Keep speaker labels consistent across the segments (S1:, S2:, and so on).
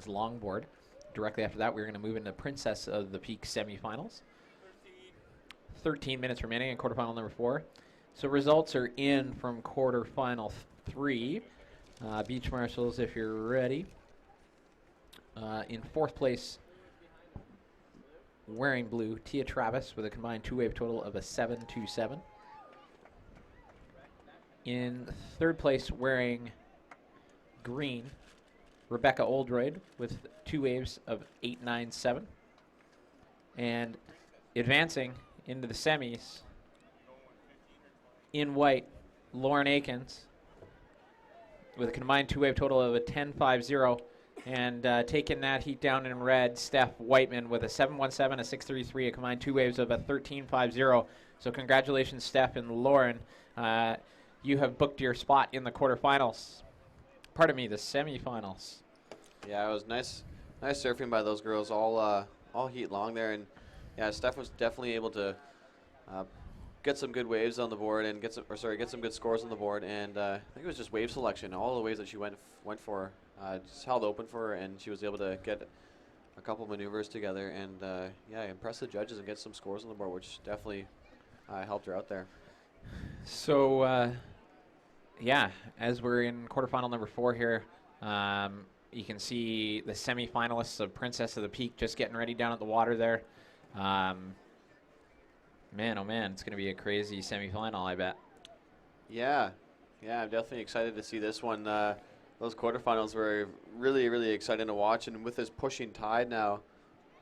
S1: men's longboard. Directly after that, we're going to move into Princess of the Peak semifinals. 13 minutes remaining in quarterfinal number 4. So results are in from quarterfinal 3. Beach Marshals, if you're ready. In 4th place, wearing blue, Tia Travis with a combined 2-wave total of a 7.27. In 3rd place, wearing green, Rebecca Oldroyd with 2 waves of 8.97. And advancing into the semis, in white, Lauren Akins with a combined 2-wave total of a 10.50. And taking that heat down in red, Steph Whiteman with a 7.17, a 6.33, a combined 2 waves of a 13.50. So congratulations, Steph and Lauren. You have booked your spot in the quarterfinals. Pardon me, the semifinals.
S2: Yeah, it was nice surfing by those girls all heat long there, and yeah, Steph was definitely able to get some good waves on the board and get some good scores on the board, and I think it was just wave selection. All the waves that she went for just held open for her, and she was able to get a couple maneuvers together and yeah, impress the judges and get some scores on the board, which definitely helped her out there.
S1: So yeah, as we're in quarterfinal number 4 here, you can see the semifinalists of Princess of the Peak just getting ready down at the water there. Man, oh man, it's going to be a crazy semifinal, I bet.
S2: Yeah, I'm definitely excited to see this one. Those quarterfinals were really, really exciting to watch, and with this pushing tide now,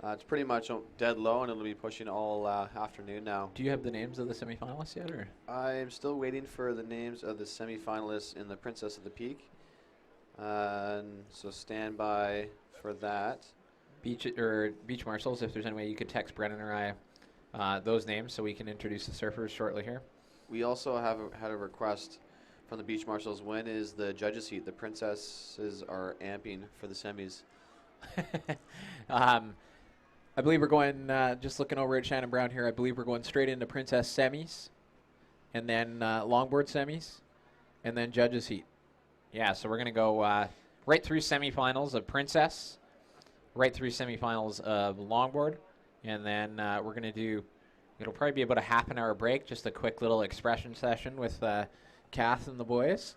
S2: it's pretty much dead low, and it'll be pushing all afternoon now.
S1: Do you have the names of the semifinalists yet, or?
S2: I'm still waiting for the names of the semifinalists in the Princess of the Peak, so stand by for that.
S1: Beach Marshals, if there's any way you could text Brennan or I those names so we can introduce the surfers shortly here.
S2: We also have had a request from the Beach Marshals. When is the judges' heat? The princesses are amping for the semis.
S1: I believe we're going, just looking over at Shannon Brown here, I believe we're going straight into Princess semis, and then longboard semis, and then judges' heat. Yeah, so we're going to go right through semifinals of Princess, right through semifinals of longboard, and then we're going to do, it'll probably be about a half an hour break, just a quick little expression session with Kath and the boys.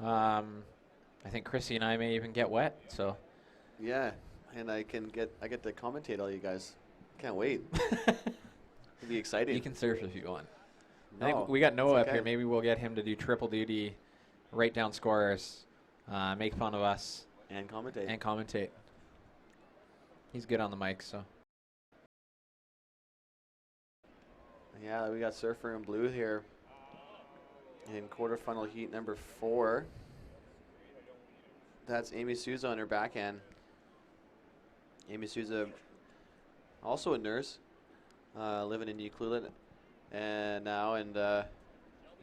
S1: I think Chrissy and I may even get wet, so.
S2: Yeah, and I get to commentate all you guys. Can't wait. It'll be exciting.
S1: You can surf if you want.
S2: No,
S1: I think we got Noah up
S2: okay.
S1: here. Maybe we'll get him to do triple duty, write down scores, make fun of us.
S2: And commentate.
S1: And commentate. He's good on the mic, so.
S2: Yeah, we got Surfer in blue here in quarterfinal heat number 4. That's Amy Souza on her backhand. Amy Souza, also a nurse, living in New Clueland and now, and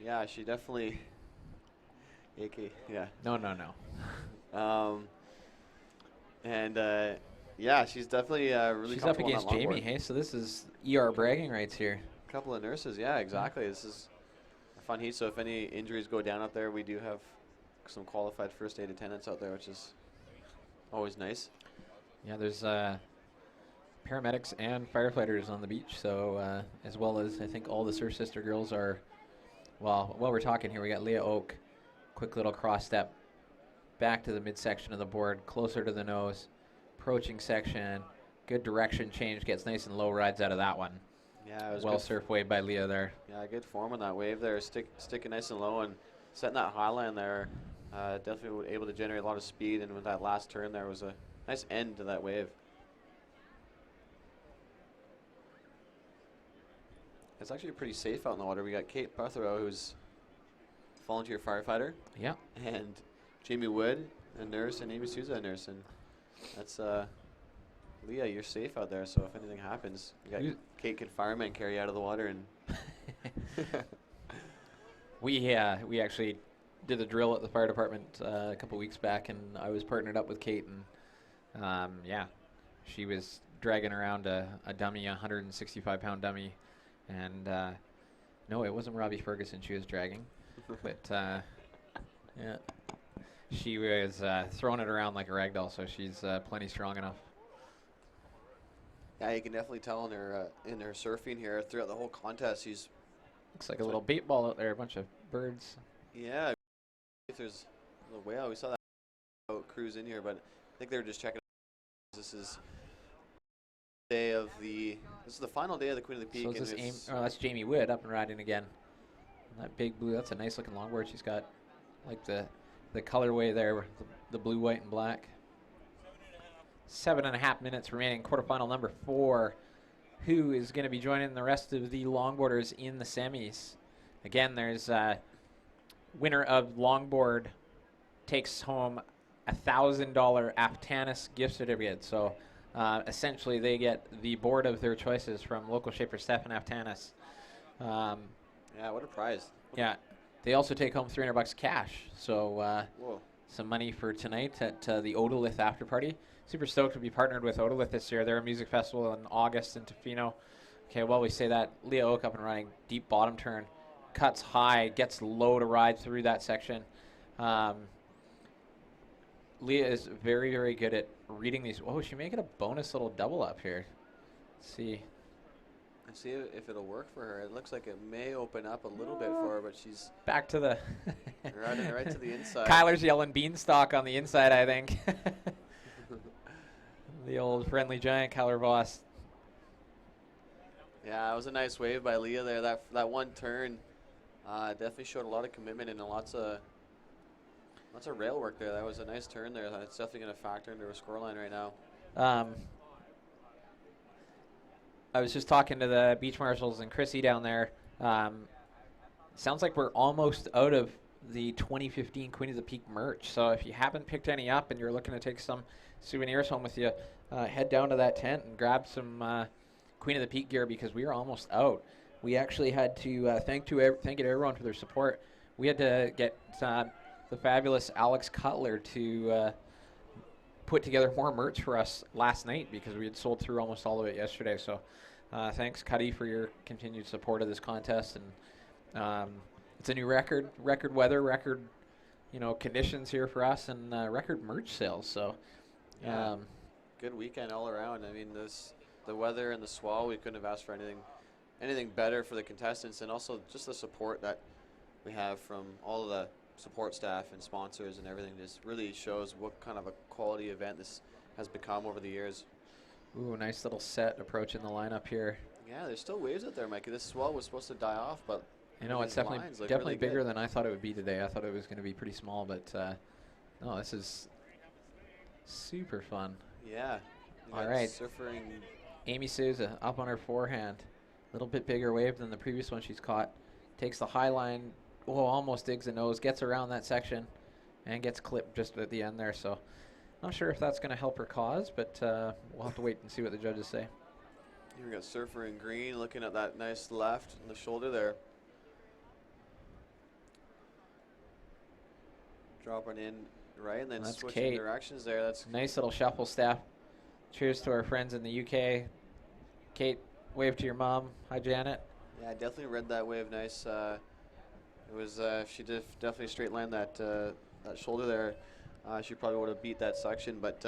S2: yeah, she definitely, yeah.
S1: No.
S2: And yeah, she's definitely really.
S1: She's up against Jamie, hey? So this is ER bragging rights here.
S2: Couple of nurses, yeah, exactly. This is a fun heat. So if any injuries go down out there, we do have some qualified first aid attendants out there, which is always nice.
S1: Yeah, there's paramedics and firefighters on the beach, so as well as I think all the Surf Sister girls are. Well, while we're talking here, we got Leah Oak, quick little cross step, back to the midsection of the board, closer to the nose, approaching section, good direction change, gets nice and low, rides out of that one.
S2: Yeah, it was
S1: well surf wave by Leah there.
S2: Yeah, good form on that wave there, sticking nice and low and setting that high line there. Definitely able to generate a lot of speed, and with that last turn there was a nice end to that wave. It's actually pretty safe out in the water. We got Kate Parthero, who's volunteer firefighter.
S1: Yeah.
S2: And Jamie Wood, a nurse, and Amy Souza, a nurse. And that's Leah, you're safe out there, so if anything happens, you got Kate can fireman carry you out of the water. And
S1: we actually did a drill at the fire department a couple weeks back, and I was partnered up with Kate, and yeah, she was dragging around a dummy, a 165-pound dummy, and no, it wasn't Robbie Ferguson she was dragging, but yeah, she was throwing it around like a rag doll, so she's plenty strong enough.
S2: Yeah, you can definitely tell in her surfing here throughout the whole contest. She's
S1: Looks like a little bait ball out there, a bunch of birds.
S2: yeah. If there's a little whale, we saw that boat cruise in here, but I think they were just checking. This is the final day of the Queen of the Peak.
S1: So is this that's Jamie Wood up and riding again. That big blue, that's a nice looking longboard. She's got like the colorway there, the blue, white, and black. 7.5 minutes remaining. Quarterfinal number 4. Who is going to be joining the rest of the longboarders in the semis? Again, there's winner of longboard takes home $1,000 Aftanis gift certificate. So essentially, they get the board of their choices from local shaper Stefan Aftanis.
S2: Yeah, what a prize.
S1: Yeah, they also take home $300 cash. So
S2: Whoa.
S1: some money for tonight at the Odolith after party. Super stoked to be partnered with Odolith this year. They're a music festival in August in Tofino. Okay, while we say that, Leah Oak up and running, deep bottom turn, cuts high, gets low to ride through that section. Leah is very, very good at reading these. Oh, she may get a bonus little double up here. Let's see.
S2: Let's see if it'll work for her. It looks like it may open up a little bit for her, but she's
S1: back to the
S2: right to the inside.
S1: Kyler's yelling beanstalk on the inside, I think. The old friendly giant, Kyler Voss.
S2: Yeah, it was a nice wave by Leah there. That one turn definitely showed a lot of commitment and lots of rail work there. That was a nice turn there. It's definitely going to factor into her scoreline right now.
S1: I was just talking to the beach marshals and Chrissy down there. Sounds like we're almost out of the 2015 Queen of the Peak merch. So if you haven't picked any up and you're looking to take some souvenirs home with you, head down to that tent and grab some Queen of the Peak gear because we are almost out. We actually had to thank you to everyone for their support. We had to get the fabulous Alex Cutler to put together more merch for us last night because we had sold through almost all of it yesterday. So thanks, Cuddy, for your continued support of this contest. And it's a new record weather, record conditions here for us, and record merch sales. So
S2: yeah, good weekend all around. I mean, the weather and the swell, we couldn't have asked for anything better for the contestants, and also just the support that we have from all of the support staff and sponsors and everything. Just really shows what kind of a quality event this has become over the years.
S1: Ooh, nice little set approaching the lineup here.
S2: Yeah, there's still waves out there, Mikey. This swell was supposed to die off, but
S1: it's definitely really bigger than I thought it would be today. I thought it was going to be pretty small, but no, this is super fun.
S2: Yeah.
S1: All right.
S2: Surfering.
S1: Amy Souza up on her forehand. A little bit bigger wave than the previous one she's caught. Takes the high line. Oh, almost digs the nose. Gets around that section and gets clipped just at the end there. So not sure if that's going to help her cause, but we'll have to wait and see what the judges say.
S2: Here we got Surfer in green looking at that nice left on the shoulder there. Dropping in right and then switching
S1: Kate.
S2: Directions there. That's
S1: nice little shuffle staff. Cheers to our friends in the UK. Kate, wave to your mom. Hi, Janet.
S2: Yeah, I definitely read that wave nice. It was she definitely straight line that shoulder there. She probably would have beat that section, but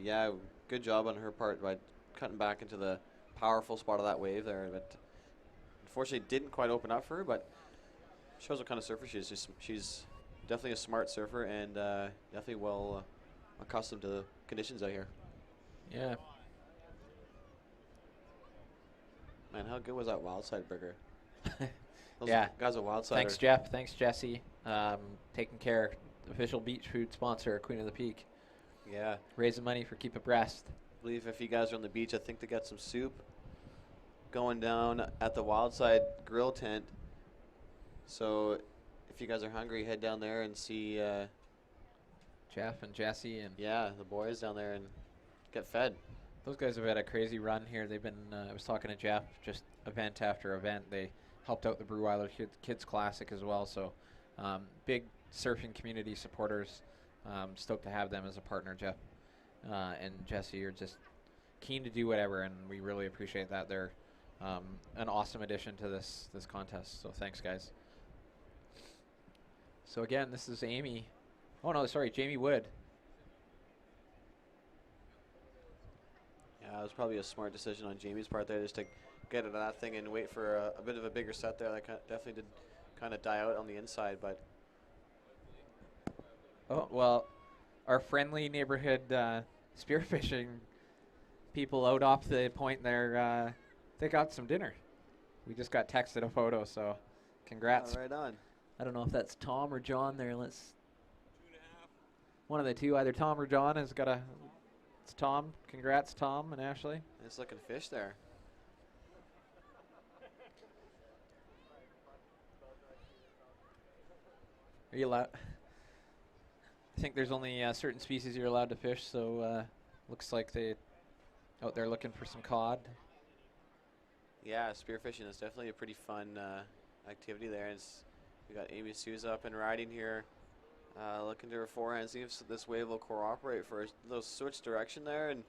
S2: yeah, good job on her part by cutting back into the powerful spot of that wave there. But unfortunately, didn't quite open up for her, but shows what kind of surfer she is. She's definitely a smart surfer and definitely well accustomed to the conditions out here.
S1: Yeah.
S2: Man, how good was that Wildside burger? Those
S1: yeah.
S2: guys are Wildside.
S1: Thanks, Jeff. Thanks, Jesse. Taking care. Official beach food sponsor, Queen of the Peak.
S2: Yeah.
S1: Raising money for Keep Abreast.
S2: I believe if you guys are on the beach, I think they got some soup going down at the Wildside grill tent. So if you guys are hungry, head down there and see
S1: Jeff and Jesse and
S2: the boys down there and get fed.
S1: Those guys have had a crazy run here. They've been, I was talking to Jeff, just event after event. They helped out the Breweiler Kids Classic as well. So big surfing community supporters. Stoked to have them as a partner, Jeff. And Jesse are just keen to do whatever, and we really appreciate that. They're an awesome addition to this contest. So thanks, guys. So again, this is Amy. Oh no, sorry, Jamie Wood.
S2: Yeah, it was probably a smart decision on Jamie's part there, just to get at that thing and wait for a bit of a bigger set there. That definitely did kind of die out on the inside, but
S1: Oh, well, our friendly neighborhood spearfishing people out off the point there, they got some dinner. We just got texted a photo, so congrats.
S2: right on.
S1: I don't know if that's Tom or John there. Let's. 2.5. One of the two, either Tom or John, has got a. It's Tom. Congrats, Tom and Ashley.
S2: Nice looking fish there.
S1: Are you allowed? I think there's only certain species you're allowed to fish, so looks like they out there looking for some cod.
S2: Yeah, spearfishing is definitely a pretty fun activity there. We got Amy Souza up and riding here, looking to her forehand, see if this wave will cooperate for a little switch direction there, and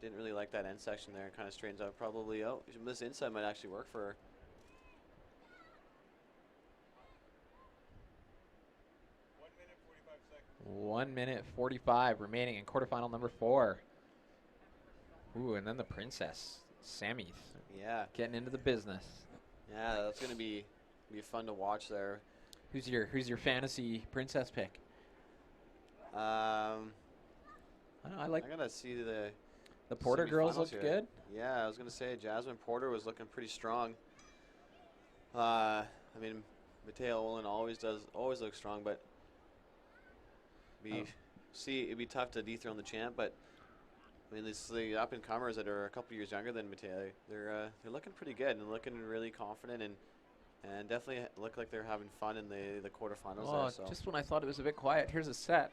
S2: didn't really like that end section there. Kind of straightens out. Probably, oh, this inside might actually work for her.
S1: 1 minute 45 remaining in quarterfinal number 4. Ooh, and then the Princess, Sammy.
S2: Yeah.
S1: Getting into the business.
S2: Yeah, that's gonna be fun to watch there.
S1: Who's your fantasy Princess pick?
S2: I
S1: like.
S2: I gotta see the
S1: Porter girls looked
S2: here.
S1: good.
S2: Yeah, I was gonna say Jasmine Porter was looking pretty strong. I mean, Mateo Olin always looks strong, but it'd be tough to dethrone the champ. But I mean, the up and comers that are a couple years younger than Mateo, they're looking pretty good and looking really confident and definitely look like they're having fun in the quarterfinals.
S1: Oh,
S2: there, so.
S1: Just when I thought it was a bit quiet, here's a set.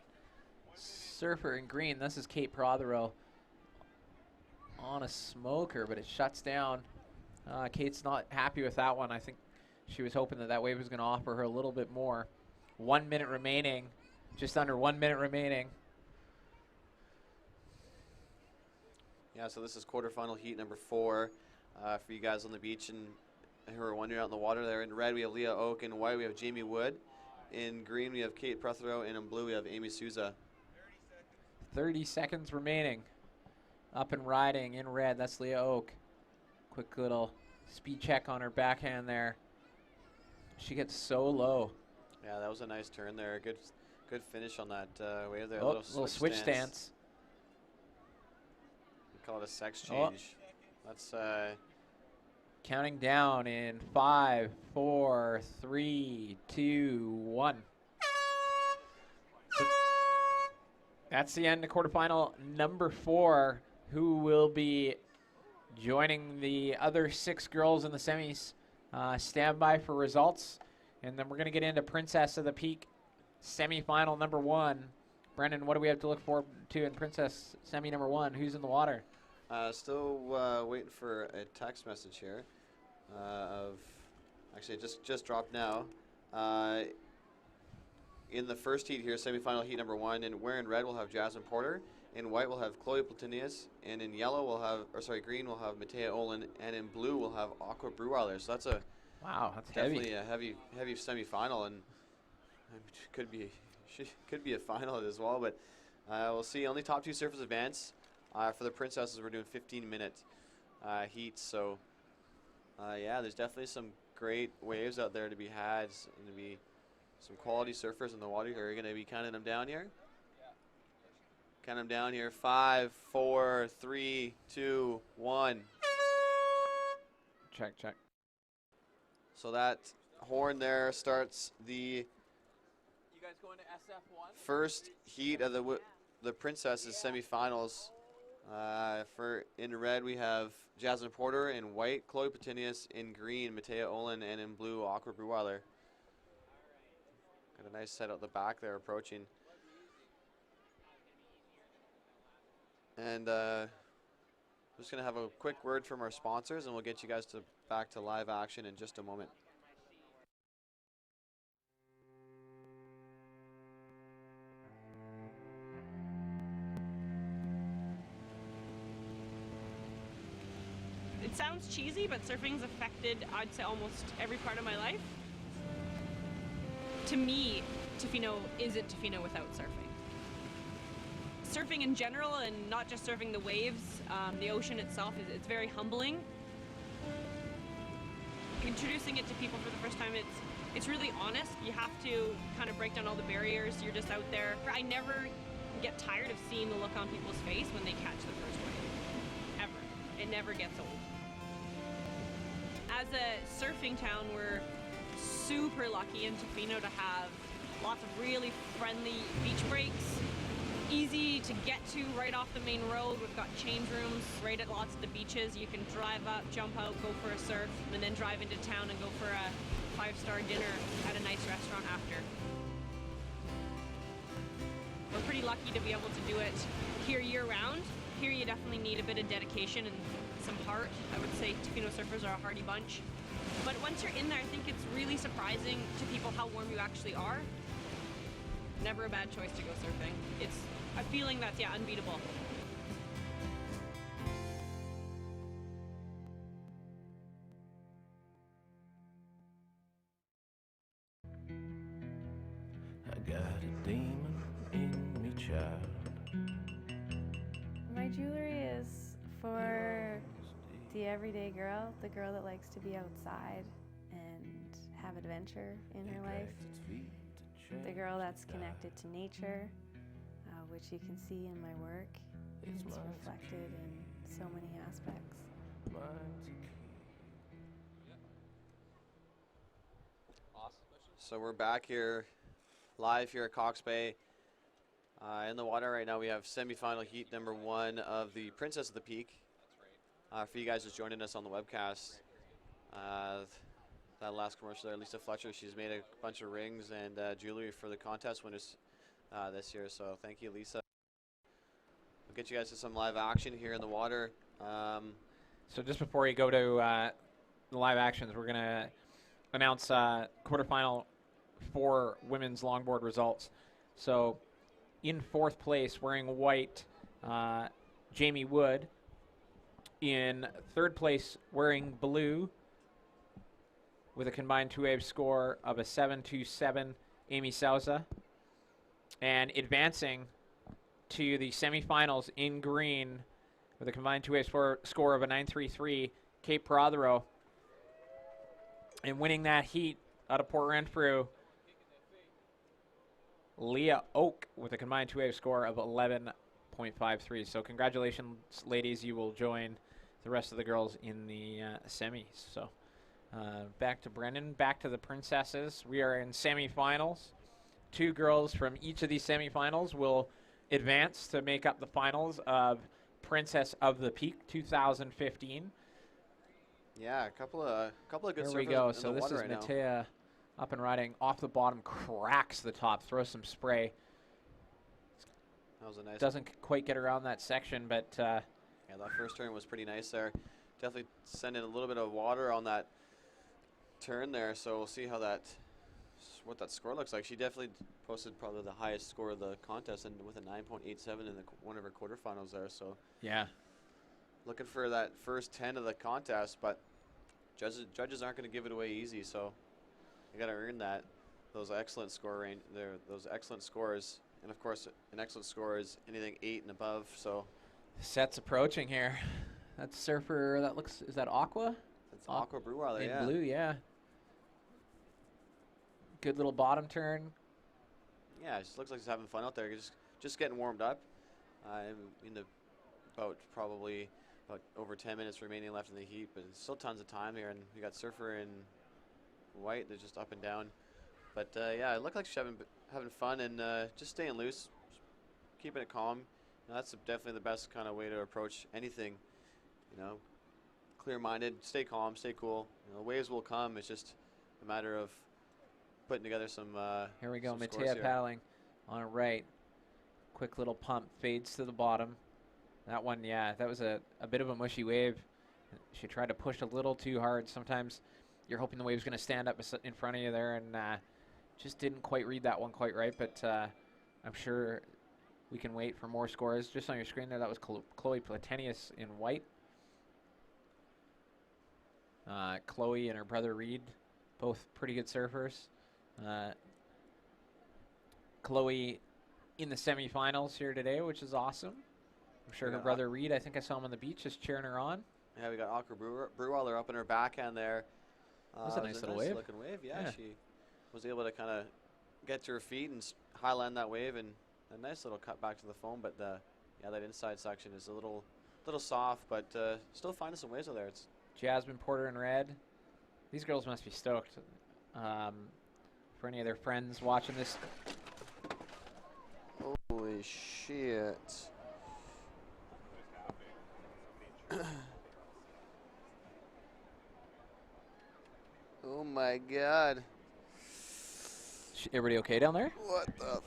S1: Surfer in green. This is Kate Prothero on a smoker, but it shuts down. Kate's not happy with that one. I think she was hoping that wave was going to offer her a little bit more. 1 minute remaining, just under 1 minute remaining.
S2: Yeah, so this is quarterfinal heat number 4 for you guys on the beach and who are wandering out in the water there. In red, we have Leah Oak. In white, we have Jamie Wood. In green, we have Kate Prothero. And in blue, we have Amy Souza.
S1: 30 seconds remaining. Up and riding in red, that's Leah Oak. Quick little speed check on her backhand there. She gets so low.
S2: Yeah, that was a nice turn there. Good finish on that wave there.
S1: Oh, little switch stance.
S2: We call it a sex change. That's
S1: counting down in 5, 4, 3, 2, 1. So that's the end of quarterfinal number 4. Who will be joining the other 6 girls in the semis? Stand by for results. And then we're going to get into Princess of the Peak semifinal number 1. Brendan, what do we have to look forward to in Princess semi number 1? Who's in the water?
S2: Still waiting for a text message here. Actually, it just dropped now. In the first heat here, semifinal heat number 1, and where in red we'll have Jasmine Porter. In white we'll have Chloe Platinius, and in yellow green we'll have Mattea Olin, and in blue we'll have Aqua Breweiler. So that's
S1: that's
S2: definitely
S1: heavy.
S2: a heavy semifinal, and could be a final as well. But we'll see. Only top 2 surfers advance. For the Princesses, we're doing 15-minute heats. So yeah, there's definitely some great waves out there to be had, and to be some quality surfers in the water here. Are you going to be counting them down here? Count them down here. 5, 4, 3, 2, 1.
S1: Check.
S2: So that horn there starts the
S1: You guys going to SF1?
S2: first heat of the Princesses semifinals. In red we have Jasmine Porter. In white, Chloe Platinius. In green, Mattea Olin. And in blue, Aqua Breweiler. Got a nice set out the back there approaching. And I'm just going to have a quick word from our sponsors, and we'll get you guys back to live action in just a moment.
S3: It sounds cheesy, but surfing's affected, I'd say, almost every part of my life. To me, Tofino isn't Tofino without surfing. Surfing in general, and not just surfing the waves, the ocean itself, it's very humbling. Introducing it to people for the first time, it's really honest. You have to kind of break down all the barriers. You're just out there. I never get tired of seeing the look on people's face when they catch the first wave. Ever. It never gets old. As a surfing town, we're super lucky in Tofino to have lots of really friendly beach breaks. Easy to get to right off the main road. We've got change rooms right at lots of the beaches. You can drive up, jump out, go for a surf, and then drive into town and go for a 5-star dinner at a nice restaurant after. We're pretty lucky to be able to do it here year-round. Here you definitely need a bit of dedication and some heart. I would say Tofino surfers are a hardy bunch. But once you're in there, I think it's really surprising to people how warm you actually are. Never a bad choice to go surfing. It's a feeling that's, yeah, unbeatable.
S4: I got a demon in me child.
S5: My jewelry is for the everyday girl, the girl that likes to be outside and have adventure in her life, the girl that's connected to nature, which you can see in my work. It's reflected in so many aspects.
S2: So we're back here, live here at Cox Bay. In the water right now, we have semifinal heat number 1 of the Princess of the Peak. For you guys just joining us on the webcast, that last commercial there, Lisa Fletcher, she's made a bunch of rings and jewelry for the contest winners this year. So thank you, Lisa. We'll get you guys to some live action here in the water.
S1: So just before you go to the live actions, we're going to announce quarterfinal for women's longboard results. So in 4th place, wearing white, Jamie Wood. In 3rd place, wearing blue, with a combined 2-wave score of a 7.27, Amy Souza. And advancing to the semifinals in green, with a combined 2-wave score of a 9.33, Kate Prothero. And winning that heat out of Port Renfrew, Leah Oak, with a combined 2-wave score of 11.53. So congratulations, ladies. You will join the rest of the girls in the semis. So back to Brendan, back to the Princesses. We are in semifinals. 2 girls from each of these semifinals will advance to make up the finals of Princess of the Peak 2015.
S2: Yeah, a couple of good surfers.
S1: There we go.
S2: In
S1: So
S2: the
S1: this
S2: water
S1: is
S2: right now.
S1: Matea up and riding off the bottom, cracks the top, throws some spray.
S2: That was a nice.
S1: Doesn't quite get around that section, but
S2: Yeah, that first turn was pretty nice there. Definitely sending a little bit of water on that turn there. So we'll see how what that score looks like. She definitely posted probably the highest score of the contest, and with a 9.87 in one of her quarterfinals there. So
S1: yeah.
S2: looking for that first 10 of the contest, but judges aren't going to give it away easy. So you got to earn those excellent those excellent scores. And of course, an excellent score is anything 8 and above. So
S1: Set's approaching here. That surfer, is that Aqua?
S2: it's Aqua Brewer
S1: In
S2: yeah.
S1: blue, yeah. Good little bottom turn.
S2: Yeah, it just looks like he's having fun out there. Just getting warmed up. Probably about over 10 minutes remaining left in the heat, but still tons of time here. And we got surfer in white. They're just up and down. But yeah, it looked like she's having fun and just staying loose, keeping it calm. That's definitely the best kind of way to approach anything. Clear-minded, stay calm, stay cool. Waves will come. It's just a matter of putting together some.
S1: Here we go,
S2: some scores
S1: Matea
S2: here.
S1: paddling on a right. Quick little pump, fades to the bottom. That one, yeah, that was a bit of a mushy wave. She tried to push a little too hard. Sometimes you're hoping the wave's going to stand up in front of you there, and just didn't quite read that one quite right. But I'm sure we can wait for more scores. Just on your screen there, that was Chloe Platenius in white. Chloe and her brother Reed, both pretty good surfers. Chloe in the semifinals here today, which is awesome. I'm sure her
S2: Yeah.
S1: brother Reed, I think I saw him on the beach just cheering her on.
S2: Yeah, we got Aqua Brewwaller up in her backhand there.
S1: That's a
S2: It was
S1: nice little wave.
S2: looking wave. Yeah,
S1: Yeah.
S2: she was able to kind of get to her feet and highline that wave, and a nice little cut back to the foam. But that inside section is a little soft, but still finding some waves out there. It's
S1: Jasmine Porter in red. These girls must be stoked. For any of their friends watching this,
S2: holy shit. Oh my god.
S1: everybody okay down there?
S2: What the fuck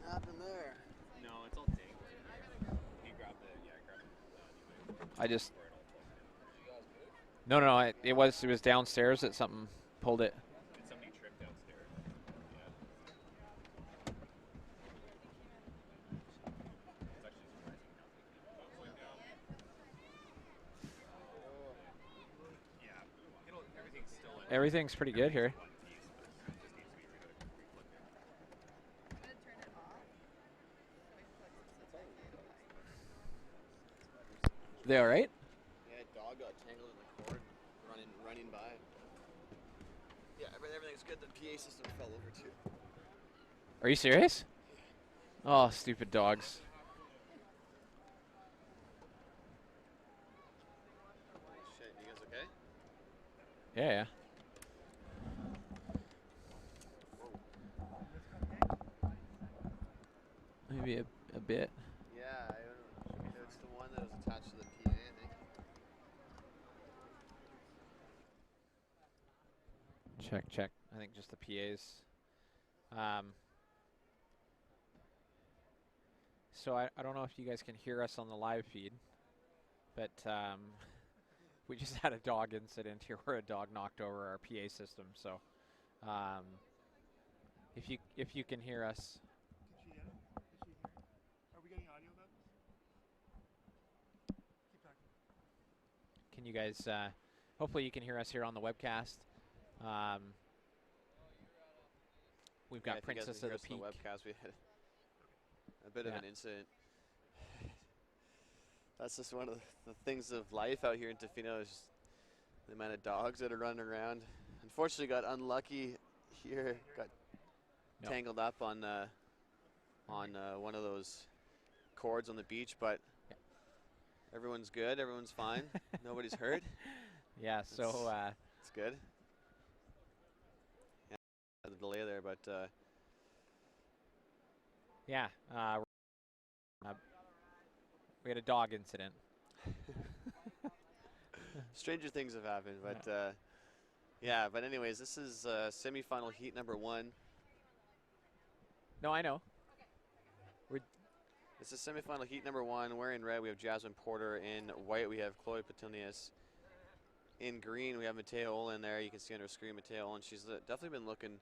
S2: happened there?
S6: No, it's all dangled. He grabbed it.
S1: I just. No. It was downstairs that something pulled it.
S6: Somebody tripped downstairs. It's actually surprising nothing went down. Yeah, everything's still in
S1: Everything's pretty good here.
S6: one piece, but it just needs to be
S1: They all right?
S2: Yeah, dog got tangled in the cord running by. Yeah, everything's good. The PA system fell over too.
S1: Are you serious? Oh, stupid dogs.
S2: Shit, you guys okay?
S1: Yeah. Maybe a bit.
S2: Yeah, I don't know. It's the one that was attached to the PA, I think.
S1: Check. I think just the PAs. So I don't know if you guys can hear us on the live feed, but we just had a dog incident here where a dog knocked over our PA system. So if you can hear us,
S7: Are we getting audio of that? Keep talking.
S1: can you guys? Hopefully you can hear us here on the webcast. We've got
S2: Yeah, if you guys
S1: Princess
S2: can
S1: of
S2: hear
S1: the
S2: us on
S1: Peak.
S2: the webcast, we had a bit of
S1: Yeah.
S2: an incident. That's just one of the things of life out here in Tofino, is just the amount of dogs that are running around. Unfortunately, got unlucky here, got
S1: Yep.
S2: tangled up on one of those cords on the beach, but
S1: Yep.
S2: everyone's good, everyone's fine, nobody's hurt.
S1: Yeah. So
S2: It's good. Yeah, the delay there, but
S1: yeah. We had a dog incident.
S2: stranger things have happened, but yeah. But anyways, this is semifinal heat number 1.
S1: No, I know.
S2: This is semifinal heat number 1. We're in red. We have Jasmine Porter. In white, we have Chloe Petunias. In green, we have Mateo Olin there. You can see on her screen Mateo Olin. She's definitely been looking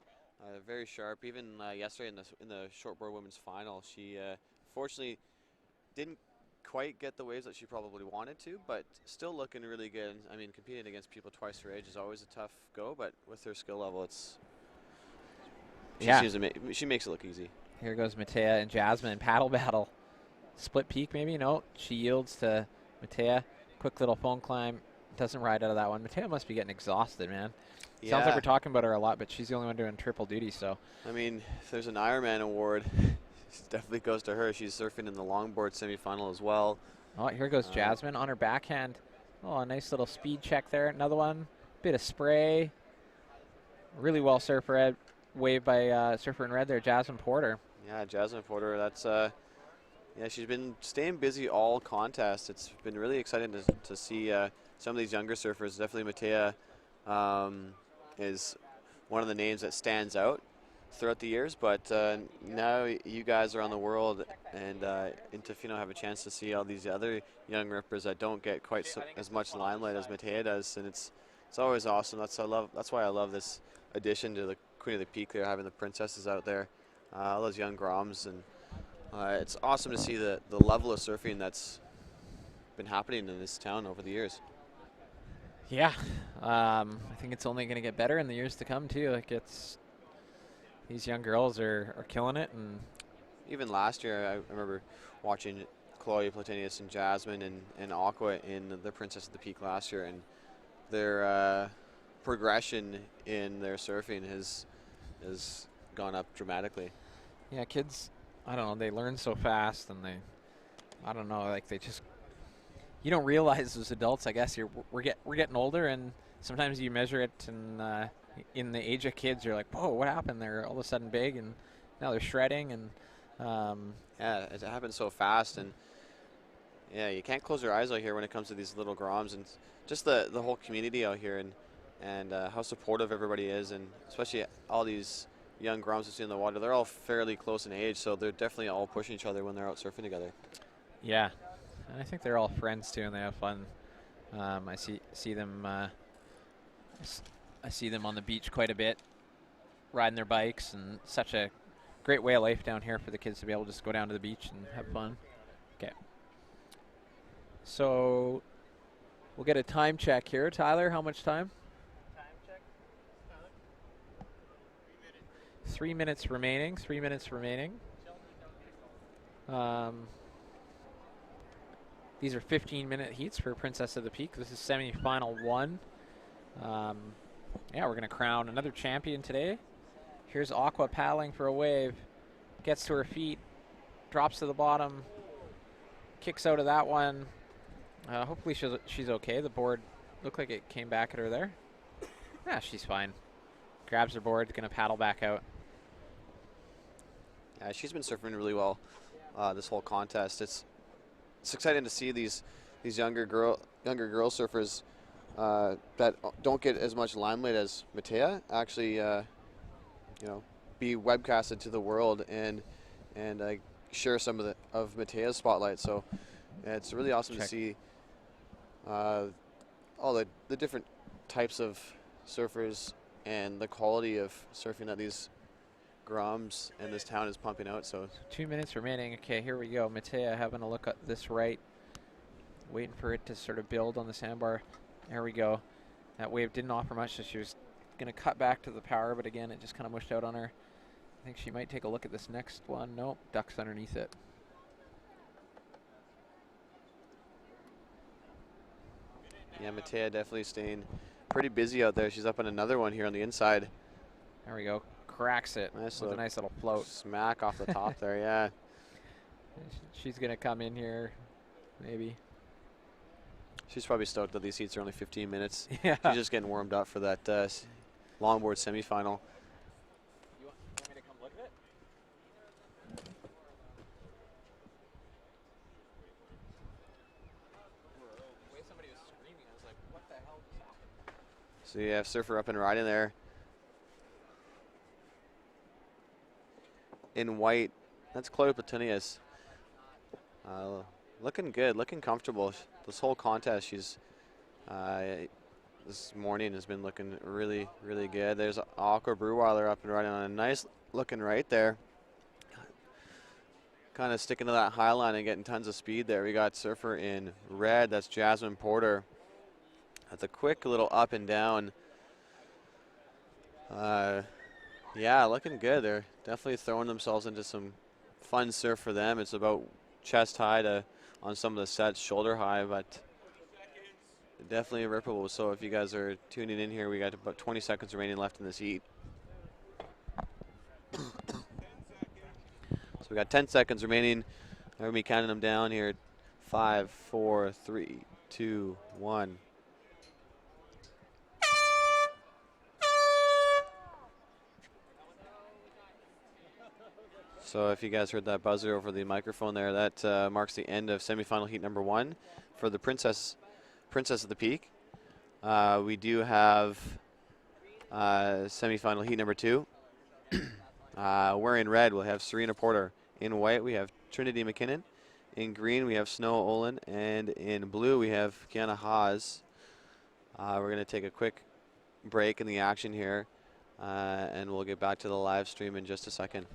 S2: very sharp. Even yesterday in the shortboard women's final, she fortunately didn't quite get the waves that she probably wanted to, but still looking really good. I mean, competing against people twice her age is always a tough go, but with her skill level,
S1: Yeah.
S2: she makes it look easy.
S1: Here goes Matea and Jasmine in paddle battle. Split peak maybe? No. She yields to Matea. Quick little phone climb. Doesn't ride out of that one. Matea must be getting exhausted, man. Sounds like we're talking about her a lot, but she's the only one doing triple duty, so.
S2: I mean, if there's an Ironman award, it definitely goes to her. She's surfing in the longboard semifinal as well.
S1: Oh, here goes Jasmine on her backhand. Oh, a nice little speed check there. Another one. Bit of spray. Really well surfer wave by surfer in red there, Jasmine Porter.
S2: Yeah, Jasmine Porter, that's yeah, she's been staying busy all contest. It's been really exciting to see some of these younger surfers. Definitely Matea is one of the names that stands out throughout the years, but now you guys around the world and in Tofino have a chance to see all these other young rippers that don't get quite as much limelight as Matea does, and it's always awesome. That's why I love this addition to the Queen of the Peak. They're having the princesses out there, all those young Groms, and it's awesome to see the level of surfing that's been happening in this town over the years.
S1: Yeah, I think it's only going to get better in the years to come too. Like these young girls are killing it, and
S2: Even last year, I remember watching Chloe Platinius and Jasmine and Aqua in the Princess of the Peak last year, and their progression in their surfing has gone up dramatically.
S1: yeah, kids, I don't know, they learn so fast, and I don't know, like they just, you don't realize as adults, I guess we're getting older, and sometimes you measure it in the age of kids, you're like, whoa, what happened? They're all of a sudden big, and now they're shredding, and
S2: Yeah, it happens so fast, and yeah, you can't close your eyes out here when it comes to these little groms, and just the whole community out here, and how supportive everybody is, and especially all these young groms you see in the water. They're all fairly close in age, so they're definitely all pushing each other when they're out surfing together.
S1: yeah, and I think they're all friends too, and they have fun. I see them. I see them on the beach quite a bit, riding their bikes, and such a great way of life down here for the kids to be able to just go down to the beach and have fun. Okay. So we'll get a time check here. Tyler, how much time? 3 minutes remaining. 3 minutes remaining. These are 15-minute heats for Princess of the Peak. This is semi-final 1. Yeah, we're going to crown another champion today. Here's Aqua paddling for a wave. Gets to her feet. Drops to the bottom. Kicks out of that one. Hopefully she's okay. The board looked like it came back at her there. Yeah, she's fine. Grabs her board. Going to paddle back out.
S2: Yeah, she's been surfing really well this whole contest. It's exciting to see these younger girl surfers that don't get as much limelight as Matea actually be webcasted to the world and share some of Matea's spotlight. So yeah, it's really awesome to see all the different types of surfers and the quality of surfing that these groms and this town is pumping out. So
S1: 2 minutes remaining. Okay, here we go. Matea having a look at this right. Waiting for it to sort of build on the sandbar. There we go. That wave didn't offer much, so she was going to cut back to the power, but again, it just kind of mushed out on her. I think she might take a look at this next one. Nope, ducks underneath it.
S2: yeah, Matea definitely staying pretty busy out there. She's up on another one here on the inside.
S1: There we go. Cracks it
S2: Nice
S1: with a nice little float.
S2: Smack off the top there, yeah.
S1: She's going to come in here, maybe.
S2: She's probably stoked that these heats are only 15 minutes.
S1: Yeah.
S2: She's just getting warmed up for that longboard semifinal.
S1: You want me to come look at it? The way somebody was screaming, I was like, what the hell just happened?
S2: So you have Surfer up and riding there. In white, that's Chloe Platinius. Looking good, looking comfortable. This whole contest, she's this morning has been looking really, really good. There's Aqua Breweiler up and riding on a nice looking right there. Kind of sticking to that high line and getting tons of speed there. We got Surfer in red, that's Jasmine Porter. That's a quick little up and down. Yeah, looking good. They're definitely throwing themselves into some fun surf for them. It's about chest high to on some of the sets, shoulder high, but definitely rippable. So if you guys are tuning in here, we got about 20 seconds remaining left in this heat. So we got 10 seconds remaining. I'm going to be counting them down here. 5, 4, 3, 2, 1. So if you guys heard that buzzer over the microphone there, that marks the end of semifinal heat number 1 for the Princess of the Peak. We do have semifinal heat number 2. Wearing red, we'll have Serena Porter. In white, we have Trinity McKinnon. In green, we have Snow Olin. And in blue, we have Kiana Haas. We're going to take a quick break in the action here, and we'll get back to the live stream in just a second.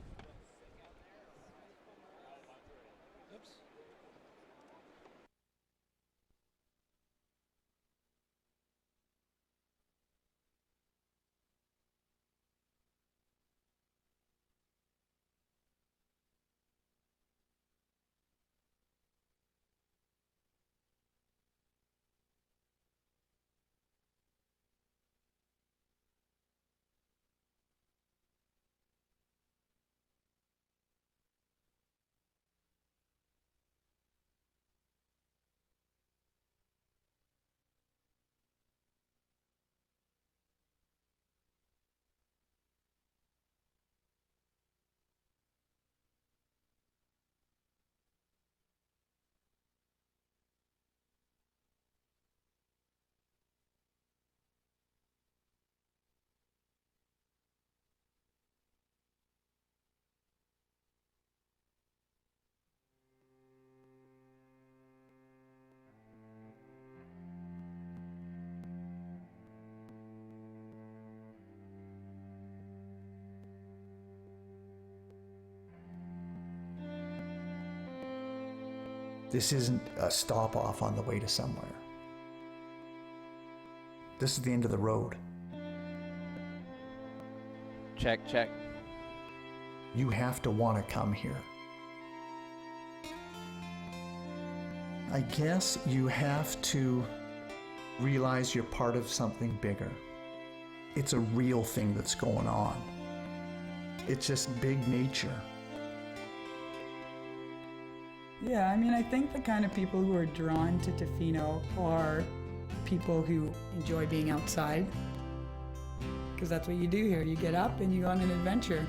S7: This isn't a stop off on the way to somewhere. This is the end of the road.
S1: Check, check.
S7: You have to want to come here. I guess you have to realize you're part of something bigger. It's a real thing that's going on. It's just big nature.
S8: Yeah, I mean, I think the kind of people who are drawn to Tofino are people who enjoy being outside. Because that's what you do here. You get up and you go on an adventure.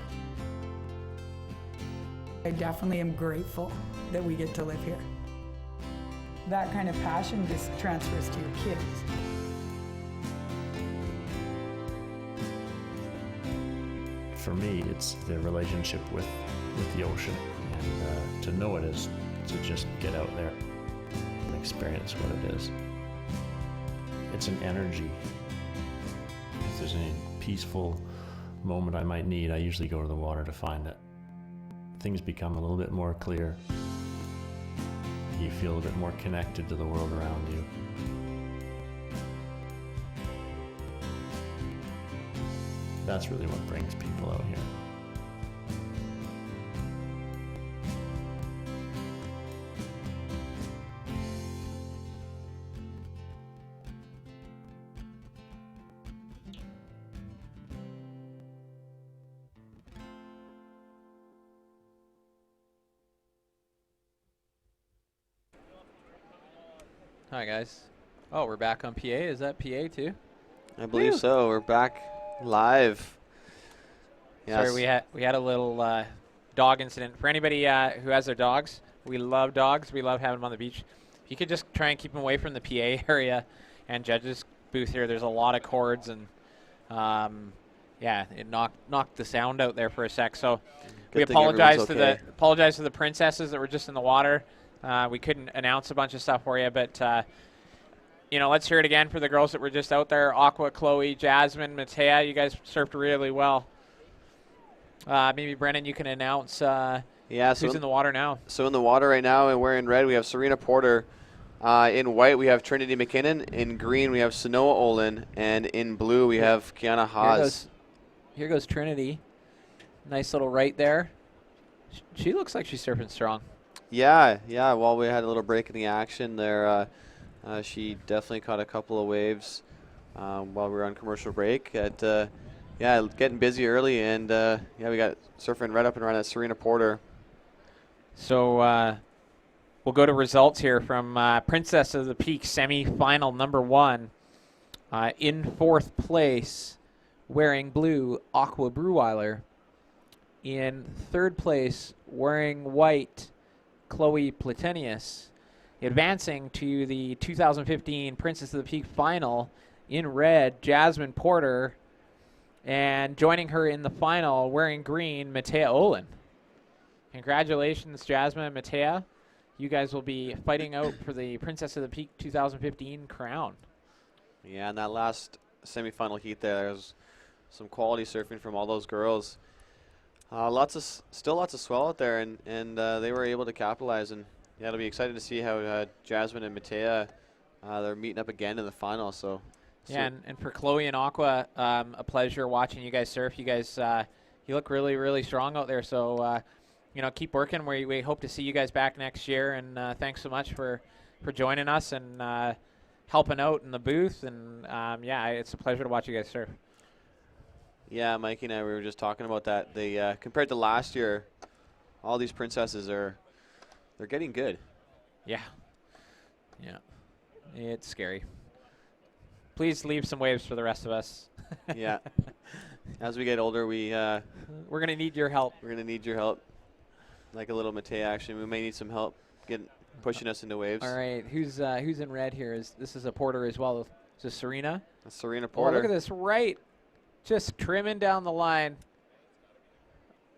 S8: I definitely am grateful that we get to live here. That kind of passion just transfers to your kids.
S4: For me, it's the relationship with the ocean, and to know it is to just get out there and experience what it is. It's an energy. If there's any peaceful moment I might need, I usually go to the water to find it. Things become a little bit more clear. You feel a bit more connected to the world around you. That's really what brings people out here.
S1: Hi, guys. Oh, we're back on PA. Is that PA too?
S2: I believe so. We're back live. Yes.
S1: Sorry, we had a little dog incident. For anybody who has their dogs, we love dogs. We love having them on the beach. If you could just try and keep them away from the PA area and judges booth here. There's a lot of cords, and yeah, it knocked the sound out there for a sec. So we apologize to the princesses that were just in the water. We couldn't announce a bunch of stuff for you, but you know, let's hear it again for the girls that were just out there. Aqua, Chloe, Jasmine, Matea, you guys surfed really well. Maybe Brennan, you can announce who's in the water now.
S2: So in the water right now, and we're in red, we have Serena Porter. In white, we have Trinity McKinnon. In green, we have Sanoa Olin. And in blue, we have Kiana Haas.
S1: Here goes Trinity. Nice little right there. She looks like she's surfing strong.
S2: Yeah. While we had a little break in the action there, she definitely caught a couple of waves while we were on commercial break. Getting busy early, and we got surfing right up and around at Serena Porter.
S1: So we'll go to results here from Princess of the Peak semi-final number 1. In 4th place, wearing blue, Aqua Breweiler. In 3rd place, wearing white, Chloe Platenius. Advancing to the 2015 Princess of the Peak final in red, Jasmine Porter. And joining her in the final, wearing green, Matea Olin. Congratulations, Jasmine and Matea. You guys will be fighting out for the Princess of the Peak 2015 crown.
S2: Yeah, in that last semifinal heat there was some quality surfing from all those girls. Still lots of swell out there, and they were able to capitalize. And yeah, it'll be exciting to see how Jasmine and Matea they're meeting up again in the final. So
S1: yeah, and for Chloe and Aqua, a pleasure watching you guys surf. You guys, you look really, really strong out there. So you know, keep working. We hope to see you guys back next year. And thanks so much for joining us and helping out in the booth. And yeah, it's a pleasure to watch you guys surf.
S2: Yeah, Mikey and I, we were just talking about that. They compared to last year, all these princesses they're getting good.
S1: Yeah, it's scary. Please leave some waves for the rest of us.
S2: Yeah, as we get older, we're
S1: gonna need your help.
S2: We're gonna need your help, like a little Matea action. We may need some help pushing us into waves.
S1: All right, who's in red here? This is a Porter as well. Is this Serena?
S2: That's Serena Porter.
S1: Oh, look at this right. Just trimming down the line.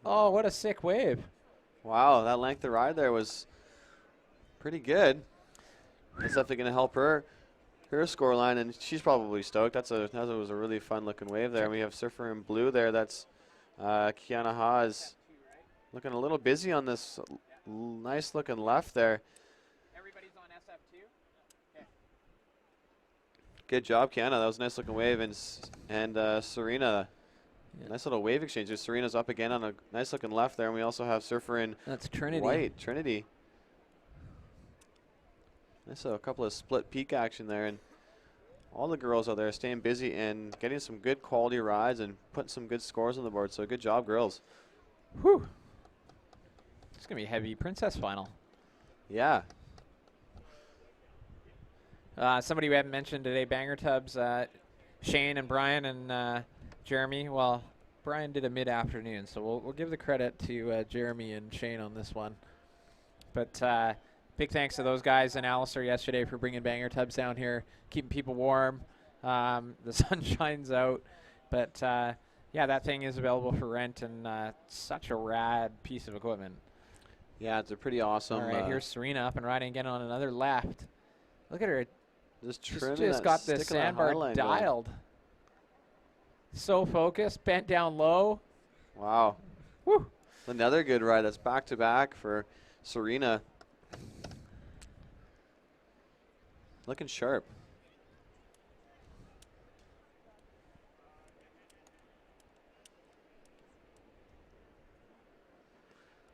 S1: Oh, what a sick wave.
S2: Wow, that length of ride there was pretty good. That's definitely going to help her score line, and she's probably stoked. That was a really fun-looking wave there. And we have surfer in blue there. That's Kiana Haas looking a little busy on this nice-looking left there. Good job, Kiana. That was a nice looking wave. And Serena,
S1: Yeah.
S2: nice little wave exchange. Serena's up again on a nice looking left there. And we also have surfer in
S1: That's Trinity.
S2: white, Trinity. Nice a couple of split peak action there. And all the girls out there staying busy and getting some good quality rides and putting some good scores on the board. So good job, girls.
S1: Whew. It's going to be a heavy Princess final.
S2: Yeah.
S1: Somebody we haven't mentioned today, Banger Tubs, Shane and Brian and Jeremy. Well, Brian did a mid-afternoon, so we'll give the credit to Jeremy and Shane on this one. But big thanks to those guys and Alistair yesterday for bringing Banger Tubs down here, keeping people warm. The sun shines out. But, yeah, that thing is available for rent, and such a rad piece of equipment.
S2: Yeah, it's a pretty awesome.
S1: All right, here's Serena up and riding again on another left. Look at her. She's
S2: trimming
S1: just
S2: that
S1: got the
S2: stick of that
S1: sandbar
S2: highline going.
S1: dialed. So focused, bent down low.
S2: Wow.
S1: Woo.
S2: Another good ride. That's back to back for Serena. Looking sharp.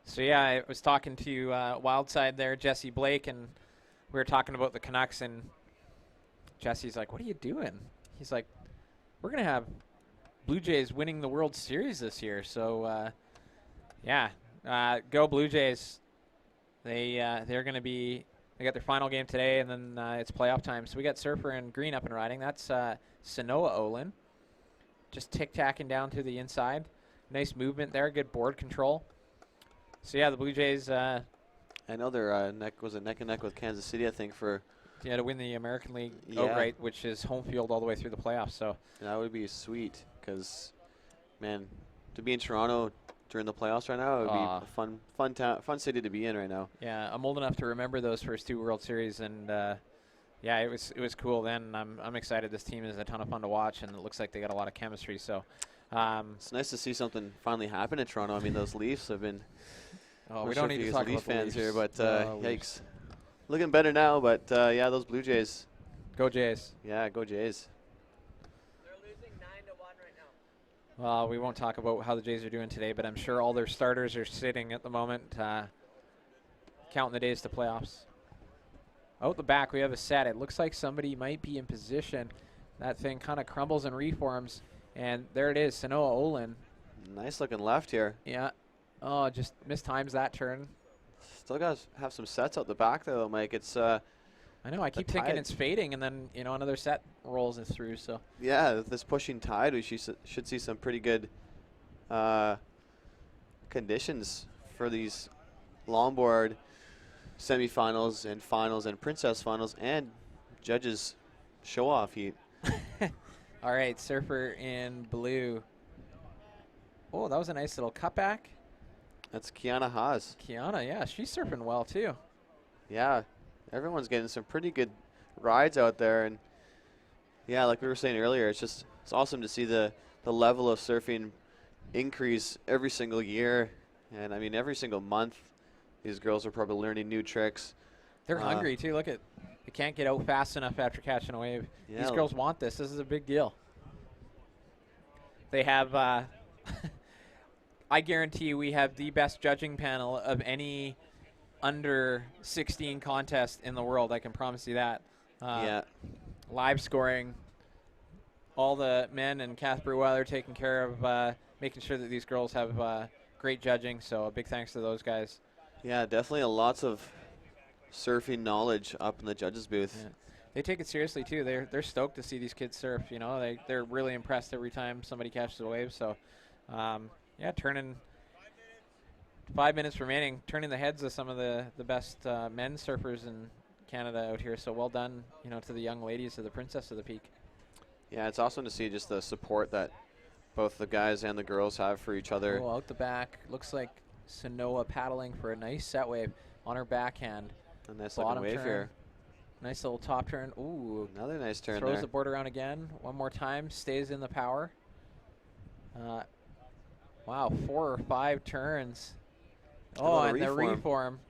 S1: So yeah, I was talking to Wildside there, Jesse Blake, and we were talking about the Canucks, and Jesse's like, "What are you doing?" He's like, "We're gonna have Blue Jays winning the World Series this year." So yeah, go Blue Jays. They're gonna be. They got their final game today, and then it's playoff time. So we got Surfer and Green up and riding. That's Sanoa Olin, just tic-tacking down to the inside. Nice movement there, good board control. So yeah, the Blue Jays.
S2: I know they're neck and neck with Kansas City, I think, for
S1: To win the American League
S2: Yeah.
S1: outright, which is home field all the way through the playoffs. So
S2: that would be sweet. Because, man, to be in Toronto during the playoffs right now, it would be a fun city to be in right now.
S1: yeah, I'm old enough to remember those first two World Series, and yeah, it was cool then. I'm excited. This team is a ton of fun to watch, and it looks like they got a lot of chemistry. So
S2: It's nice to see something finally happen in Toronto. I mean, those Leafs have been.
S1: we don't need to talk
S2: Leaf
S1: about the
S2: fans here,
S1: Leafs.
S2: but yikes. Looking better now, but yeah, those Blue Jays.
S1: Go Jays.
S2: Yeah, go Jays.
S6: They're losing 9-1 right now.
S1: Well, we won't talk about how the Jays are doing today, but I'm sure all their starters are sitting at the moment, counting the days to playoffs. Out the back, we have a set. It looks like somebody might be in position. That thing kind of crumbles and reforms, and there it is, Sanoa Olin.
S2: Nice looking left here.
S1: Yeah. Oh, just mistimes that turn.
S2: Still got to have some sets out the back there, though, Mike. It's
S1: I know. I keep thinking
S2: tide.
S1: it's fading, and then another set rolls it through. So
S2: yeah, with this pushing tide, we should see some pretty good conditions for these longboard semifinals and finals and Princess finals and judges show-off heat.
S1: all right, Surfer in blue. Oh, that was a nice little cutback.
S2: That's Kiana Haas.
S1: Kiana, yeah, she's surfing well too.
S2: Yeah, everyone's getting some pretty good rides out there, and yeah, like we were saying earlier, it's awesome to see the level of surfing increase every single year, and I mean every single month. These girls are probably learning new tricks.
S1: They're hungry too. Look at, they can't get out fast enough after catching a wave.
S2: Yeah.
S1: These girls want this. This is a big deal. They have. I guarantee you we have the best judging panel of any under 16 contest in the world. I can promise you that.
S2: Yeah,
S1: Live scoring. All the men and Kath Breweiler taking care of making sure that these girls have great judging. So a big thanks to those guys.
S2: yeah, definitely lots of surfing knowledge up in the judges booth.
S1: Yeah. They take it seriously too. They're stoked to see these kids surf. They're really impressed every time somebody catches a wave. So, yeah, turning 5 minutes remaining, turning the heads of some of the best men surfers in Canada out here. So well done, to the young ladies of the Princess of the Peak.
S2: Yeah, it's awesome to see just the support that both the guys and the girls have for each other.
S1: Oh, out the back, looks like Sanoa paddling for a nice set wave on her backhand.
S2: A nice
S1: Bottom
S2: looking wave
S1: turn.
S2: here.
S1: Nice little top turn. Ooh,
S2: Another nice turn
S1: throws
S2: there.
S1: the board around again. One more time, stays in the power. Wow, 4 or 5 turns. Oh,
S2: little
S1: and the
S2: reform.
S1: reform.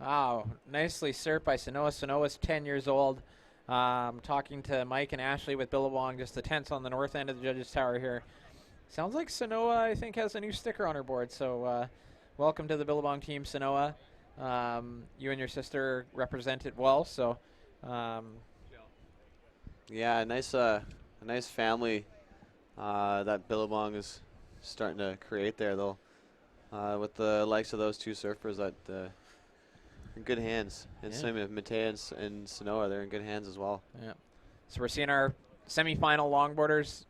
S1: Wow, nicely surfed by Sanoa. Sanoa's 10 years old. Talking to Mike and Ashley with Billabong, just the tents on the north end of the judges' tower here. Sounds like Sanoa, I think, has a new sticker on her board. So welcome to the Billabong team, Sanoa. You and your sister represent it well. So
S2: Yeah, a nice family that Billabong is starting to create there, though. With the likes of those two surfers, that in good hands. And
S1: Yeah.
S2: same with Matei and Sanoa, they're in good hands as well.
S1: yeah. So we're seeing our semifinal longboarders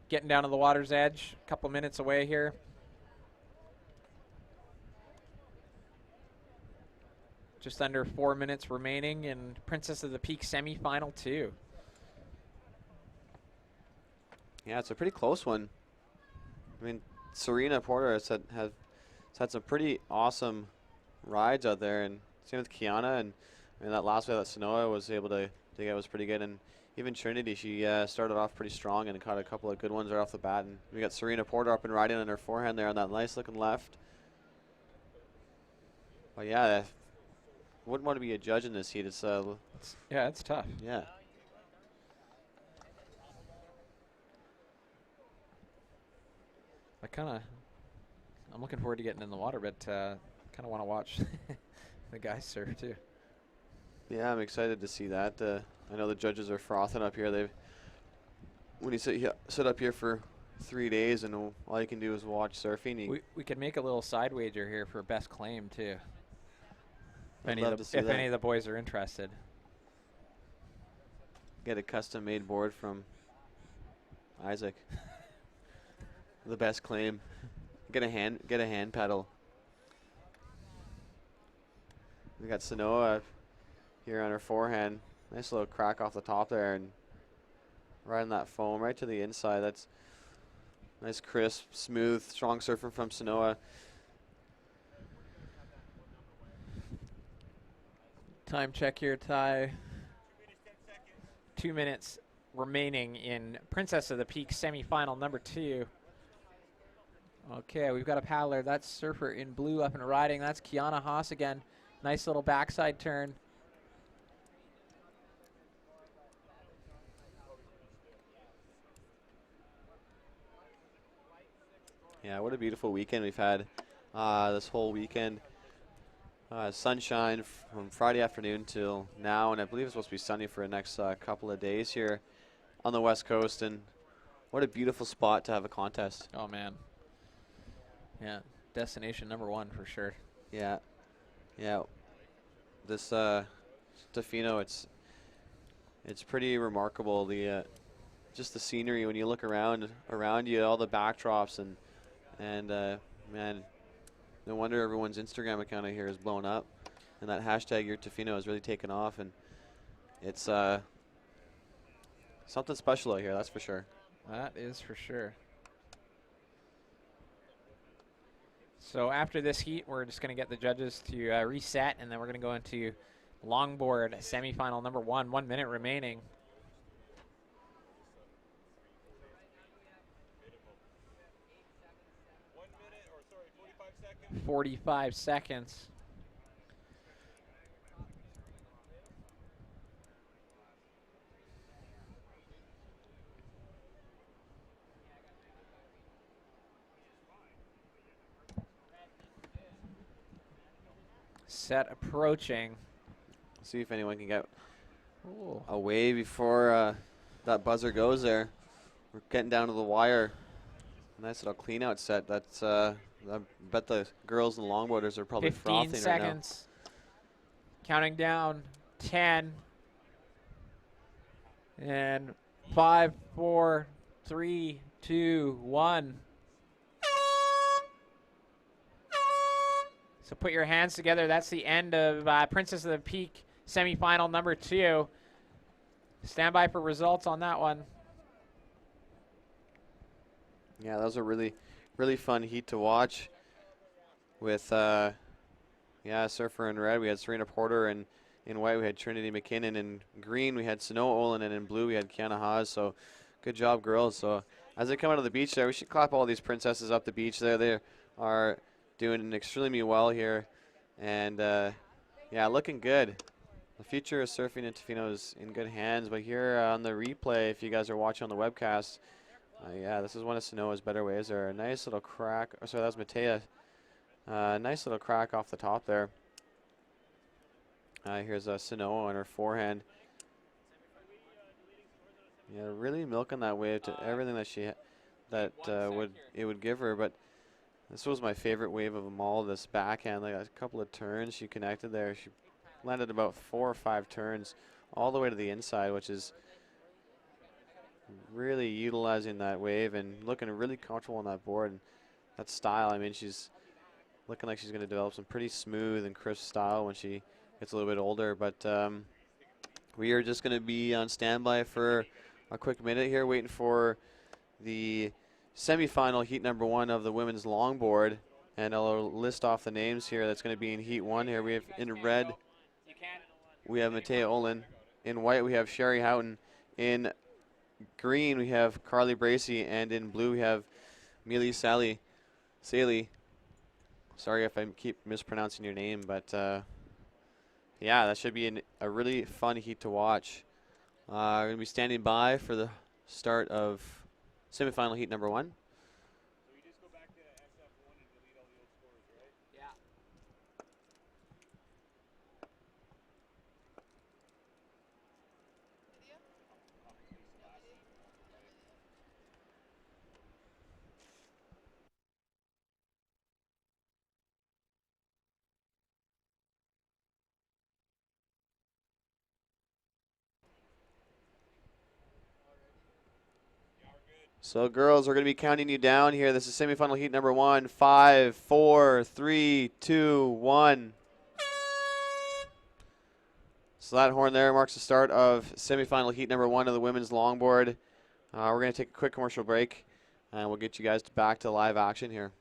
S1: getting down to the water's edge. A couple minutes away here. Just under 4 minutes remaining in Princess of the Peak semifinal 2.
S2: Yeah, it's a pretty close one. I mean, Serena Porter has had some pretty awesome rides out there, and same with Kiana, and that last wave that Sanoa was able to get was pretty good, and even Trinity, she started off pretty strong and caught a couple of good ones right off the bat, and we got Serena Porter up and riding on her forehand there on that nice looking left. But yeah, wouldn't want to be a judge in this heat.
S1: Yeah, it's tough.
S2: Yeah.
S1: I'm looking forward to getting in the water, but kind of want to watch the guys surf too.
S2: Yeah, I'm excited to see that. I know the judges are frothing up here. When you sit up here for 3 days and all you can do is watch surfing.
S1: We could make a little side wager here for best claim too.
S2: I'd love to see
S1: If
S2: that.
S1: any of the boys are interested.
S2: Get a custom-made board from Isaac. The best claim. Get a hand paddle. We got Sanoa here on her forehand. Nice little crack off the top there and riding that foam right to the inside. That's nice, crisp, smooth, strong surfing from Sanoa.
S1: Time check here, Ty. 2 minutes remaining in Princess of the Peak semifinal number 2. Okay, we've got a paddler. That's surfer in blue up and riding. That's Kiana Haas again. Nice little backside turn.
S2: Yeah, what a beautiful weekend we've had this whole weekend. Sunshine from Friday afternoon till now, and I believe it's supposed to be sunny for the next couple of days here on the West Coast. And what a beautiful spot to have a contest.
S1: Oh, man. Yeah, destination number 1 for sure.
S2: Yeah, yeah. This Tofino, it's pretty remarkable. Just the scenery when you look around you, all the backdrops and man, no wonder everyone's Instagram account out here is blown up, and that hashtag Your Tofino has really taken off, and it's something special out here, that's for sure.
S1: That is for sure. So after this heat, we're just going to get the judges to reset, and then we're going to go into longboard semifinal number 1. 1 minute remaining. 45 seconds. Set approaching.
S2: See if anyone can get
S1: Ooh.
S2: away before that buzzer goes there. We're getting down to the wire. Nice little clean out set. That's I bet the girls and longboarders are probably
S1: 15
S2: frothing
S1: seconds. Counting down. 10. And 5, 4, 3, 2, 1. So put your hands together. That's the end of Princess of the Peak semifinal number 2. Stand by for results on that one.
S2: Yeah, that was a really fun heat to watch. With surfer in red we had Serena Porter, and in white we had Trinity McKinnon, in green we had Sanoa Olin, and in blue we had Kiana Haas. So good job, girls. So as they come out of the beach there, we should clap all these princesses up the beach there. They are doing extremely well here, and yeah, looking good. The future of surfing in Tofino is in good hands, but here on the replay, if you guys are watching on the webcast, yeah, this is one of Sanoa's better waves. There, a nice little crack. Oh, sorry, that was Matea. Nice little crack off the top there. Here's Sanoa on her forehand. Yeah, really milking that wave to everything that would give her. But this was my favorite wave of them all. This backhand, like a couple of turns she connected there. She landed about 4 or 5 turns all the way to the inside, which is really utilizing that wave and looking really comfortable on that board. And that style, I mean, she's looking like she's going to develop some pretty smooth and crisp style when she gets a little bit older. But we are just going to be on standby for a quick minute here, waiting for the semifinal heat number 1 of the women's longboard. And I'll list off the names here that's going to be in heat 1 here. We have in red, we have Matea Olin. In white, we have Sherry Houghton. In green, we have Carly Bracey. And in blue, we have Mealy Saley. Sorry if I keep mispronouncing your name, but yeah, that should be a really fun heat to watch. We're going to be standing by for the start of semifinal heat number 1.
S6: So we just go back to SF1 and delete all the old scores, right?
S1: Yeah.
S2: So girls, we're going to be counting you down here. This is semifinal heat number 1. 5, 4, 3, 2, 1. So that horn there marks the start of semifinal heat number 1 of the women's longboard. We're going to take a quick commercial break, and we'll get you guys back to live action here.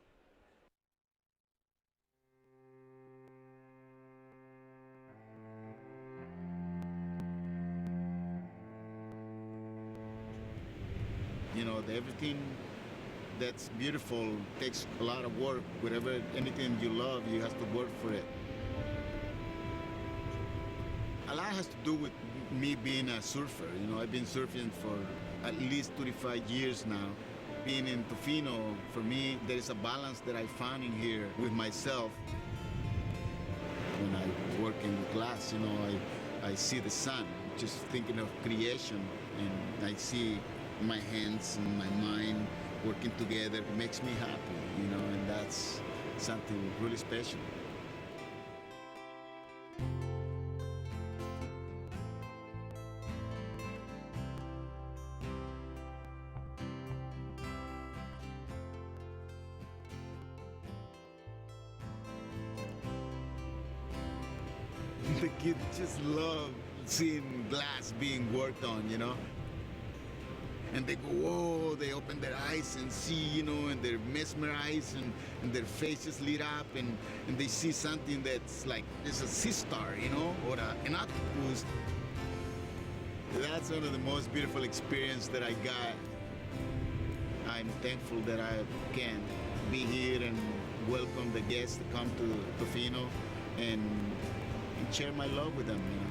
S9: You know, everything that's beautiful takes a lot of work. Whatever, anything you love, you have to work for it. A lot has to do with me being a surfer. You know, I've been surfing for at least 35 years now. Being in Tofino, for me, there is a balance that I found in here with myself. When I work in the glass, you know, I see the sun, just thinking of creation, and I see my hands and my mind working together. It makes me happy, you know, and that's something really special. The kids just love seeing glass being worked on, you know. And they go, whoa, they open their eyes and see, you know, and they're mesmerized, and their faces lit up, and they see something that's like, there's a sea star, you know, or an octopus. That's one of the most beautiful experiences that I got. I'm thankful that I can be here and welcome the guests to come to Tofino and share my love with them, you know.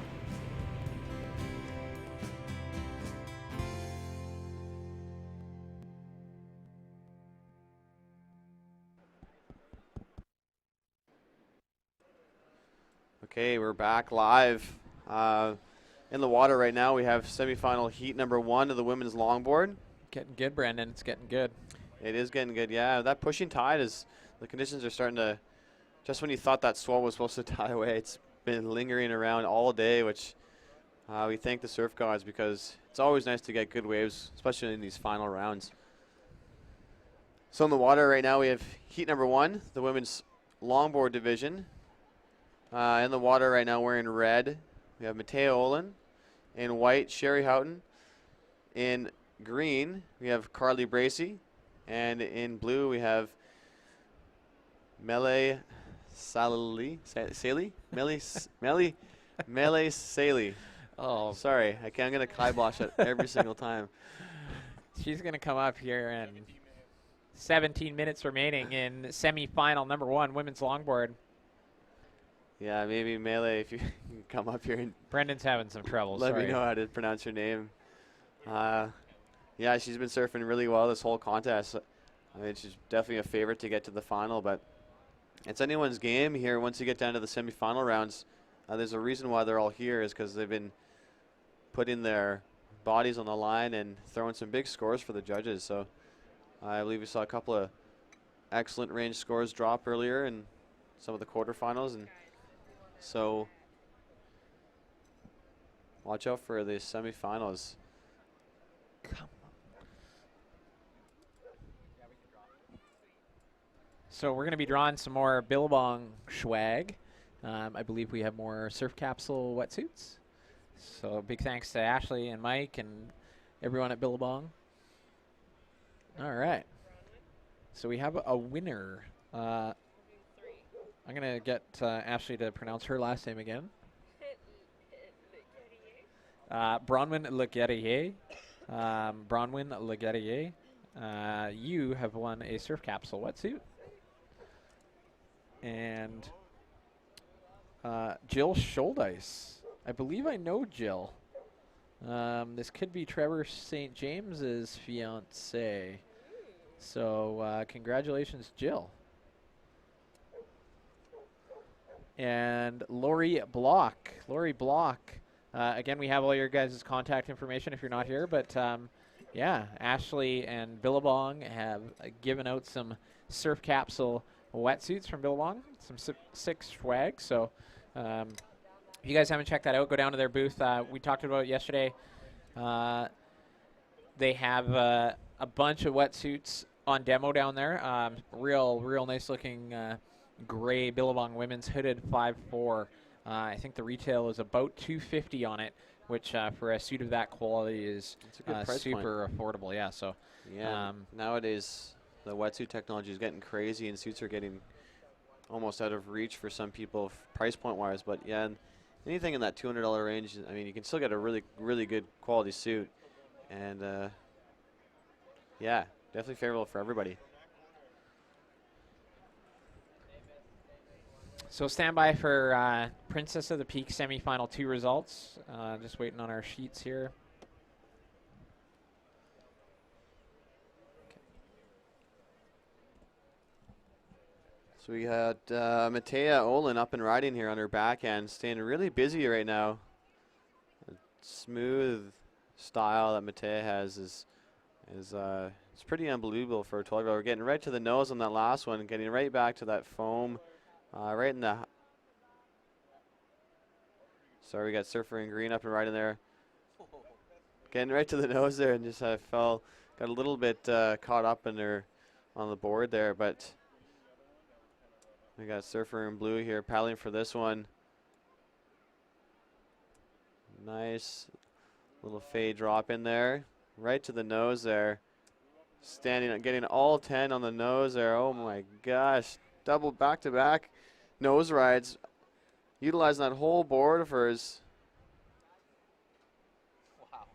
S2: Okay, we're back live in the water right now. We have semifinal heat number 1 of the women's longboard.
S1: Getting good, Brandon. It's getting good.
S2: It is getting good, yeah. That pushing tide is, the conditions are starting to, just when you thought that swell was supposed to die away, it's been lingering around all day, which we thank the surf gods, because it's always nice to get good waves, especially in these final rounds. So in the water right now, we have heat number 1, the women's longboard division. In the water right now, we're in red. We have Matea Olin. In white, Sherry Houghton. In green, we have Carly Bracey. And in blue, we have Mele Saley. Mele Saley.
S1: Oh,
S2: Sorry, I'm going to kibosh it every single time.
S1: she's going to come up here and 17 minutes remaining in semifinal number 1 women's longboard.
S2: Yeah, maybe Melee, if you can come up here and
S1: Brendan's having some trouble.
S2: let
S1: sorry.
S2: me know how to pronounce your name. Yeah, she's been surfing really well this whole contest. I mean, she's definitely a favorite to get to the final, but it's anyone's game here once you get down to the semifinal rounds. There's a reason why they're all here is because they've been putting their bodies on the line and throwing some big scores for the judges. So I believe we saw a couple of excellent range scores drop earlier in some of the quarterfinals, and so watch out for the semifinals.
S1: So we're going to be drawing some more Billabong swag. I believe we have more Surf Capsule wetsuits. So big thanks to Ashley and Mike and everyone at Billabong. All right. So we have a winner. I'm going to get Ashley to pronounce her last name again. Bronwyn Le Guerrier. Bronwyn Le Guerrier. You have won a Surf Capsule wetsuit. And Jill Scholdice. I believe I know Jill. This could be Trevor St. James's fiance. So congratulations, Jill. And Lori Block. Lori Block. Again, we have all your guys' contact information if you're not here. But yeah, Ashley and Billabong have given out some Surf Capsule wetsuits from Billabong. Some sick swag. So if you guys haven't checked that out, go down to their booth. We talked about it yesterday. They have a bunch of wetsuits on demo down there. Real nice looking gray Billabong women's hooded 5.4. I think the retail is about $250 on it, which for a suit of that quality is
S2: It's a good price
S1: super affordable. Yeah. So
S2: yeah, nowadays the wetsuit technology is getting crazy, and suits are getting almost out of reach for some people, price point wise. But yeah, anything in that $200 range, I mean, you can still get a really good quality suit, and yeah, definitely favorable for everybody.
S1: So stand by for Princess of the Peak semifinal 2 results. Just waiting on our sheets here.
S2: So we got Matea Olin up and riding here on her backhand, staying really busy right now. A smooth style that Matea has is it's pretty unbelievable for a 12-year-old. We're getting right to the nose on that last one, getting right back to that foam, right in the. Sorry, we got Surfer in Green up and riding there. Getting right to the nose there, and just got a little bit caught up in her on the board there, but. We got Surfer in Blue here paddling for this one. Nice little fade drop in there. Right to the nose there. Standing, getting all 10 on the nose there. Oh my gosh. Double back-to-back nose rides. Utilizing that whole board of hers.
S1: Wow.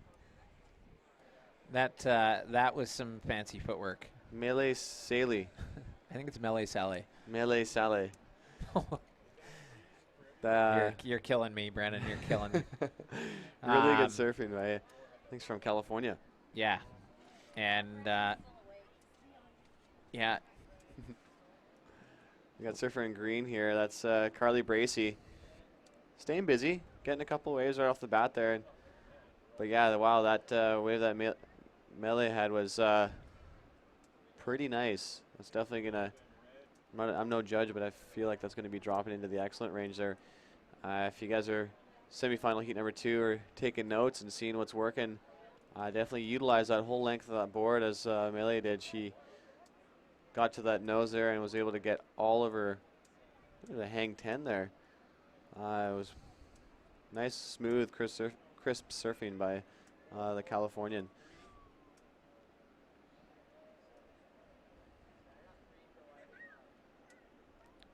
S1: That was some fancy footwork.
S2: Melee Sally.
S1: I think it's Melee Sally.
S2: Melee Sally.
S1: You're killing me, Brandon. You're killing me.
S2: Really good surfing, right? I think it's from California.
S1: Yeah. And, yeah.
S2: We got Surfer in Green here. That's Carly Bracey. Staying busy, getting a couple waves right off the bat there. But yeah, wow, that wave that Melee had was pretty nice. It's definitely going to. I'm no judge, but I feel like that's going to be dropping into the excellent range there. If you guys are semifinal heat number 2 or taking notes and seeing what's working, definitely utilize that whole length of that board as Melee did. She got to that nose there and was able to get all of her the hang 10 there. It was nice, smooth, crisp surfing by the Californian.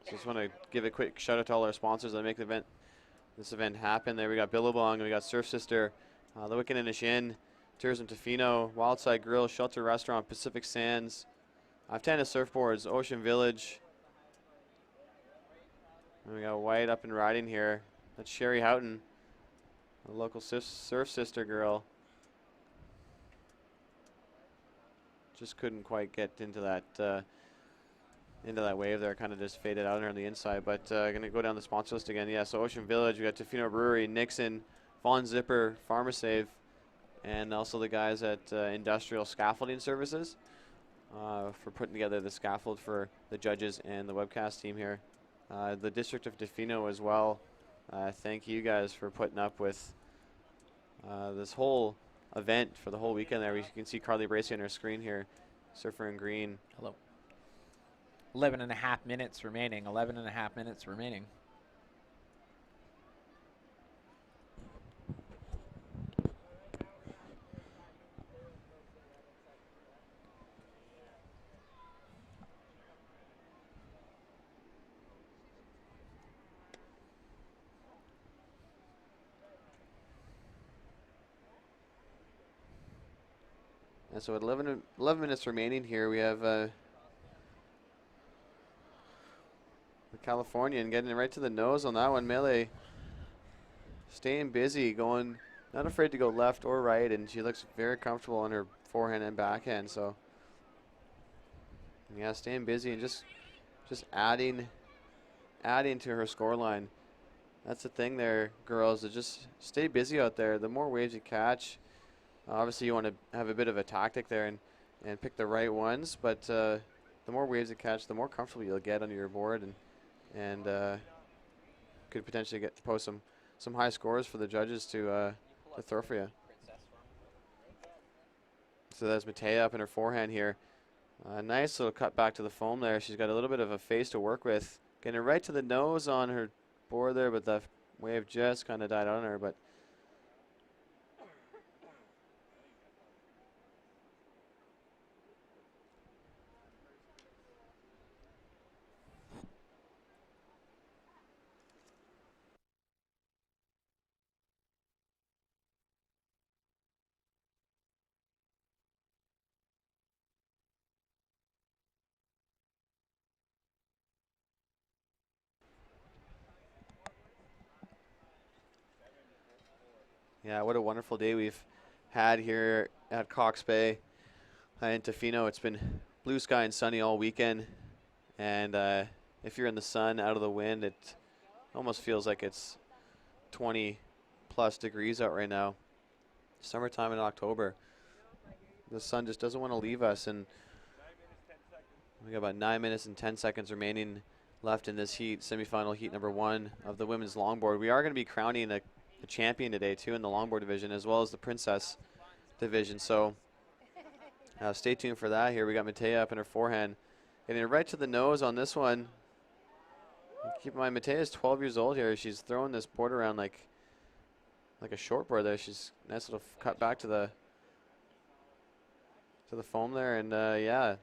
S2: Just want to give a quick shout out to all our sponsors that make this event happen. There we got Billabong, we got Surf Sister, the Wickeninish Inn, Tourism Tofino, Wildside Grill, Shelter Restaurant, Pacific Sands, Aftana Surfboards, Ocean Village, And we got White up and riding here. That's Sherry Houghton, a local surf sister girl. Just couldn't quite get into that wave there. Kind of just faded out on the inside. But gonna go down the sponsor list again. Yeah, so Ocean Village, we got Tofino Brewery, Nixon, Von Zipper, PharmaSave, and also the guys at Industrial Scaffolding Services for putting together the scaffold for the judges and the webcast team here. The District of Tofino as well. Thank you guys for putting up with this whole event for the whole weekend there. We can see Carly Bracey on our screen here, surfer in green.
S1: Hello. 11 and a half minutes remaining. 11 and a half minutes remaining.
S2: And so at 11 minutes remaining here, we have the Californian getting it right to the nose on that one. Melee staying busy, going, not afraid to go left or right, and she looks very comfortable on her forehand and backhand. So yeah, staying busy and just adding to her score line. That's the thing there, girls, to just stay busy out there. The more waves you catch, obviously you want to have a bit of a tactic there and pick the right ones, but the more waves you catch, the more comfortable you'll get on your board, and could potentially get to post some high scores for the judges to throw for you. So that's Matea up in her forehand here. Nice little cut back to the foam there. She's got a little bit of a face to work with. Getting it right to the nose on her board there, but the wave just kind of died on her. But yeah, what a wonderful day we've had here at Cox Bay in Tofino. It's been blue sky and sunny all weekend, and if you're in the sun, out of the wind, it almost feels like it's 20 plus degrees out right now. Summertime in October. The sun just doesn't want to leave us, and we got about 9 minutes and 10 seconds remaining left in this heat, semifinal heat number 1 of the women's longboard. We are going to be crowning a champion today too in the longboard division, as well as the princess division, so stay tuned for that. Here we got Matea up in her forehand, getting it right to the nose on this one. Keep in mind, Matea is 12 years old here. She's throwing this board around like a short board there. She's nice little cut back to the foam there, and yeah,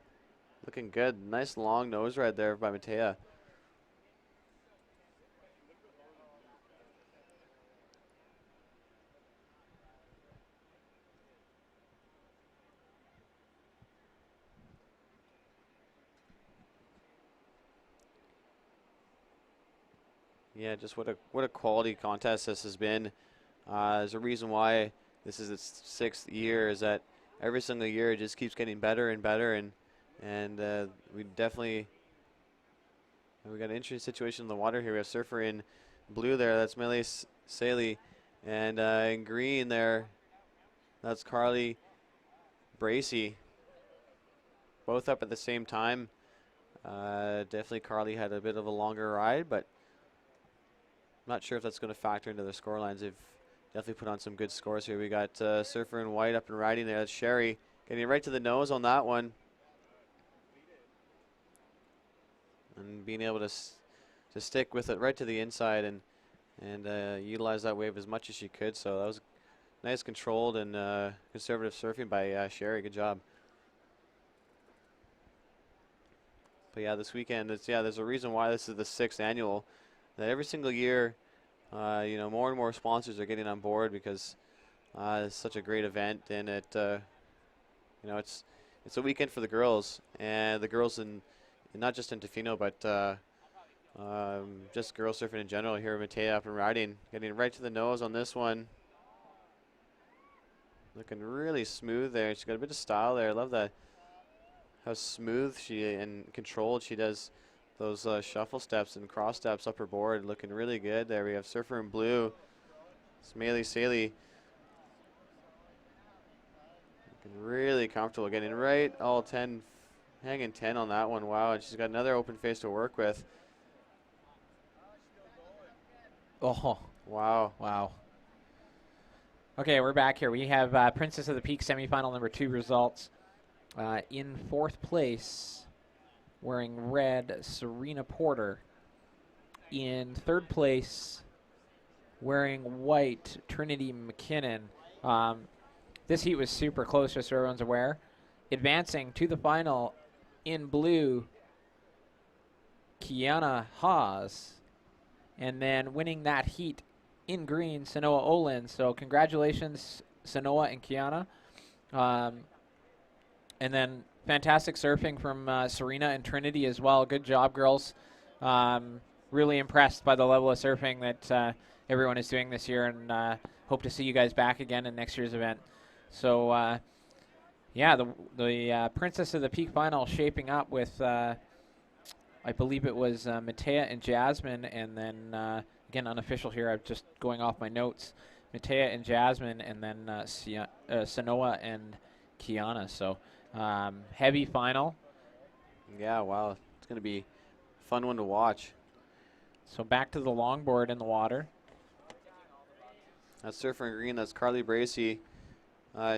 S2: looking good. Nice long nose ride there by Matea. Yeah, just what a quality contest this has been. There's a reason why this is its 6th year, is that every single year it just keeps getting better and better, and we got an interesting situation in the water here. We have surfer in blue there, that's Melee Saley, and in green there, that's Carly Bracey. Both up at the same time. Definitely Carly had a bit of a longer ride, but I'm not sure if that's going to factor into the score lines. They've definitely put on some good scores here. We got Surfer in white up and riding there. That's Sherry getting right to the nose on that one, and being able to stick with it right to the inside and utilize that wave as much as she could. So that was nice, controlled and conservative surfing by Sherry. Good job. But yeah, this weekend, there's a reason why this is the 6th annual. That every single year, more and more sponsors are getting on board because it's such a great event, and it's a weekend for the girls, and the girls in not just in Tofino, but just girl surfing in general here. Matea up and riding, getting right to the nose on this one. Looking really smooth there. She's got a bit of style there. I love that. How smooth she and controlled she does those shuffle steps and cross steps up her board. Looking really good there. We have Surfer in blue. Smaley Saley. Looking really comfortable. Getting right all 10, hanging 10 on that one. Wow, and she's got another open face to work with.
S1: Oh,
S2: Wow.
S1: wow. Okay, we're back here. We have Princess of the Peak semifinal number 2 results. In 4th place, wearing red, Serena Porter. In 3rd place, wearing white, Trinity McKinnon. This heat was super close, just so everyone's aware. Advancing to the final in blue, Kiana Haas. And then winning that heat in green, Sanoa Olin. So congratulations, Sanoa and Kiana. And then fantastic surfing from Serena and Trinity as well. Good job, girls. Really impressed by the level of surfing that everyone is doing this year, and hope to see you guys back again in next year's event. So, yeah, the Princess of the Peak final shaping up with, I believe it was Matea and Jasmine, and then, again, unofficial here, I'm just going off my notes, Matea and Jasmine, and then Sanoa and Kiana. So, heavy final.
S2: Yeah, wow. It's going to be a fun one to watch.
S1: So back to the longboard in the water.
S2: That's Surfer in green. That's Carly Bracey.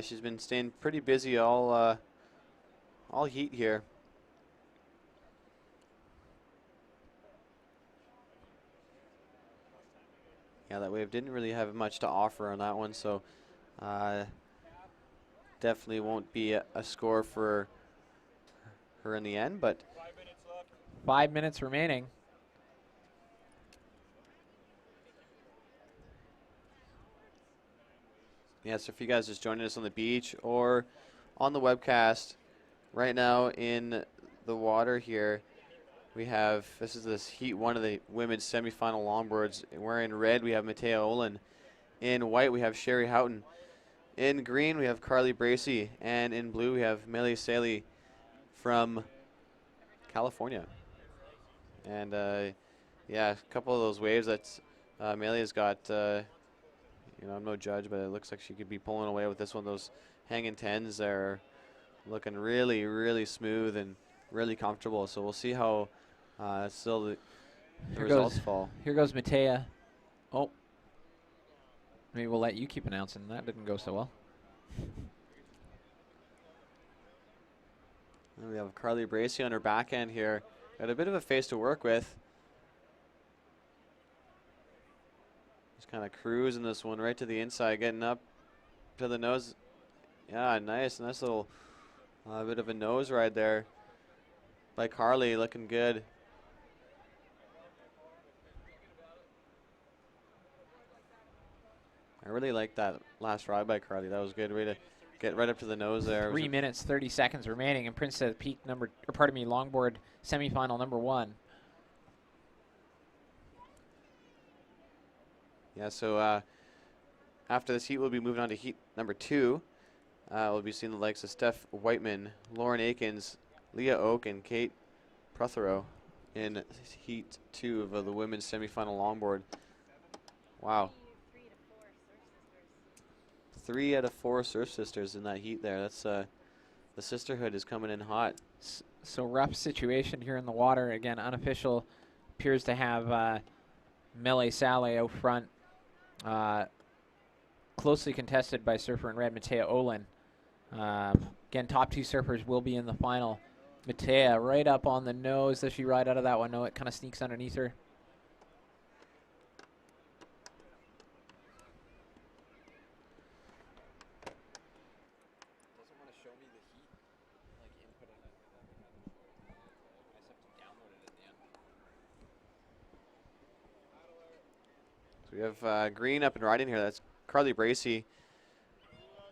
S2: She's been staying pretty busy all heat here. Yeah, that wave didn't really have much to offer on that one, so definitely won't be a score for her in the end, but
S1: 5 minutes remaining.
S2: yeah, so if you guys just joining us on the beach or on the webcast right now in the water here, we have, this is this heat 1 of the women's semifinal longboards. Wearing red, we have Matea Olin. In white, we have Sherry Houghton. In green, we have Carly Bracey. And in blue, we have Millie Saley from California. And yeah, a couple of those waves that Millie has got, you know, I'm no judge, but it looks like she could be pulling away with this one. Those hanging 10s are looking really, really smooth and really comfortable. So we'll see how still the results fall.
S1: Here goes Matea. Oh. Maybe we'll let you keep announcing. That didn't go so well.
S2: And we have Carly Bracey on her backhand here. Got a bit of a face to work with. Just kind of cruising this one right to the inside, getting up to the nose. Yeah, nice little bit of a nose ride there by Carly, looking good. I really like that last ride by Carly. That was good. Way to get right up to the nose there.
S1: 3 minutes, 30 seconds remaining in Princess of the Peak longboard semifinal number 1.
S2: Yeah, so after this heat, we'll be moving on to heat number 2. We'll be seeing the likes of Steph Whiteman, Lauren Akins, Leah Oak, and Kate Prothero in heat 2 of the women's semifinal longboard. Wow. 3 out of 4 surf sisters in that heat there. That's the sisterhood is coming in hot.
S1: So rough situation here in the water. Again, unofficial appears to have Melee Saleh out front. Closely contested by surfer in red, Matea Olin. Again, top 2 surfers will be in the final. Matea right up on the nose. Does she ride out of that one? No, it kind of sneaks underneath her.
S2: So we have green up and riding here. That's Carly Bracey.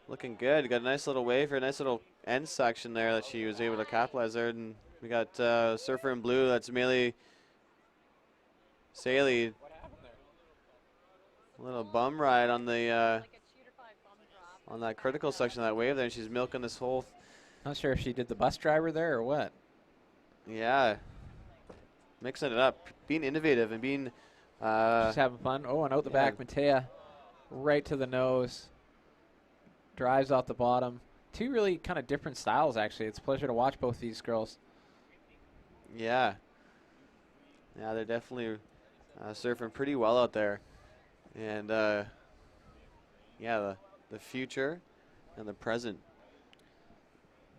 S2: Looking good. Got a nice little wave here, a nice little end section there that she was able to capitalize there. And we got surfer in blue. That's Millie Saley, a little bum ride on the on that critical section of that wave there, and she's milking this whole.
S1: Not sure if she did the bus driver there or what.
S2: Yeah, mixing it up, being innovative and being.
S1: She's having fun. Oh, and out the
S2: yeah.
S1: back, Matea, right to the nose. Drives off the bottom. Two really kind of different styles, actually. It's a pleasure to watch both these girls.
S2: Yeah. Yeah, they're definitely surfing pretty well out there. And, yeah, the future and the present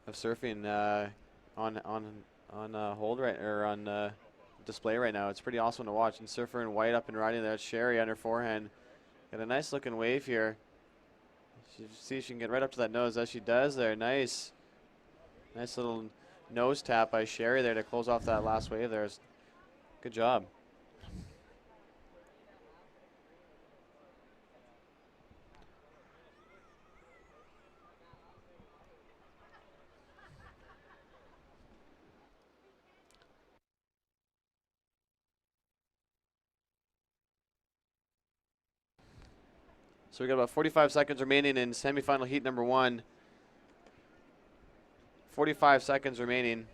S2: of surfing on hold right, or on display right now. It's pretty awesome to watch. And surfer in white up and riding there. Sherry on her forehand. Got a nice looking wave here. See if she can get right up to that nose, as she does there. Nice little nose tap by Sherry there to close off that last wave there. Good job. So we got about 45 seconds remaining in semifinal heat number 1. 45 seconds remaining.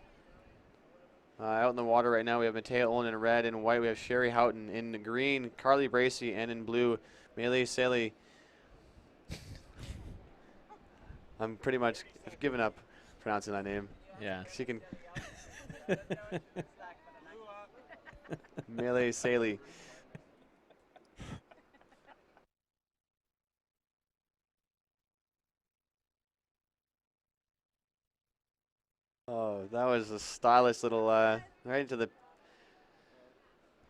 S2: Out in the water right now, we have Matea Olin in red and white. We have Sherry Houghton in green, Carly Bracey, and in blue, Melee Saley. I'm pretty much given up pronouncing that name.
S1: Yeah.
S2: She can. Melee Saley. Oh, that was a stylish little, right into the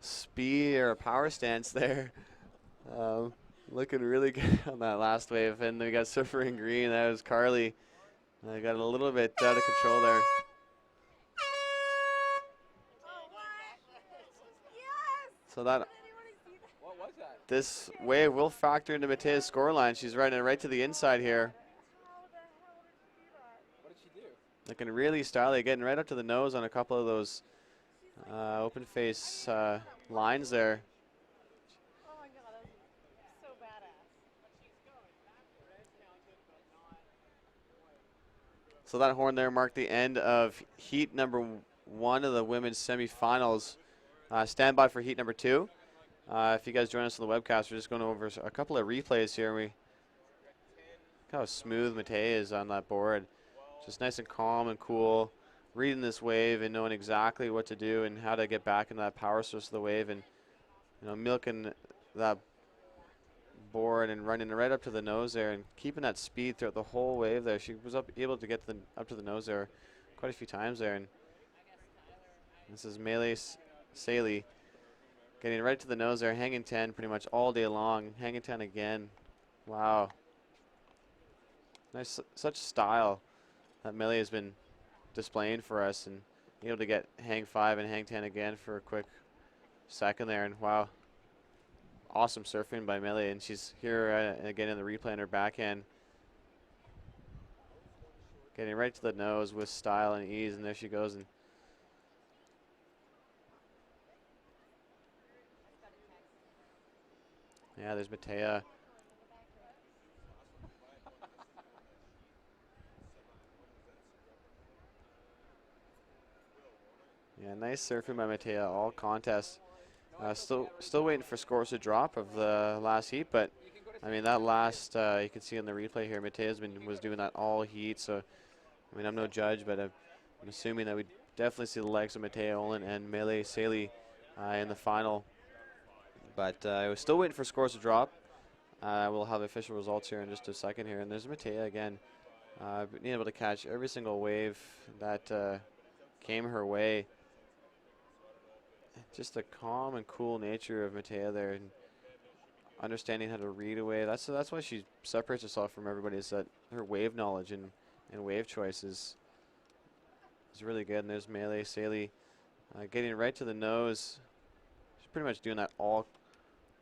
S2: speed or power stance there. Looking really good on that last wave. And then we got Surfer in green. That was Carly. Got a little bit out of control there. So that, this wave will factor into Matea's scoreline. She's riding it right to the inside here. Looking really stylish, getting right up to the nose on a couple of those open face lines there.
S5: Oh my god, that was so badass.
S2: So that horn there marked the end of heat number 1 of the women's semifinals. Stand by for heat number 2. If you guys join us on the webcast, we're just going over a couple of replays here. Look how smooth Matea is on that board. Just nice and calm and cool, reading this wave and knowing exactly what to do and how to get back into that power source of the wave, and milking that board and running right up to the nose there and keeping that speed throughout the whole wave there. She was able to get up to the nose there quite a few times there. And this is Melee Saley getting right to the nose there, hanging 10 pretty much all day long, hanging 10 again. Wow. Nice, such style that Melee has been displaying for us, and able to get hang 5 and hang 10 again for a quick second there. And wow, awesome surfing by Melee. And she's here again in the replay on her backhand, getting right to the nose with style and ease. And there she goes. And yeah, there's Matea. Yeah, nice surfing by Matea all contest. Still waiting for scores to drop of the last heat, but I mean that last you can see on the replay here, Matea's was doing that all heat. So I mean, I'm no judge, but I'm assuming that we definitely see the legs of Matea Olin and Melee Saley in the final. But I was still waiting for scores to drop. We'll have official results here in just a second here. And there's Matea again, being able to catch every single wave that came her way. Just the calm and cool nature of Matea there, and understanding how to read a wave. That's why she separates herself from everybody, is that her wave knowledge and wave choice is really good. And there's Melee Saley getting right to the nose. She's pretty much doing that all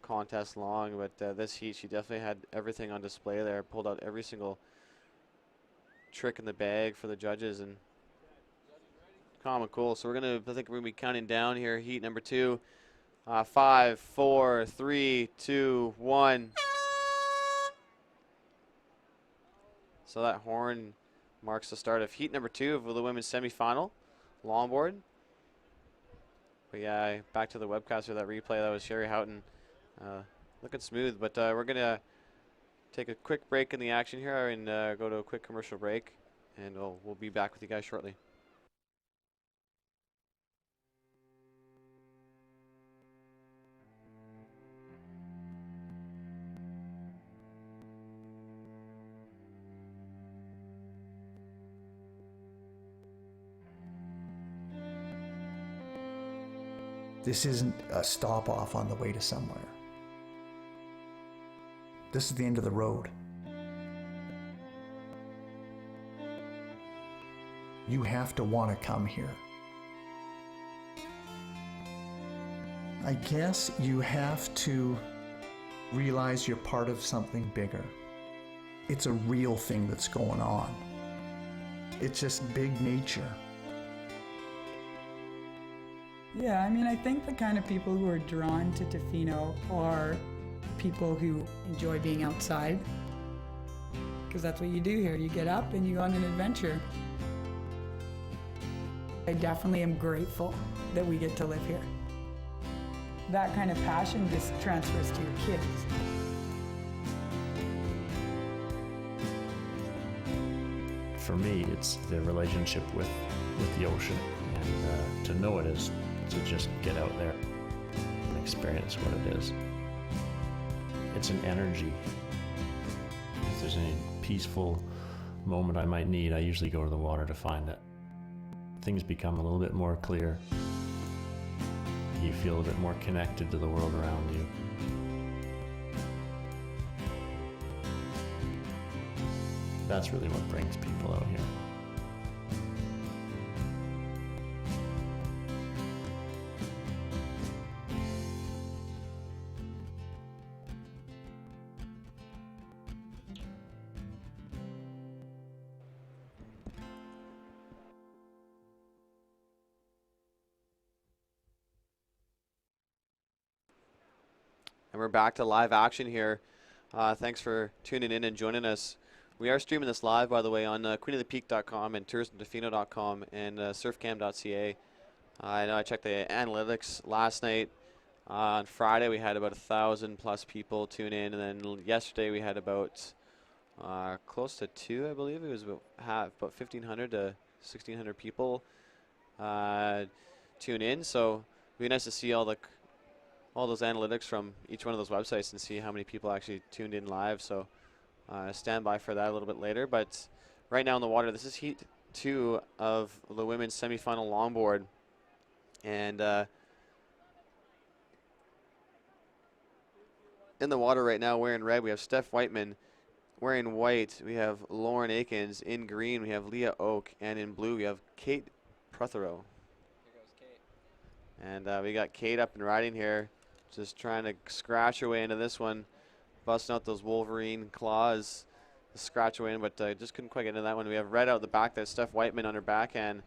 S2: contest long, but this heat she definitely had everything on display there, pulled out every single trick in the bag for the judges, and calm and cool. So I think we're gonna be counting down here, heat number 2. 5, 4, 3, 2, 1. So that horn marks the start of heat number 2 of the women's semifinal, longboard. But yeah, back to the webcast for that replay. That was Sherry Houghton, looking smooth. But we're gonna take a quick break in the action here and go to a quick commercial break, and we'll be back with you guys shortly.
S7: This isn't a stop off on the way to somewhere. This is the end of the road. You have to want to come here. I guess you have to realize you're part of something bigger. It's a real thing that's going on. It's just big nature.
S8: Yeah, I mean, I think the kind of people who are drawn to Tofino are people who enjoy being outside, because that's what you do here. You get up and you go on an adventure. I definitely am grateful that we get to live here. That kind of passion just transfers to your kids.
S4: For me, it's the relationship with the ocean, and to know it is to just get out there and experience what it is. It's an energy. If there's any peaceful moment I might need, I usually go to the water to find it. Things become a little bit more clear. You feel a bit more connected to the world around you. That's really what brings people out here.
S2: And we're back to live action here. Thanks for tuning in and joining us. We are streaming this live, by the way, on queenofthepeak.com and tourismtofino.com and surfcam.ca. I know I checked the analytics last night. On Friday, we had about 1,000 plus people tune in, and then yesterday we had about close to 2, I believe. It was about 1,500 to 1,600 people tune in. So it'd be nice to see all those analytics from each one of those websites and see how many people actually tuned in live. So stand by for that a little bit later. But right now in the water, this is heat 2 of the women's semifinal longboard. And in the water right now wearing red, we have Steph Whiteman. Wearing white, we have Lauren Akins. In green, we have Leah Oak. And in blue, we have Kate Prothero.
S1: Here goes Kate.
S2: And we got Kate up and riding here, just trying to scratch her way into this one, busting out those Wolverine claws to scratch her way in, but just couldn't quite get into that one. We have red out the back. That's Steph Whiteman on her backhand,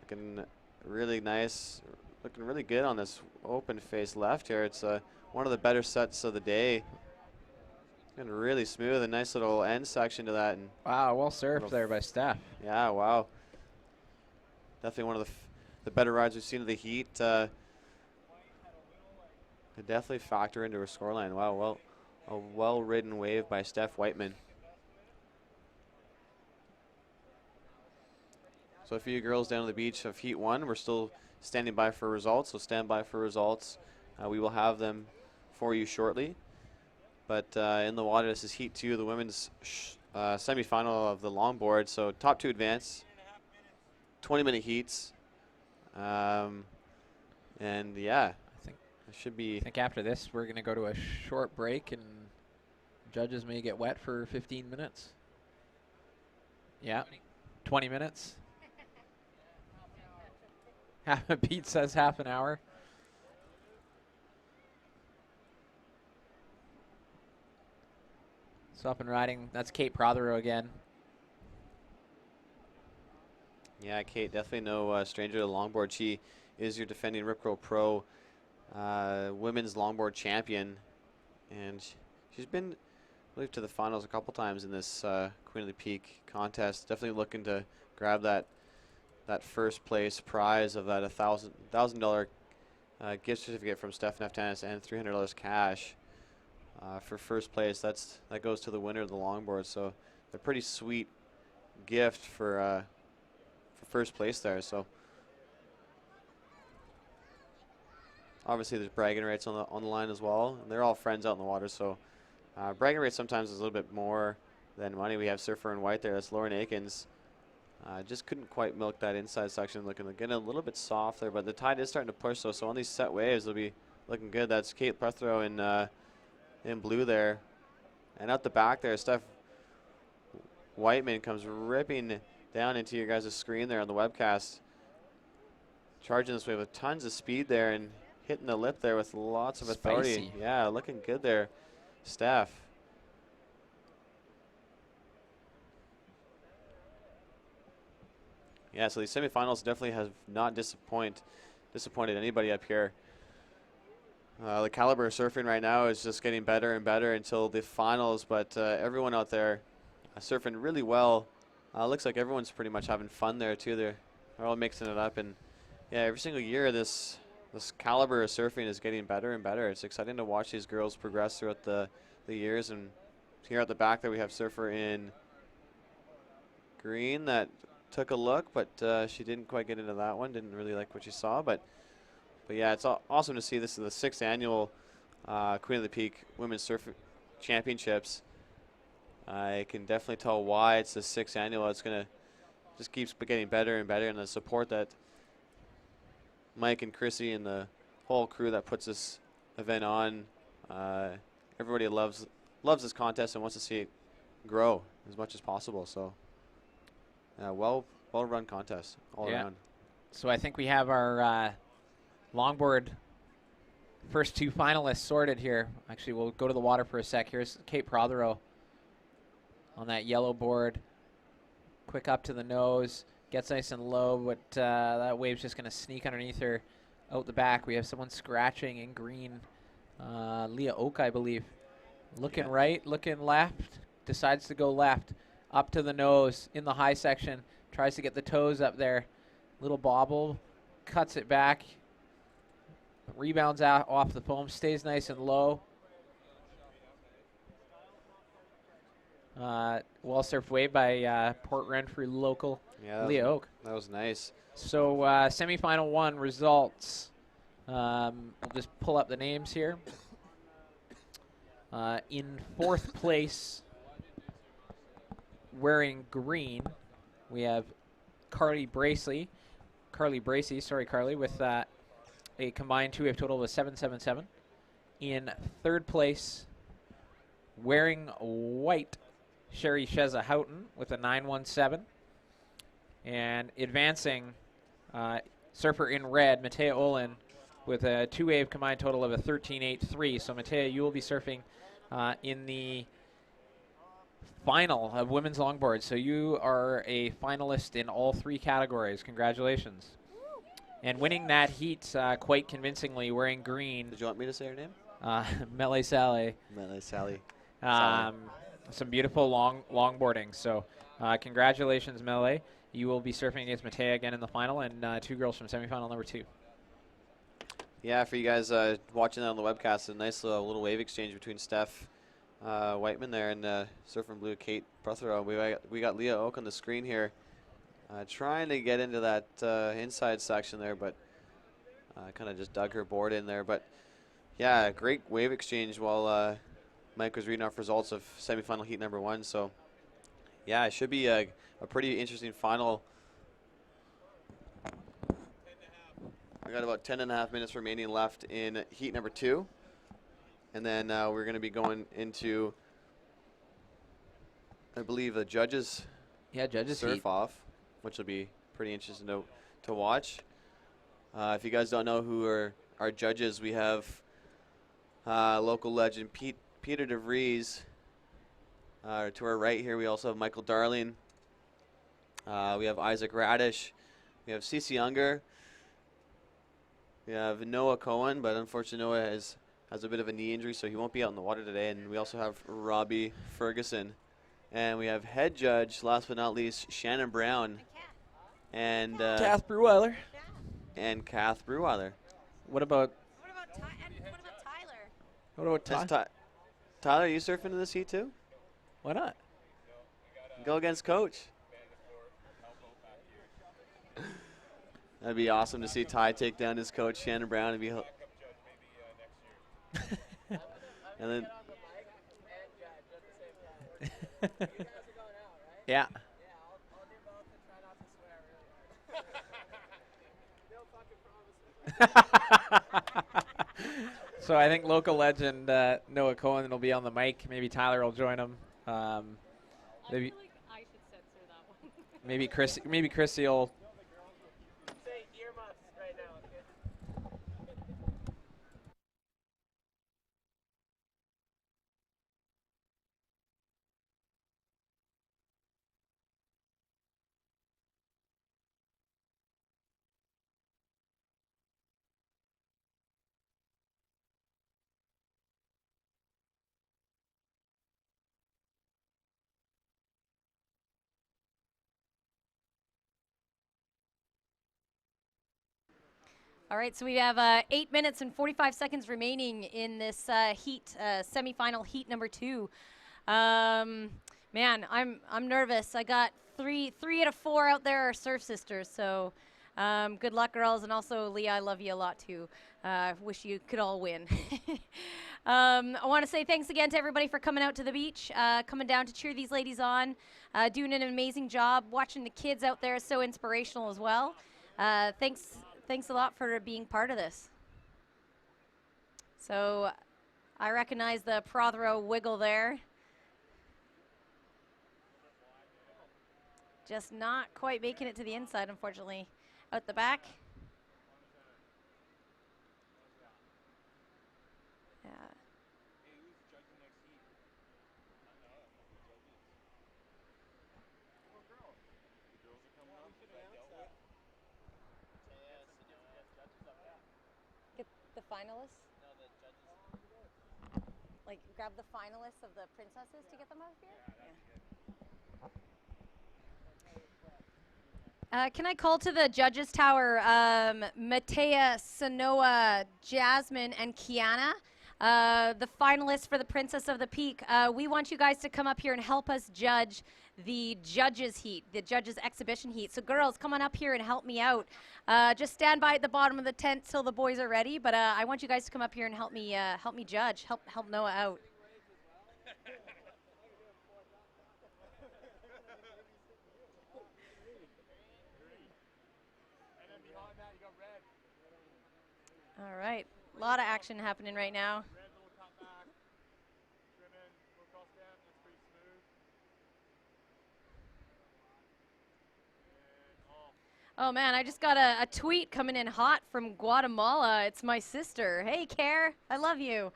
S2: looking really nice, looking really good on this open face left here. It's one of the better sets of the day. And really smooth, a nice little end section to that. And
S1: wow, well surfed there by Steph.
S2: Yeah, wow. Definitely one of the better rides we've seen of the heat. Could definitely factor into her scoreline. Wow, well, a well-ridden wave by Steph Whiteman. So for you girls down on the beach of Heat 1, we're still standing by for results, so stand by for results. We will have them for you shortly. But in the water, this is Heat 2, the women's semifinal of the longboard. So top 2 advance, 20-minute heats. And yeah,
S1: I think
S2: it should be.
S1: I think after this, we're going to go to a short break, and judges may get wet for 15 minutes. Yeah, 20 minutes. Pete says half an hour. So up and riding. That's Kate Prothero again.
S2: Yeah, Kate, definitely no stranger to longboard. She is your defending Rip Curl Pro women's longboard champion, and she's been, I believe, to the finals a couple times in this Queen of the Peak contest. Definitely looking to grab that first place prize of that $1,000 gift certificate from Steph Neftanis and $300 cash for first place. That goes to the winner of the longboard. So a pretty sweet gift for first place there. So obviously there's bragging rights on the line as well, and they're all friends out in the water. So bragging rights sometimes is a little bit more than money. We have Surfer in white there. That's Lauren Akins. Just couldn't quite milk that inside section, getting a little bit soft there, but the tide is starting to push, so on these set waves they'll be looking good. That's Kate Plethrow in blue there, and out the back there, Steph Whiteman comes ripping down into your guys' screen there on the webcast, charging this wave with tons of speed there and hitting the lip there with lots of authority.
S1: Spicy.
S2: Yeah, looking good there, Steph. Yeah, so these semifinals definitely have not disappointed anybody up here. The caliber of surfing right now is just getting better and better until the finals, but everyone out there surfing really well. Looks like everyone's pretty much having fun there too. They're all mixing it up, and yeah, every single year this caliber of surfing is getting better and better. It's exciting to watch these girls progress throughout the years. And here at the back there we have Surfer in green that took a look, but she didn't quite get into that one. Didn't really like what she saw, but yeah, it's awesome to see. This is the 6th annual Queen of the Peak Women's Surf Championships. I can definitely tell why it's the 6th annual. It's gonna just keeps getting better and better, and the support that Mike and Chrissy and the whole crew that puts this event on. Everybody loves this contest and wants to see it grow as much as possible. So. Well run contest all around.
S1: So I think we have our longboard first 2 finalists sorted here. Actually, we'll go to the water for a sec. Here's Kate Prothero on that yellow board. Quick up to the nose. Gets nice and low, but that wave's just going to sneak underneath her out the back. We have someone scratching in green. Leah Oak, I believe. Looking right, looking left. Decides to go left. Up to the nose in the high section, tries to get the toes up there. Little bobble, cuts it back, rebounds out off the foam, stays nice and low. Well surfed wave by Port Renfrew local Leah Oak.
S2: That was nice.
S1: So semifinal 1 results. We'll just pull up the names here. In 4th place, wearing green, we have Carly Bracey, with a combined 2-wave total of 777. In 3rd place, wearing white, Sherry Sheza Houghton with a 917. And advancing, surfer in red, Matea Olin with a 2-wave combined total of a 1383. So Matea, you will be surfing in the final of women's longboard. So you are a finalist in all 3 categories. Congratulations. And winning that heat quite convincingly, wearing green.
S2: Did you want me to say her name?
S1: Mele Sally.
S2: Mele Sally.
S1: Some beautiful longboarding. So congratulations, Mele. You will be surfing against Matea again in the final, and 2 girls from semifinal number 2.
S2: Yeah, for you guys watching that on the webcast, a nice little wave exchange between Steph Whiteman there and Surfer in blue Kate Prothero. We got Leah Oak on the screen here, trying to get into that inside section there, but kind of just dug her board in there. But yeah, great wave exchange while Mike was reading off results of semifinal heat number 1. So yeah, it should be a pretty interesting final. We got about 10.5 minutes remaining left in heat number 2. And then we're going to be going into, I believe, a judges surf
S1: heat
S2: off, which will be pretty interesting to watch. If you guys don't know who are our judges, we have local legend Peter DeVries. To our right here, we also have Michael Darling. We have Isaac Radish. We have Cece Unger. We have Noah Cohen, but unfortunately Noah has a bit of a knee injury, so he won't be out in the water today. And we also have Robbie Ferguson. And we have head judge, last but not least, Shannon Brown. And
S1: Kath Breweiler.
S2: and Kath Breweiler.
S1: What about
S3: Tyler?
S1: what about Ty?
S2: Tyler, are you surfing in this heat too?
S1: Why not?
S2: Go against Coach. That'd be awesome to see Ty take down his coach, Shannon Brown, and be. And then.
S1: Yeah. So I think local legend Noah Cohen will be on the mic. Maybe Tyler will join him. Maybe
S3: I feel like I should censor that one.
S1: maybe Chrissy will.
S6: Say earmuffs right now.
S10: All right, so we have 8 minutes and 45 seconds remaining in this heat, semifinal heat number 2. Man, I'm nervous. I got three out of 4 out there are surf sisters, so good luck, girls, and also Leah, I love you a lot too. Wish you could all win. I want to say thanks again to everybody for coming out to the beach, coming down to cheer these ladies on, doing an amazing job. Watching the kids out there is so inspirational as well. Thanks a lot for being part of this. So I recognize the Prothero wiggle there. Just not quite making it to the inside, unfortunately. Out the back. Yeah. Get the finalists? No, the judges. Like, grab the finalists of the princesses to get them out here? Yeah. Can I call to the judges tower Matea, Sanoa, Jasmine, and Kiana, the finalists for the Princess of the Peak. We want you guys to come up here and help us judge the judges heat, the judges exhibition heat. So girls, come on up here and help me out. Just stand by at the bottom of the tent till the boys are ready, but I want you guys to come up here and help me judge, help Noah out. All right, a lot of action happening right now. Oh man, I just got a tweet coming in hot from Guatemala. It's my sister. Hey, Care, I love you.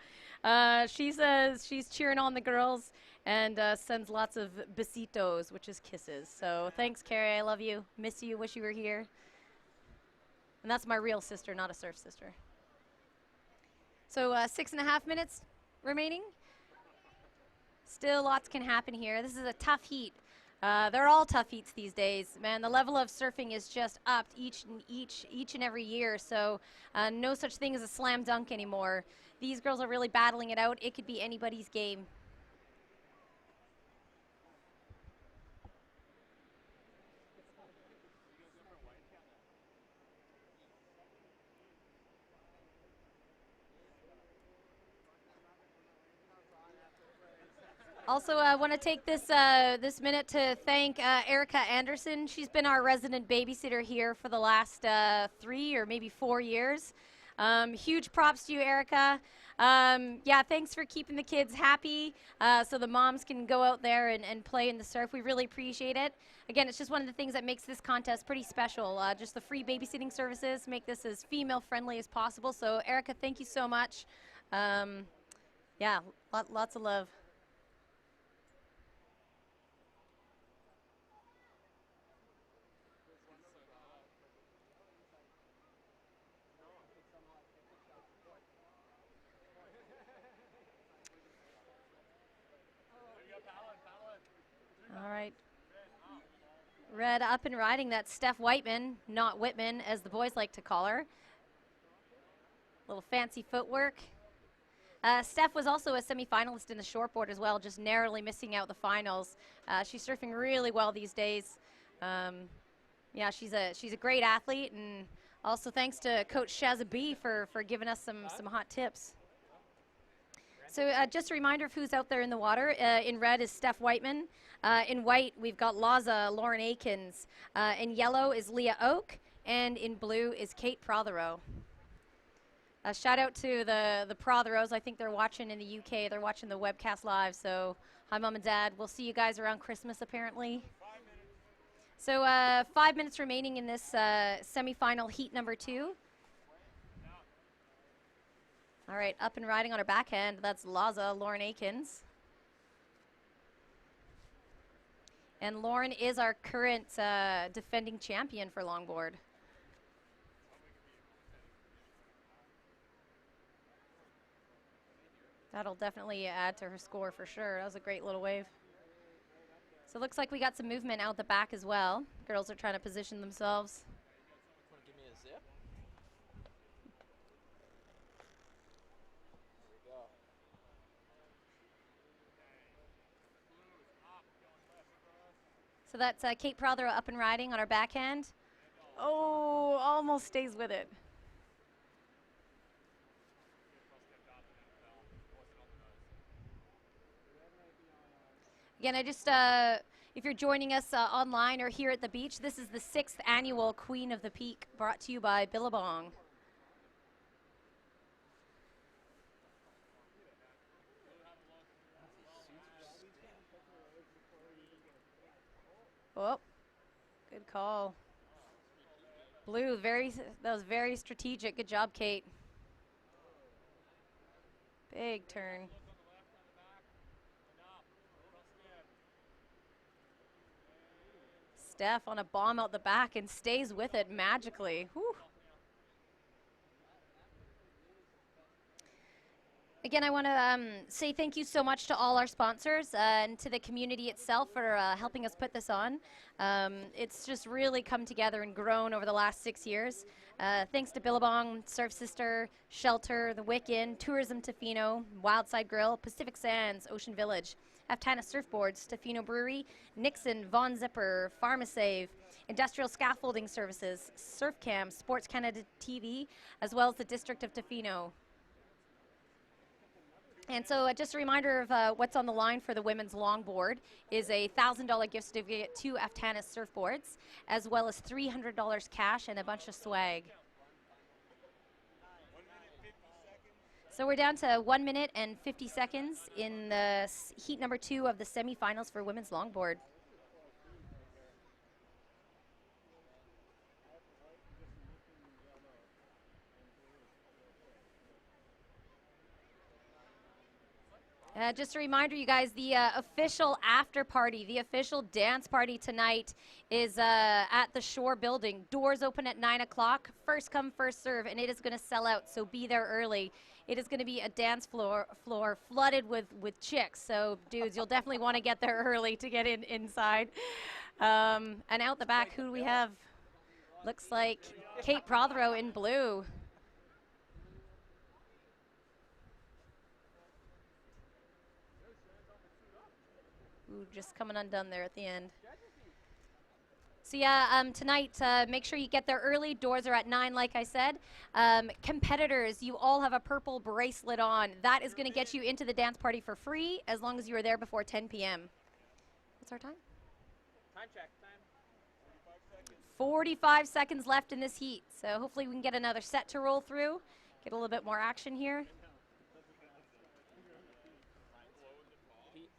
S10: She says she's cheering on the girls and sends lots of besitos, which is kisses. So thanks, Carrie. I love you. Miss you. Wish you were here. And that's my real sister, not a surf sister. So 6.5 minutes remaining. Still lots can happen here. This is a tough heat. They're all tough heats these days. Man, the level of surfing is just upped each and every year. So no such thing as a slam dunk anymore. These girls are really battling it out. It could be anybody's game. Also, I want to take this minute to thank Erica Anderson. She's been our resident babysitter here for the last 3 or maybe 4 years. Huge props to you, Erica. Yeah, thanks for keeping the kids happy so the moms can go out there and play in the surf. We really appreciate it. Again, it's just one of the things that makes this contest pretty special. Just the free babysitting services make this as female-friendly as possible. So, Erica, thank you so much. Yeah, lots of love. All right. Red up and riding. That's Steph Whiteman, not Whitman, as the boys like to call her. Little fancy footwork. Steph was also a semifinalist in the shortboard as well, just narrowly missing out the finals. She's surfing really well these days. Yeah, she's a great athlete, and also thanks to Coach Shazabi for giving us some hot tips. So just a reminder of who's out there in the water. In red is Steph Whiteman. In white, we've got Laza Lauren Akins. In yellow is Leah Oak. And in blue is Kate Prothero. Shout out to the Protheros. I think they're watching in the UK. They're watching the webcast live. So hi, Mom and Dad. We'll see you guys around Christmas, apparently. So 5 minutes remaining in this semifinal heat number 2. All right, up and riding on her backhand. That's Laza Lauren Akins. And Lauren is our current defending champion for longboard. That'll definitely add to her score for sure. That was a great little wave. So it looks like we got some movement out the back as well. Girls are trying to position themselves.
S1: Give me a zip.
S10: So that's Kate Prothero up and riding on her backhand. Oh, almost stays with it. Again, I just, if you're joining us online or here at the beach, this is the 6th annual Queen of the Peak brought to you by Billabong. Oh, good call. Blue, that was very strategic. Good job, Kate. Big turn. Steph on a bomb out the back and stays with it magically. Whew. Again, I want to say thank you so much to all our sponsors and to the community itself for helping us put this on. It's just really come together and grown over the last 6 years. Thanks to Billabong, Surf Sister, Shelter, The Wick Inn, Tourism Tofino, Wildside Grill, Pacific Sands, Ocean Village, Aftana Surfboards, Tofino Brewery, Nixon, Von Zipper, Pharmasave, Industrial Scaffolding Services, Surfcam, Sports Canada TV, as well as the District of Tofino. And so just a reminder of what's on the line for the women's longboard is a $1,000 gift certificate to Aftana Surfboards, as well as $300 cash and a bunch of swag. So we're down to 1 minute and 50 seconds in the heat number 2 of the semifinals for women's longboard. Just a reminder, you guys, the official after party, the official dance party tonight is at the Shore Building. Doors open at 9 o'clock. First come, first serve, and it is going to sell out, so be there early. It is going to be a dance floor flooded with chicks, so dudes, you'll definitely want to get there early to get inside. And out the back, who do we have? Looks like Kate Prothero in blue. Ooh, just coming undone there at the end. So yeah, tonight, make sure you get there early. Doors are at 9, like I said. Competitors, you all have a purple bracelet on. That is going to get you into the dance party for free as long as you are there before 10 p.m. What's our time?
S6: Time check. Time.
S10: 45 seconds left in this heat. So hopefully we can get another set to roll through. Get a little bit more action here.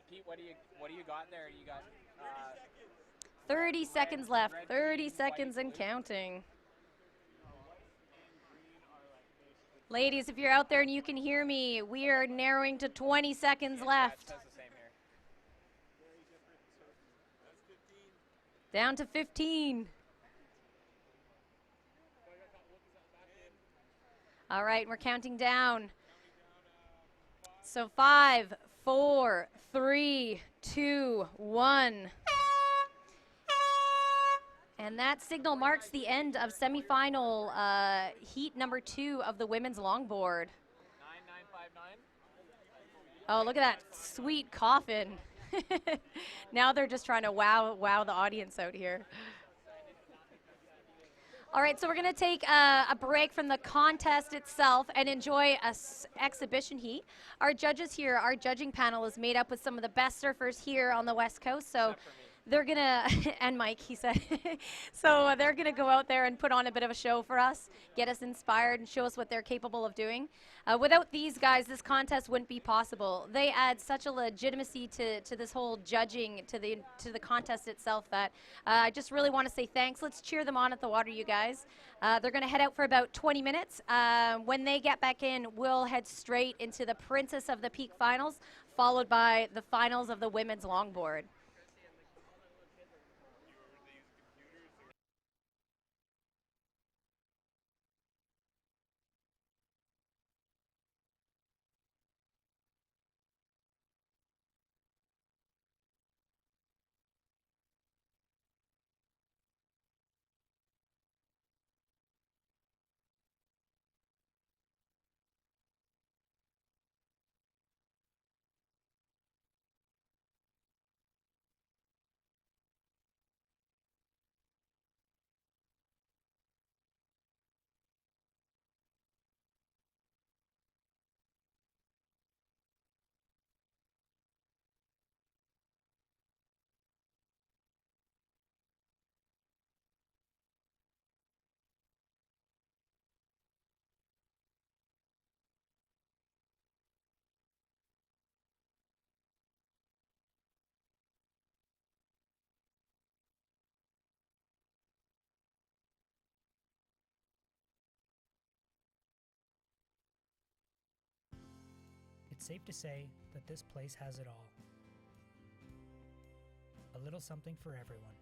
S6: Pete, what do you got there? You got
S10: 30 seconds left. 30 seconds and counting. Ladies, if you're out there and you can hear me, we are narrowing to 20 seconds left. Down to 15. All right, we're counting down. So 5, 4, 3, 2, 1. And that signal marks the end of semifinal heat number 2 of the women's longboard.
S1: 9959.
S10: Oh, look at that sweet coffin. Now they're just trying to wow the audience out here. All right, so we're going to take a break from the contest itself and enjoy a exhibition heat. Our judges here, our judging panel is made up with some of the best surfers here on the West Coast. So they're going to, and Mike, he said, so they're going to go out there and put on a bit of a show for us, get us inspired and show us what they're capable of doing. Without these guys, this contest wouldn't be possible. They add such a legitimacy to this whole judging, to the contest itself, that I just really want to say thanks. Let's cheer them on at the water, you guys. They're going to head out for about 20 minutes. When they get back in, we'll head straight into the Princess of the Peak finals, followed by the finals of the women's longboard.
S11: It's safe to say that this place has it all. A little something for everyone.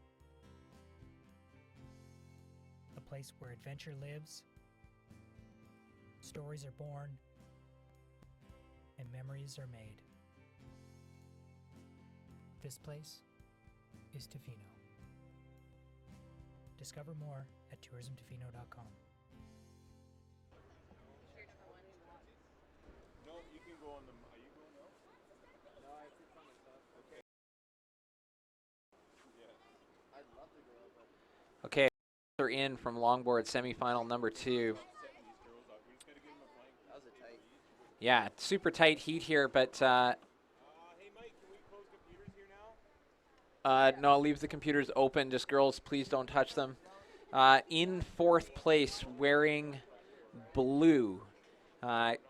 S11: A place where adventure lives, stories are born, and memories are made. This place is Tofino. Discover more at tourismtofino.com.
S6: No, you can go on the. Are you going now? No, I think on the stuff. Okay. Yeah. I'd love to go, but.
S1: Okay, they're in from longboard semifinal number 2.
S2: That was a tight.
S1: Yeah, super tight heat here, but
S6: Hey Mike, can we close computers here now?
S1: no, I'll leave the computers open. Just girls, please don't touch them. In 4th place, wearing blue,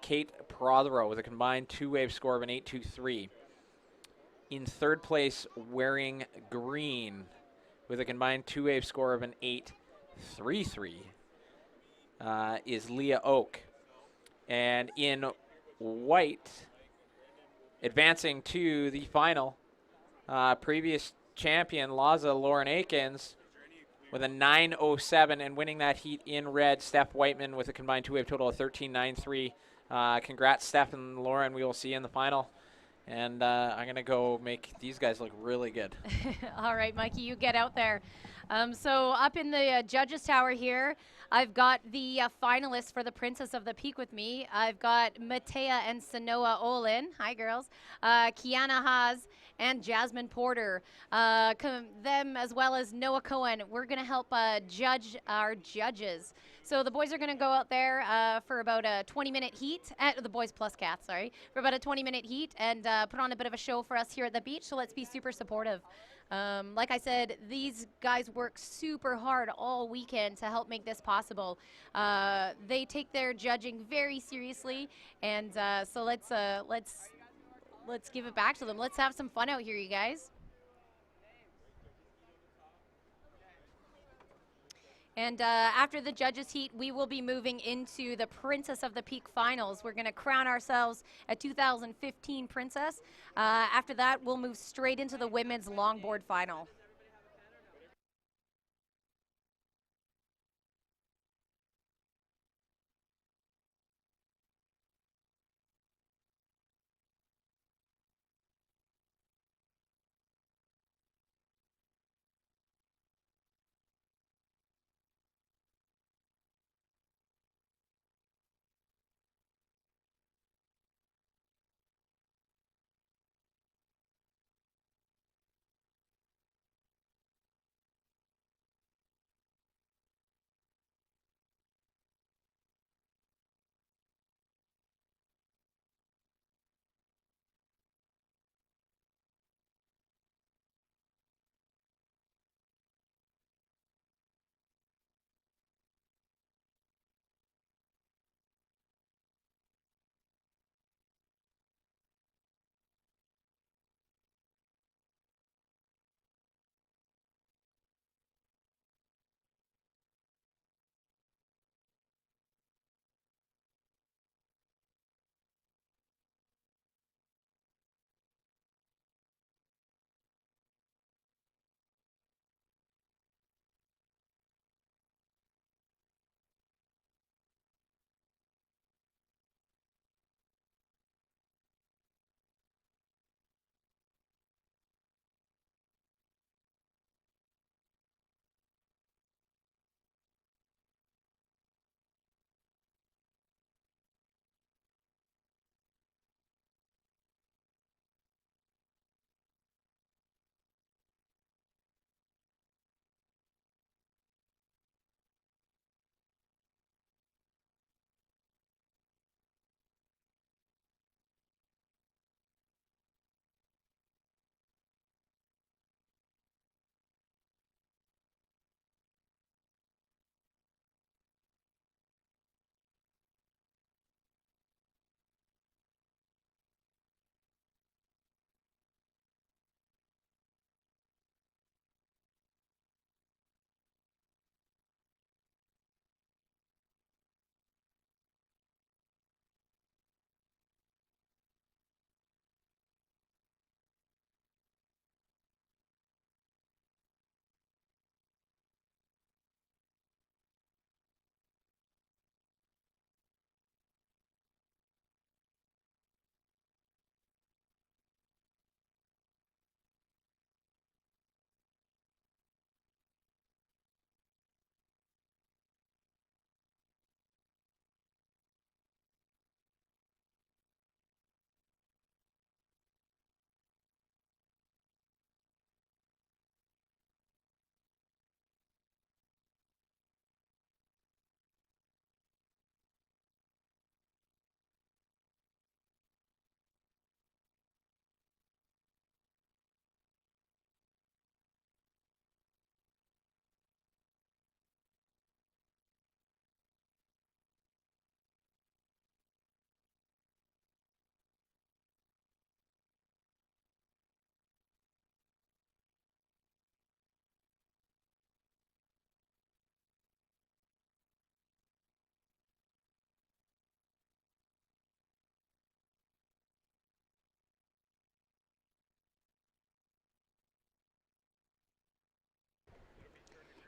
S1: Kate Prothero with a combined 2-wave score of an 8.23. In 3rd place, wearing green with a combined 2-wave score of an 8.33, is Leah Oak. And in white, advancing to the final, previous champion Laza Lauren Akins with a 9.07, and winning that heat in red, Steph Whiteman with a combined 2-wave total of 13.93. Congrats, Steph and Lauren. We will see you in the final. And I'm going to go make these guys look really good.
S10: All right, Mikey, you get out there. So up in the judges tower here, I've got the finalists for the Princess of the Peak with me. I've got Matea and Sanoa Olin. Hi, girls. Kiana Haas and Jasmine Porter. Them as well as Noah Cohen. We're going to help judge our judges. So the boys are going to go out there for about a 20-minute heat. The boys plus Kath, sorry. For about a 20-minute heat and put on a bit of a show for us here at the beach. So let's be super supportive. Like I said, these guys work super hard all weekend to help make this possible. They take their judging very seriously, and so let's give it back to them. Let's have some fun out here, you guys. And after the judges' heat, we will be moving into the Princess of the Peak finals. We're going to crown ourselves a 2015 Princess. After that, we'll move straight into the women's longboard final.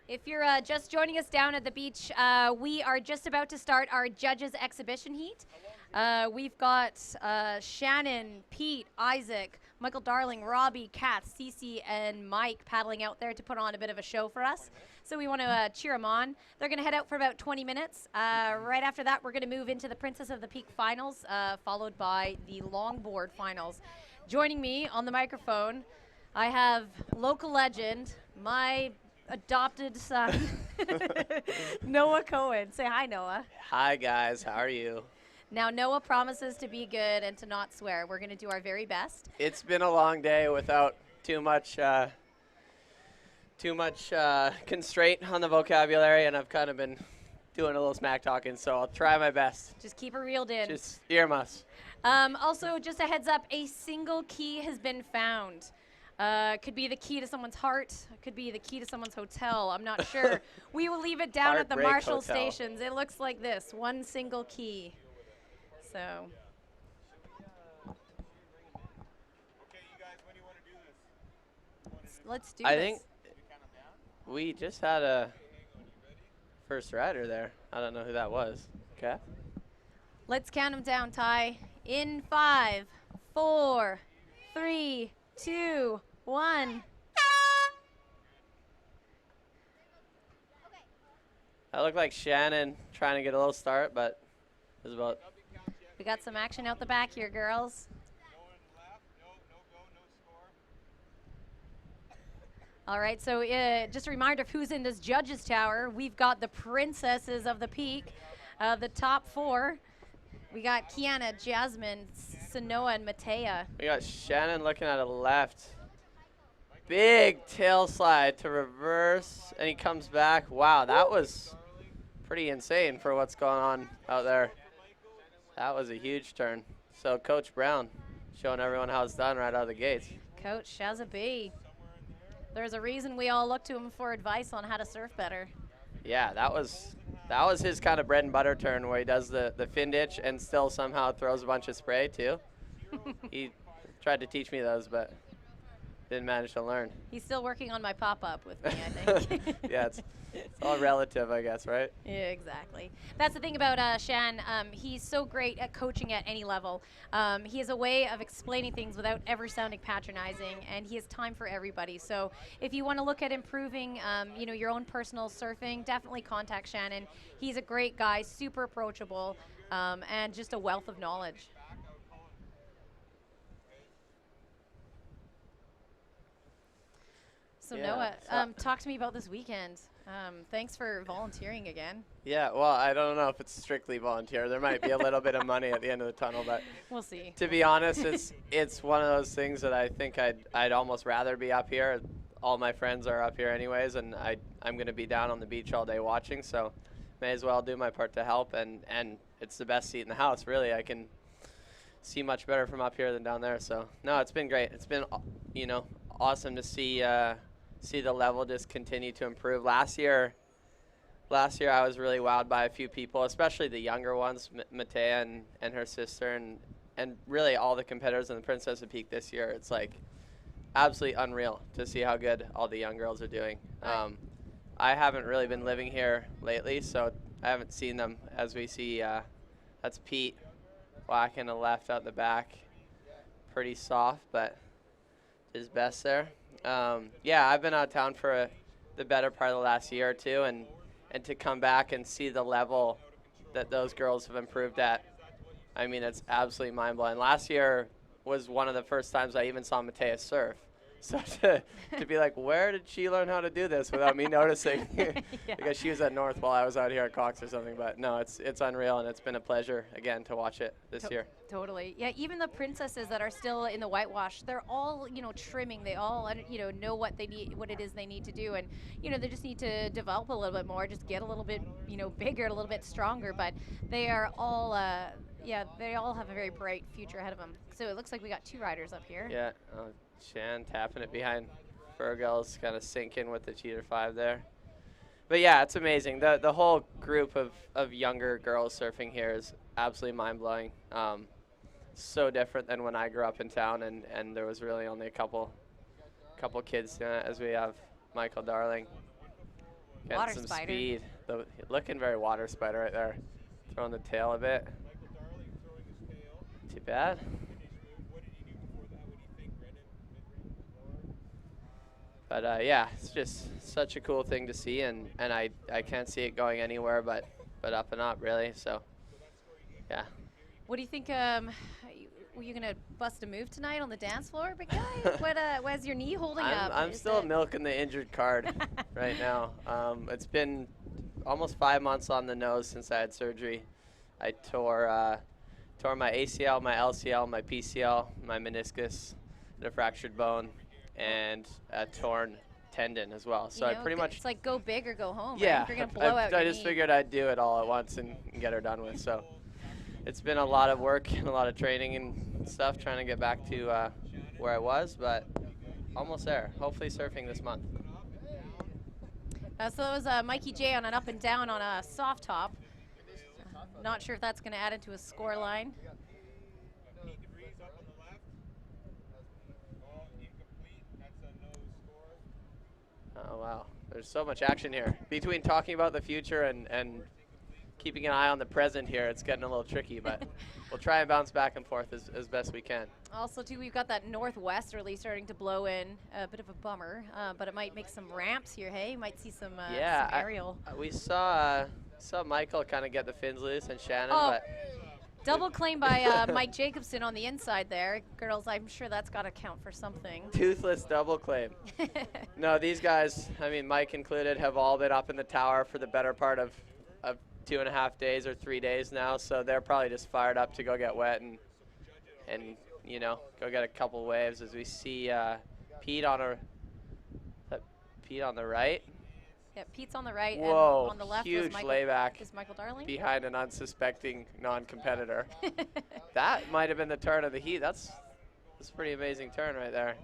S10: If you're just joining us down at the beach, we are just about to start our judges exhibition heat. We've got Shannon, Pete, Isaac, Michael Darling, Robbie, Kath, Cece, and Mike paddling out there to put on a bit of a show for us. So we want to cheer them on. They're going to head out for about 20 minutes. Right after that, we're going to move into the Princess of the Peak finals, followed by the longboard finals. Joining me on the microphone, I have local legend, my adopted son, Noah Cohen. Say hi, Noah.
S12: Hi, guys. How are you?
S10: Now, Noah promises to be good and to not swear. We're going to do our very best.
S12: It's been a long day without too much constraint on the vocabulary, and I've kind of been doing a little smack talking, so I'll try my best.
S10: Just keep it reeled in.
S12: Just earmuffs.
S10: Also, just a heads up, a single key has been found. Could be the key to someone's heart. Could be the key to someone's hotel. I'm not sure. We will leave it down at the
S12: Heartbreak
S10: Marshall
S12: Hotel.
S10: stations. It looks like this, one single key. So.
S6: Okay, you guys, when do you want to do this?
S10: Let's do
S12: I
S10: this.
S12: think we just had a first rider there. I don't know who that was. Okay.
S10: Let's count them down, Ty. In 5, 4, 3, 2, 1.
S12: That looked like Shannon trying to get a little start, but it was about.
S10: We got some action out the back here, girls. All right, so just a reminder of who's in this judges tower. We've got the Princesses of the Peak, the top 4. We got Kiana, Jasmine, Sanoa, and Matea.
S12: We got Shannon looking at a left. Big tail slide to reverse, and he comes back. Wow, that was pretty insane for what's going on out there. That was a huge turn. So Coach Brown showing everyone how it's done right out of the gates.
S10: Coach Shazabi. There's a reason we all look to him for advice on how to surf better.
S12: Yeah, that was his kind of bread and butter turn where he does the fin ditch and still somehow throws a bunch of spray too. He tried to teach me those, but didn't manage to learn.
S10: He's still working on my pop-up with me, I think.
S12: Yeah, it's all relative, I guess, right?
S10: Yeah, exactly. That's the thing about Shan. He's so great at coaching at any level. He has a way of explaining things without ever sounding patronizing, and he has time for everybody. So if you want to look at improving, your own personal surfing, definitely contact Shannon. He's a great guy, super approachable, and just a wealth of knowledge. So
S12: Yeah,
S10: Noah, talk to me about this weekend. Thanks for volunteering again.
S12: Yeah, well, I don't know if it's strictly volunteer. There might be a little bit of money at the end of the tunnel, but
S10: we'll see.
S12: To be honest, it's one of those things that I think I'd almost rather be up here. All my friends are up here anyways, and I'm going to be down on the beach all day watching, so may as well do my part to help, and it's the best seat in the house, really. I can see much better from up here than down there, so no, it's been great. It's been, awesome to see the level just continue to improve. Last year I was really wowed by a few people, especially the younger ones, Matea and her sister, and really all the competitors in the Princess of Peak this year. It's like absolutely unreal to see how good all the young girls are doing. I haven't really been living here lately, so I haven't seen them. As we see, that's Pete whacking a left out the back. Pretty soft, but his best there. Yeah, I've been out of town for the better part of the last year or two, and to come back and see the level that those girls have improved at, I mean, it's absolutely mind-blowing. Last year was one of the first times I even saw Matea surf. So to be like, where did she learn how to do this without me noticing?
S10: Yeah.
S12: Because she was at North while I was out here at Cox or something. But no, it's unreal, and it's been a pleasure again to watch it this year.
S10: Totally. Yeah, even the princesses that are still in the whitewash, they're all, trimming. They all, know what they need, what it is they need to do, and they just need to develop a little bit more, just get a little bit, bigger, a little bit stronger. But they are all, they all have a very bright future ahead of them. So it looks like we got 2 riders up here.
S12: Yeah. Shan tapping it behind Fergal's, kind of sinking with the Cheater 5 there. But yeah, it's amazing. The whole group of younger girls surfing here is absolutely mind-blowing. So different than when I grew up in town, and there was really only a couple kids doing it, as we have Michael Darling Getting
S10: Water
S12: some
S10: spider.
S12: speed. Looking very water spider right there. Throwing the tail a bit. Too bad. But yeah, it's just such a cool thing to see, and I can't see it going anywhere but up and up, really. So yeah.
S10: What do you think? Were you gonna bust a move tonight on the dance floor, big guy? What's your knee holding up?
S12: I'm
S10: Is
S12: still
S10: it-
S12: milking the injured card right now. It's been almost 5 months on the nose since I had surgery. I tore my ACL, my LCL, my PCL, my meniscus, and a fractured bone, and a torn tendon as well. So
S10: you
S12: I
S10: know,
S12: pretty much
S10: It's like go big or go home.
S12: yeah.
S10: Right? If you're gonna blow out
S12: I
S10: your
S12: just
S10: knee.
S12: figured I'd do it all at once and get her done with. So it's been a lot of work and a lot of training and stuff trying to get back to where I was, but almost there. Hopefully surfing this month.
S10: So that was Mikey J on an up and down on a soft top. Not sure if that's going to add into a score line.
S12: Oh, wow. There's so much action here. Between talking about the future and keeping an eye on the present here, it's getting a little tricky, but we'll try and bounce back and forth as best we can.
S10: Also, too, we've got that northwesterly starting to blow in. A bit of a bummer, but it might make some ramps here, hey? You might see some, some aerial.
S12: We saw Michael kind of get the fins loose and Shannon,
S10: Oh.
S12: but
S10: Double claim by Mike Jacobson on the inside there. Girls, I'm sure that's got to count for something.
S12: toothless double claim. No, these guys, I mean, Mike included, have all been up in the tower for the better part of 2.5 days or 3 days now, so they're probably just fired up to go get wet and you know, go get a couple waves as we see Pete on the right.
S10: Yeah, Pete's on the right,
S12: Whoa,
S10: and on the left
S12: huge
S10: was Michael,
S12: layback
S10: is Michael Darling.
S12: behind an unsuspecting non-competitor. That might have been the turn of the heat. That's a pretty amazing turn right there.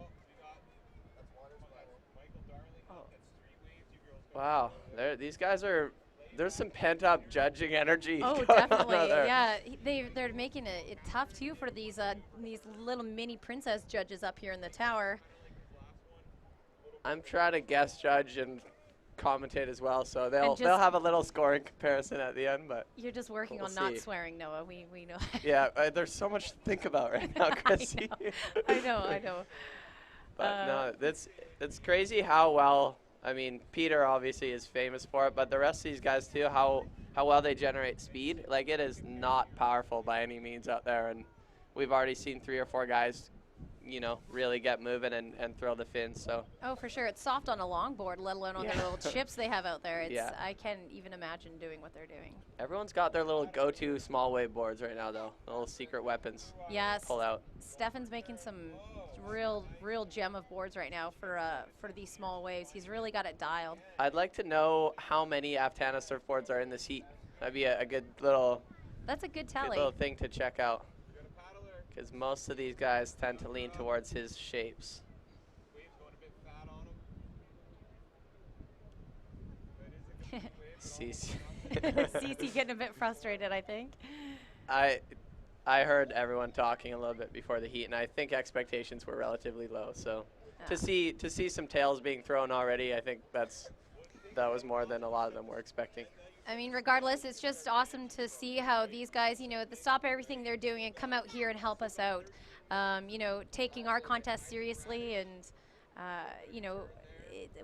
S12: Wow, these guys are. There's some pent-up judging energy.
S10: Oh,
S12: going on
S10: definitely.
S12: out there.
S10: Yeah, they're making it tough too for these little mini princess judges up here in the tower.
S12: I'm trying to guest judge and commentate as well, so they'll
S10: just-
S12: have a little scoring comparison at the end, but
S10: You're just working
S12: we'll
S10: on not
S12: see.
S10: swearing, Noah. We know.
S12: yeah, there's so much to think about right now, Chrissy.
S10: I know.
S12: But no, it's crazy how well. I mean, Peter obviously is famous for it, but the rest of these guys too, how well they generate speed. Like, it is not powerful by any means out there, and we've already seen 3 or 4 guys, you know, really get moving and throw the fins. So
S10: Oh, for sure. It's soft on a longboard, let alone on the little chips they have out there. It's,
S12: Yeah.
S10: I can't even imagine doing what they're doing.
S12: everyone's got their little go-to small wave boards right now, though. Little secret weapons.
S10: Yes.
S12: Pull out.
S10: Stefan's making some real gem of boards right now for these small waves. He's really got it dialed.
S12: I'd like to know how many Aftana surfboards are in this heat. That'd be a good little
S10: That's a good
S12: good
S10: tally.
S12: little thing to check out. Because most of these guys tend to lean towards his shapes. Cece.
S10: Cece getting a bit frustrated, I think.
S12: I heard everyone talking a little bit before the heat, and I think expectations were relatively low. So to see some tails being thrown already, I think that was more than a lot of them were expecting.
S10: I mean, regardless, it's just awesome to see how these guys, you know, stop everything they're doing and come out here and help us out. You know, taking our contest seriously, and you know,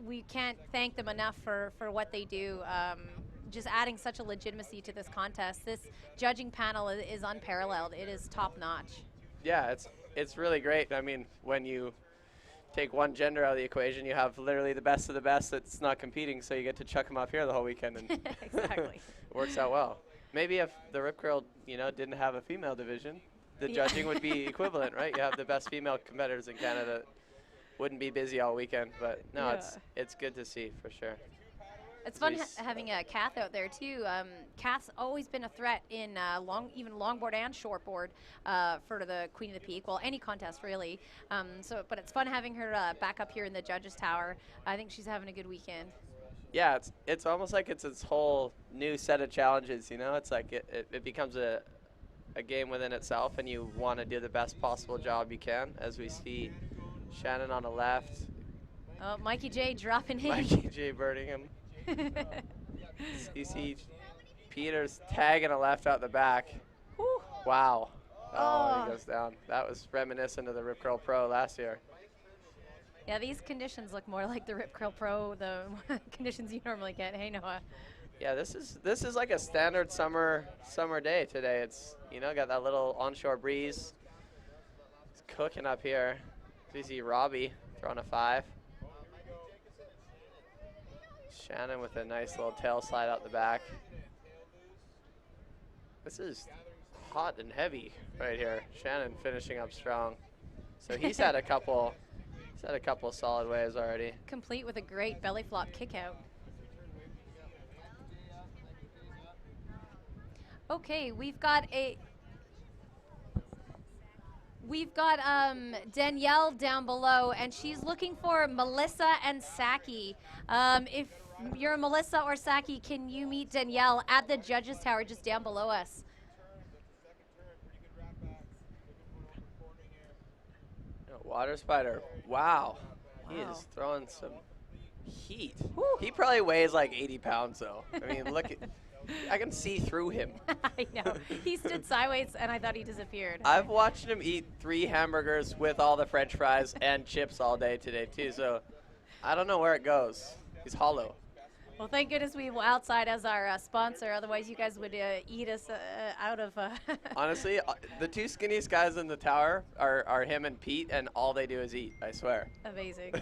S10: we can't thank them enough for what they do. Just adding such a legitimacy to this contest. This judging panel is unparalleled. It is top notch.
S12: Yeah, it's really great. I mean, when you take one gender out of the equation, you have literally the best of the best that's not competing, so you get to chuck them up here the whole weekend, and
S10: Exactly.
S12: it works out well. Maybe if the Rip Curl, you know, didn't have a female division, the
S10: Yeah.
S12: judging would be equivalent, right? You have the best female competitors in Canada. Wouldn't be busy all weekend, but no,
S10: Yeah.
S12: it's good to see for sure.
S10: It's fun
S12: Jeez.
S10: having Kath out there too. Kath's always been a threat in even longboard and shortboard for the Queen of the Peak. Well, any contest really. But it's fun having her back up here in the judges' tower. I think she's having a good weekend.
S12: Yeah, it's almost like it's its whole new set of challenges. You know, it's like it becomes a game within itself, and you want to do the best possible job you can. As we see Shannon on the left,
S10: Oh, Mikey J dropping in.
S12: Mikey J birding him. CC Peters tagging a left out the back.
S10: Whew.
S12: Wow.
S10: Oh.
S12: He goes down. That was reminiscent of the Rip Curl Pro last year.
S10: Yeah, these conditions look more like the Rip Curl Pro, the conditions you normally get. Hey, Noah.
S12: Yeah, this is like a standard summer day today. It's, you know, got that little onshore breeze. It's cooking up here. We see Robbie throwing a 5. Shannon with a nice little tail slide out the back. This is hot and heavy right here. Shannon finishing up strong. So he's had a couple solid waves already.
S10: Complete with a great belly flop kick out. Okay, we've got Danielle down below, and she's looking for Melissa and Saki. If you're Melissa or Saki, can you meet Danielle at the judges tower just down below us?
S12: Water Spider, wow. He is throwing some heat. He probably weighs like 80 pounds though. I mean, look, I can see through him.
S10: I know. He stood sideways and I thought he disappeared.
S12: I've watched him eat 3 hamburgers with all the French fries and chips all day today too, so I don't know where it goes. He's hollow.
S10: Well, thank goodness we were outside as our sponsor. Otherwise, you guys would eat us out of.
S12: Honestly, the 2 skinniest guys in the tower are him and Pete, and all they do is eat, I swear.
S10: Amazing.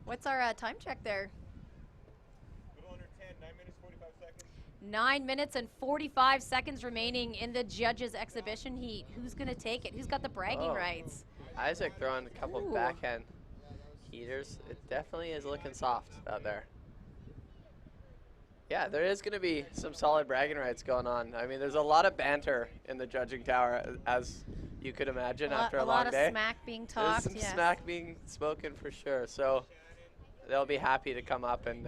S10: What's our time check there? 9 minutes and 45 seconds remaining in the judges' exhibition heat. Who's going to take it? Who's got the bragging rights?
S12: Isaac throwing a couple backhand heaters. It definitely is looking soft out there. Yeah, there is going to be some solid bragging rights going on. I mean, there's a lot of banter in the judging tower, as you could imagine after a long day.
S10: A lot of smack being talked.
S12: There's some smack being spoken for sure. So they'll be happy to come up and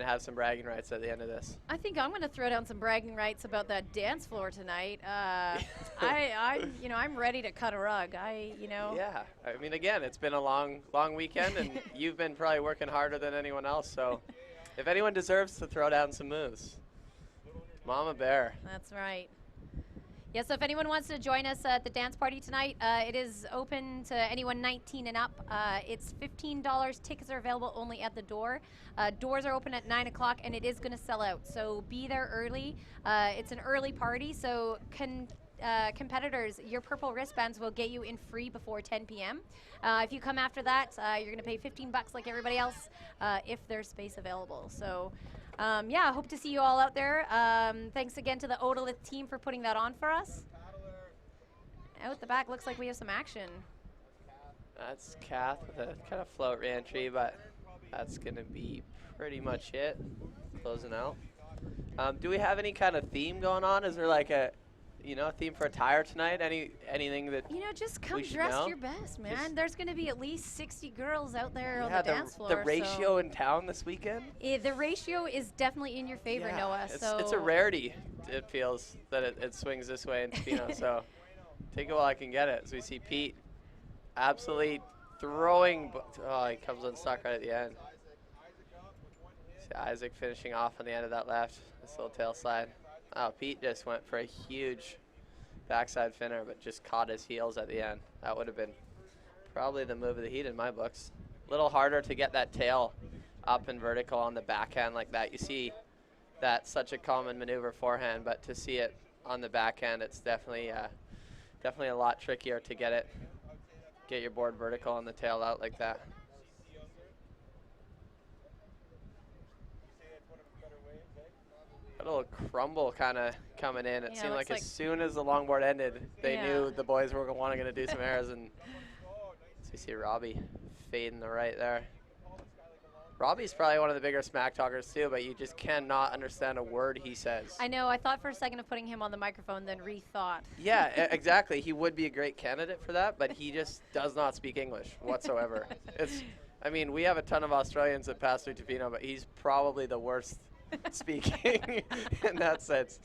S12: have some bragging rights at the end of this.
S10: I think I'm going to throw down some bragging rights about that dance floor tonight. I'm ready to cut a rug.
S12: Yeah, I mean, again, it's been a long weekend, and you've been probably working harder than anyone else. So, if anyone deserves to throw down some moves, Mama Bear.
S10: That's right. Yeah, so if anyone wants to join us at the dance party tonight, it is open to anyone 19 and up. It's $15. Tickets are available only at the door. Doors are open at 9 o'clock, and it is going to sell out. So be there early. It's an early party, so competitors, your purple wristbands will get you in free before 10 p.m. If you come after that, you're going to pay $15 like everybody else if there's space available. So. Yeah, hope to see you all out there. Thanks again to the Odalith team for putting that on for us. Out the back, looks like we have some action.
S12: That's Kath with a kind of float reentry, but that's going to be pretty much it. Closing out. Do we have any kind of theme going on? Is there like a theme for attire tonight? Anything that
S10: just come dressed your best, man. There's going to be at least 60 girls out there on the dance floor.
S12: The ratio in town this weekend?
S10: The ratio is definitely in your favor, Noah.
S12: It's a rarity. It feels that it swings this way in Tofino. So take it while I can get it. As we see Pete absolutely throwing. He comes unstuck right at the end. See Isaac finishing off on the end of that left. This little tail slide. Oh, Pete just went for a huge backside finner, but just caught his heels at the end. That would have been probably the move of the heat in my books. A little harder to get that tail up and vertical on the backhand like that. You see that's such a common maneuver forehand, but to see it on the backhand, it's definitely a lot trickier to get your board vertical on the tail out like that. A little crumble kind of coming in. It seemed like as soon as the longboard ended, they knew the boys were going to do some airs. And so you see Robbie fading the right there. Robbie's probably one of the bigger smack talkers too, but you just cannot understand a word he says.
S10: I know. I thought for a second of putting him on the microphone, then rethought.
S12: Yeah, exactly. He would be a great candidate for that, but he just does not speak English whatsoever. We have a ton of Australians that pass through Tofino, but he's probably the worst speaking in that sense.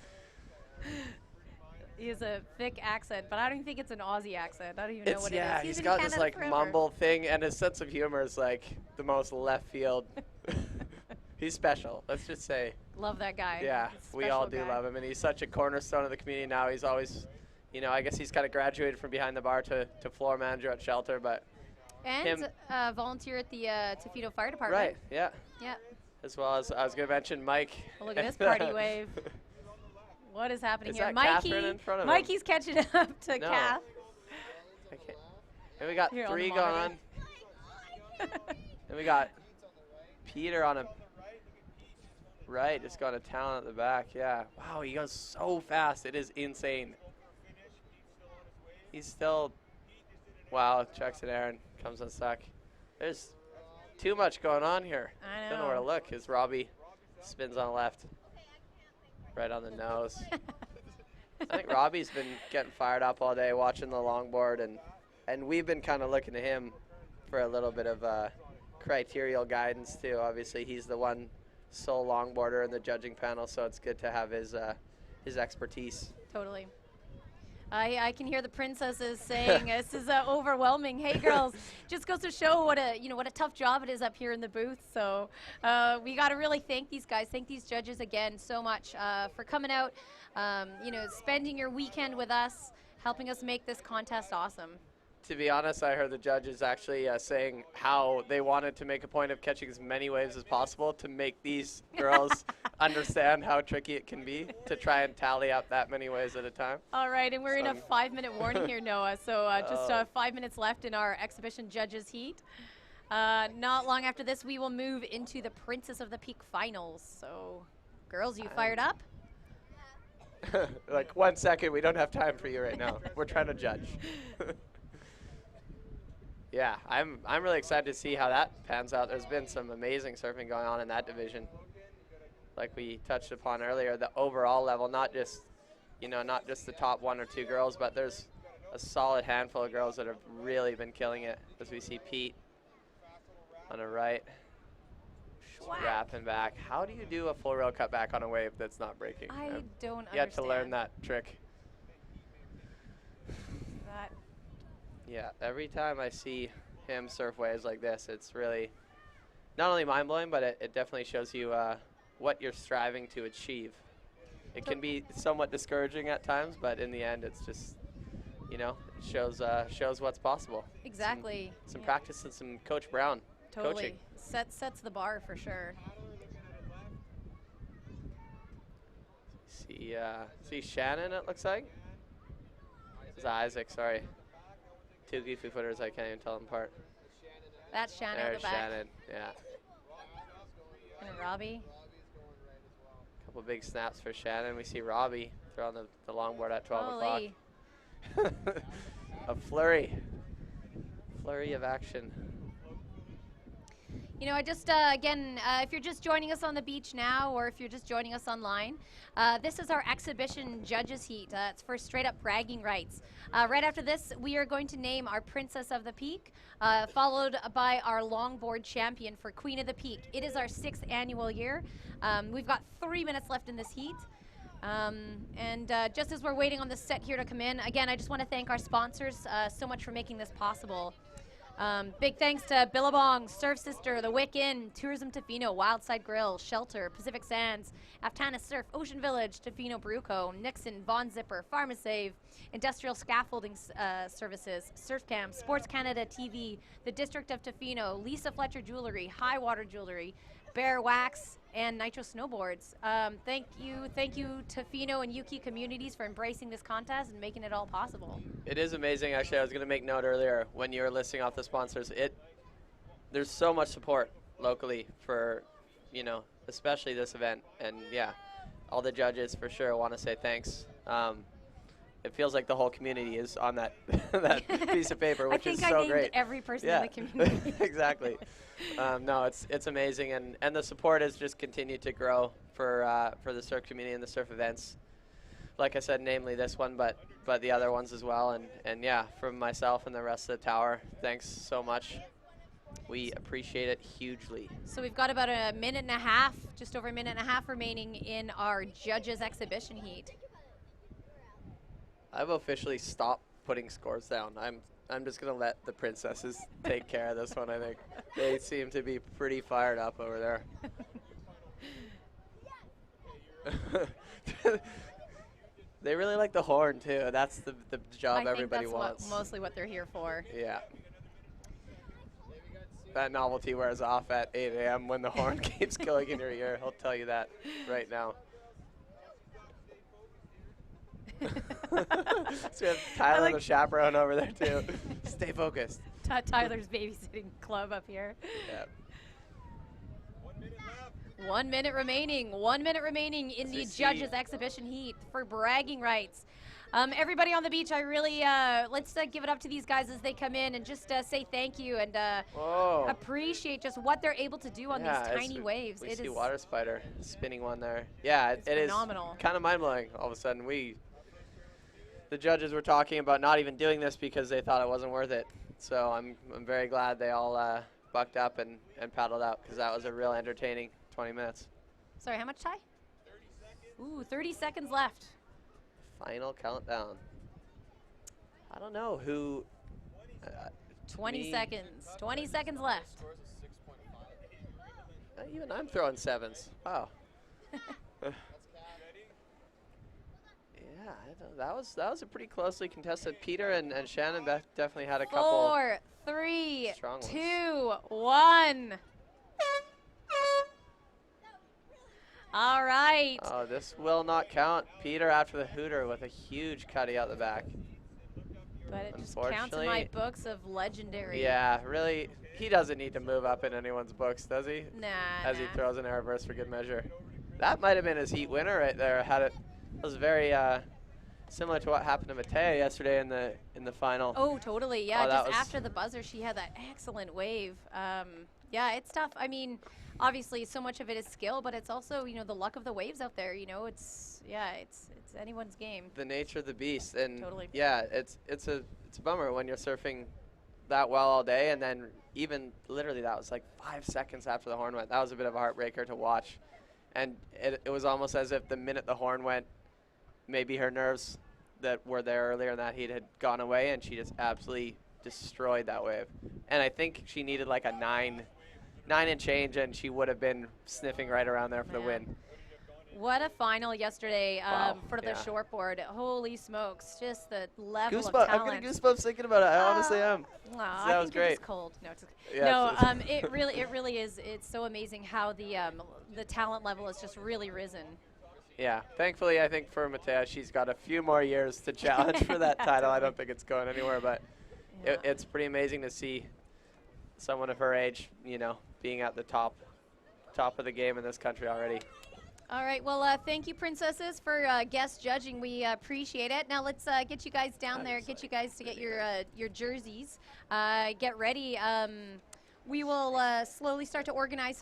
S10: He has a thick accent, but I don't even think it's an Aussie accent. I don't even know what it is.
S12: He's
S10: in
S12: got this
S10: Canada
S12: like
S10: forever.
S12: mumble thing, and his sense of humor is like the most left field. He's special. Let's just say.
S10: Love that guy.
S12: Yeah,
S10: He's a
S12: we all do
S10: special guy.
S12: love him, and he's such a cornerstone of the community now. He's always, you know, I guess he's kind of graduated from behind the bar to floor manager at Shelter, but
S10: And
S12: him,
S10: volunteer at the Tofino Fire Department.
S12: right, yeah.
S10: Yeah.
S12: As well as I was going to mention Mike.
S10: Well, look at this party wave. What is happening
S12: Is
S10: here?
S12: that
S10: Mikey.
S12: Catherine in front of him?
S10: Mikey's catching up to
S12: No.
S10: Kath.
S12: Okay. And we got
S10: Here on the
S12: 3 going
S10: monitor.
S12: on. And we got Peter on a right, just going to town at the back. Yeah. Wow, he goes so fast. It is insane. He's still, wow, checks it Aaron, comes unstuck. There's too much going on here.
S10: I
S12: Don't know where to
S10: know.
S12: look as Robbie spins on the left. Right on the nose. I think Robbie's been getting fired up all day watching the longboard, and we've been kind of looking to him for a little bit of criterial guidance too. Obviously, he's the one sole longboarder in the judging panel, so it's good to have his expertise.
S10: Totally. I can hear the princesses saying this is overwhelming. Hey girls, just goes to show what a tough job it is up here in the booth. So we got to really thank these guys, thank these judges again so much for coming out, spending your weekend with us, helping us make this contest awesome.
S12: To be honest, I heard the judges actually saying how they wanted to make a point of catching as many waves as possible to make these girls understand how tricky it can be to try and tally up that many waves at a time.
S10: All right, and we're in a 5-minute warning here, Noah. So just
S12: Oh.
S10: 5 minutes left in our exhibition judges heat. Not long after this, we will move into the Princess of the Peak finals. So, girls, you fired up?
S12: Like 1 second, we don't have time for you right now. We're trying to judge. Yeah, I'm really excited to see how that pans out. There's been some amazing surfing going on in that division. Like we touched upon earlier, the overall level, not just the top 1 or 2 girls, but there's a solid handful of girls that have really been killing it. As we see Pete on the right, wrapping back. How do you do a full rail cut back on a wave that's not breaking?
S10: I don't
S12: You have to learn
S10: understand.
S12: that trick.
S10: That
S12: Yeah, every time I see him surf waves like this, it's really not only mind-blowing, but it definitely shows you what you're striving to achieve. It can be somewhat discouraging at times, but in the end, it's just, it shows what's possible.
S10: exactly.
S12: Some
S10: Yeah,
S12: practice and some Coach Brown
S10: totally.
S12: coaching.
S10: Sets the bar for sure.
S12: See Shannon, it looks like? It's Isaac, sorry. 2 goofy footers, I can't even tell them apart.
S10: That's Shannon at
S12: There's
S10: the back.
S12: Shannon, yeah.
S10: And Robbie.
S12: Couple big snaps for Shannon. We see Robbie throwing the longboard at 12
S10: Holy.
S12: o'clock. A flurry of action.
S10: I just, again, if you're just joining us on the beach now, or if you're just joining us online, this is our exhibition judges heat. It's for straight up bragging rights. Right after this, we are going to name our Princess of the Peak, followed by our longboard champion for Queen of the Peak. It is our 6th annual year. We've got 3 minutes left in this heat. Just as we're waiting on the set here to come in, again, I just want to thank our sponsors so much for making this possible. Big thanks to Billabong, Surf Sister, The Wick Inn, Tourism Tofino, Wildside Grill, Shelter, Pacific Sands, Aftana Surf, Ocean Village, Tofino Bruco, Nixon, Von Zipper, Pharmasave, Industrial Scaffolding Services, Surfcam, Sports Canada TV, the District of Tofino, Lisa Fletcher Jewelry, High Water Jewelry, Bear Wax, and Nitro Snowboards. Thank you, Tofino and Yuki communities for embracing this contest and making it all possible.
S12: It is amazing, actually. I was going to make note earlier when you were listing off the sponsors. There's so much support locally for, especially this event. And yeah, all the judges for sure want to say thanks. It feels like the whole community is on that that piece of paper, which is so
S10: I think I
S12: great.
S10: named every person
S12: Yeah.
S10: in the community.
S12: Exactly. No, it's amazing, and the support has just continued to grow for the surf community and the surf events. Like I said, namely this one, but the other ones as well. And yeah, from myself and the rest of the tower, thanks so much. We appreciate it hugely.
S10: So we've got about a minute and a half, just over a minute and a half remaining in our judges exhibition heat.
S12: I've officially stopped putting scores down. I'm just gonna let the princesses take care of this one. I think they seem to be pretty fired up over there. They really like the horn too. That's the job everybody wants.
S10: Mostly what they're here for.
S12: Yeah. That novelty wears off at 8 a.m. when the horn keeps going in your ear. I'll tell you that right now. So we have Tyler, the chaperone, over there too. Stay focused.
S10: Tyler's babysitting club up here.
S12: Yeah.
S10: 1 minute remaining. 1 minute remaining in the judges' exhibition heat for bragging rights. Everybody on the beach, I really let's give it up to these guys as they come in and just say thank you and appreciate just what they're able to do on these tiny waves.
S12: We see Water Spider spinning one there. Yeah, it is
S10: phenomenal.
S12: Kind of mind blowing. All of a sudden, the judges were talking about not even doing this because they thought it wasn't worth it. So I'm very glad they all bucked up and paddled out because that was a real entertaining 20 minutes.
S10: Sorry, how much, Ty? 30 seconds left.
S12: Final countdown. I don't know who.
S10: 20 seconds. 20 seconds left.
S12: Even I'm throwing sevens. Wow. Yeah, that was a pretty closely contested. Peter and Shannon definitely had a couple.
S10: 4, 3,
S12: strong ones.
S10: 2, 1. All right.
S12: Oh, this will not count. Peter after the hooter with a huge cutty out the back.
S10: But it just counts in my books of legendary.
S12: Yeah, really, he doesn't need to move up in anyone's books, does he?
S10: Nah.
S12: As he throws an air reverse for good measure. That might have been his heat winner right there. It was very similar to what happened to Matea yesterday in the final.
S10: Oh, totally. Yeah,
S12: Oh,
S10: just after the buzzer, she had that excellent wave. Yeah, it's tough. I mean, obviously, so much of it is skill, but it's also, you know, the luck of the waves out there. You know, it's anyone's game.
S12: The nature of the beast, and
S10: Totally.
S12: yeah, it's a bummer when you're surfing that well all day, and then even literally that was like 5 seconds after the horn went. That was a bit of a heartbreaker to watch, and it was almost as if the minute the horn went, maybe her nerves that were there earlier in that heat had gone away, and she just absolutely destroyed that wave. And I think she needed like a 9 and change, and she would have been sniffing right around there for the win.
S10: What a final yesterday
S12: Wow,
S10: for the
S12: yeah.
S10: shortboard. Holy smokes, just the level of
S12: I'm
S10: talent.
S12: getting goosebumps thinking about it. I honestly am.
S10: Aw,
S12: That
S10: I
S12: was
S10: think you're
S12: great.
S10: just cold. No, it's okay.
S12: Yeah,
S10: No, it really is. It's so amazing how the talent level has just really risen.
S12: Yeah, thankfully, I think for Matea, she's got a few more years to challenge for that title. I don't think it's going anywhere, but it's pretty amazing to see someone of her age, you know, being at the top of the game in this country already.
S10: All right. Well, thank you, princesses, for guest judging. We appreciate it. Now let's get you guys down there. Get you guys to get your jerseys. Get ready. We will slowly start to organize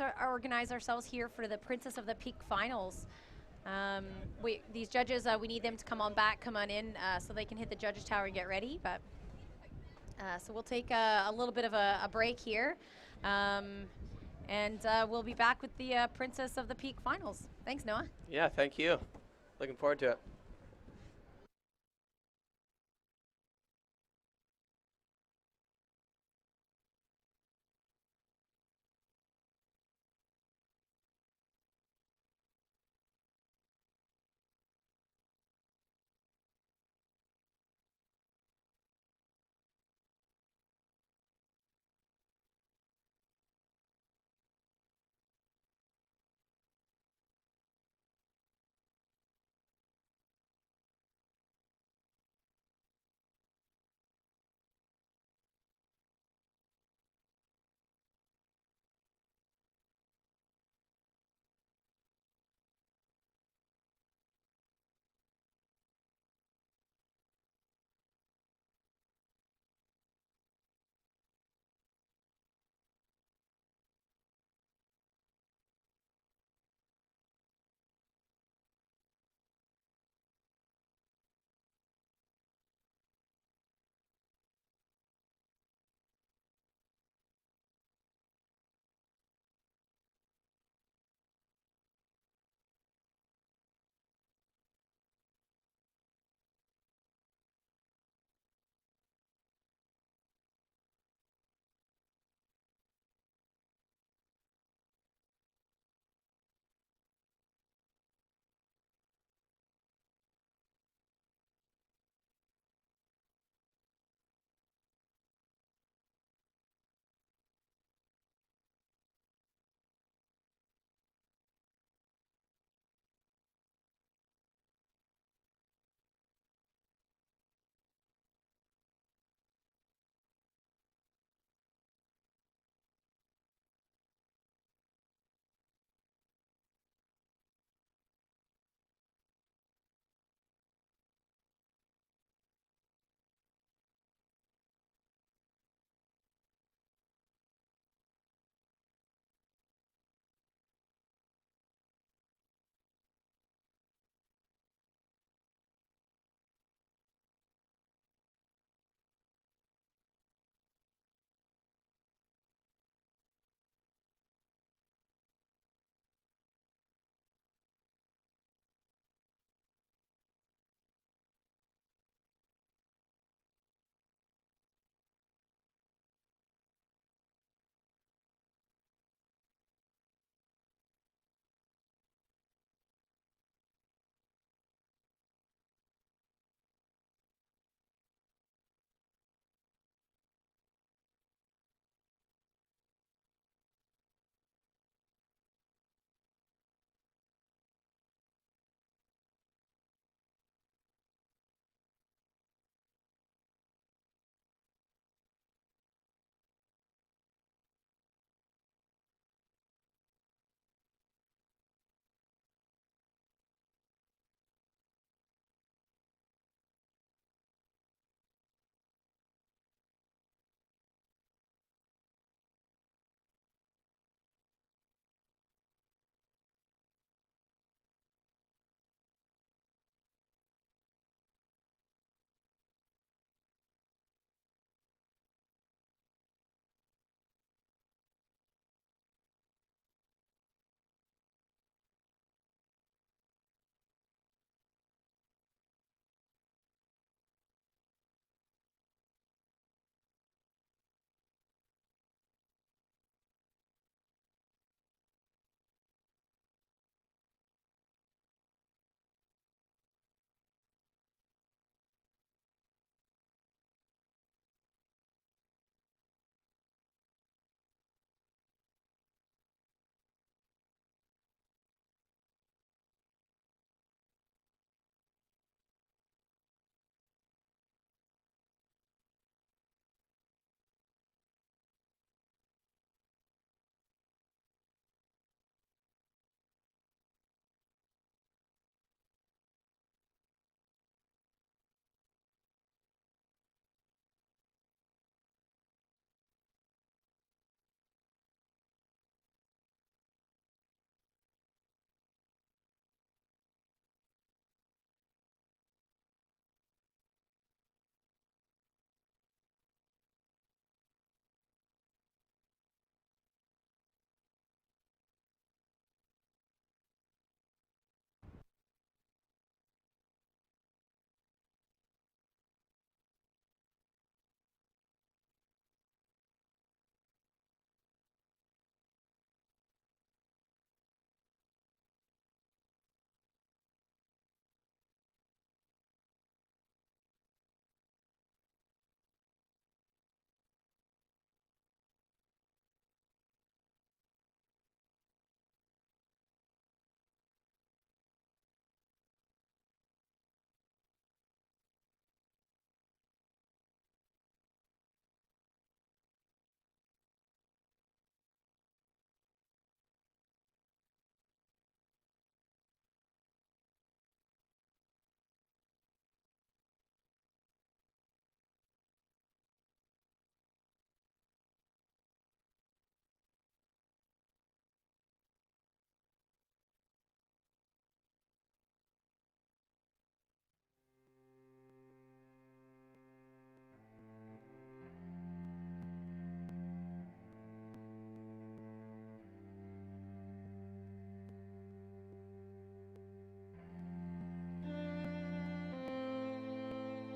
S10: ourselves here for the Princess of the Peak Finals. These judges, we need them to come on in, so they can hit the judges tower and get ready. But so we'll take a little bit of a break here. And we'll be back with the Princess of the Peak Finals. Thanks, Noah.
S12: Yeah, thank you. Looking forward to it.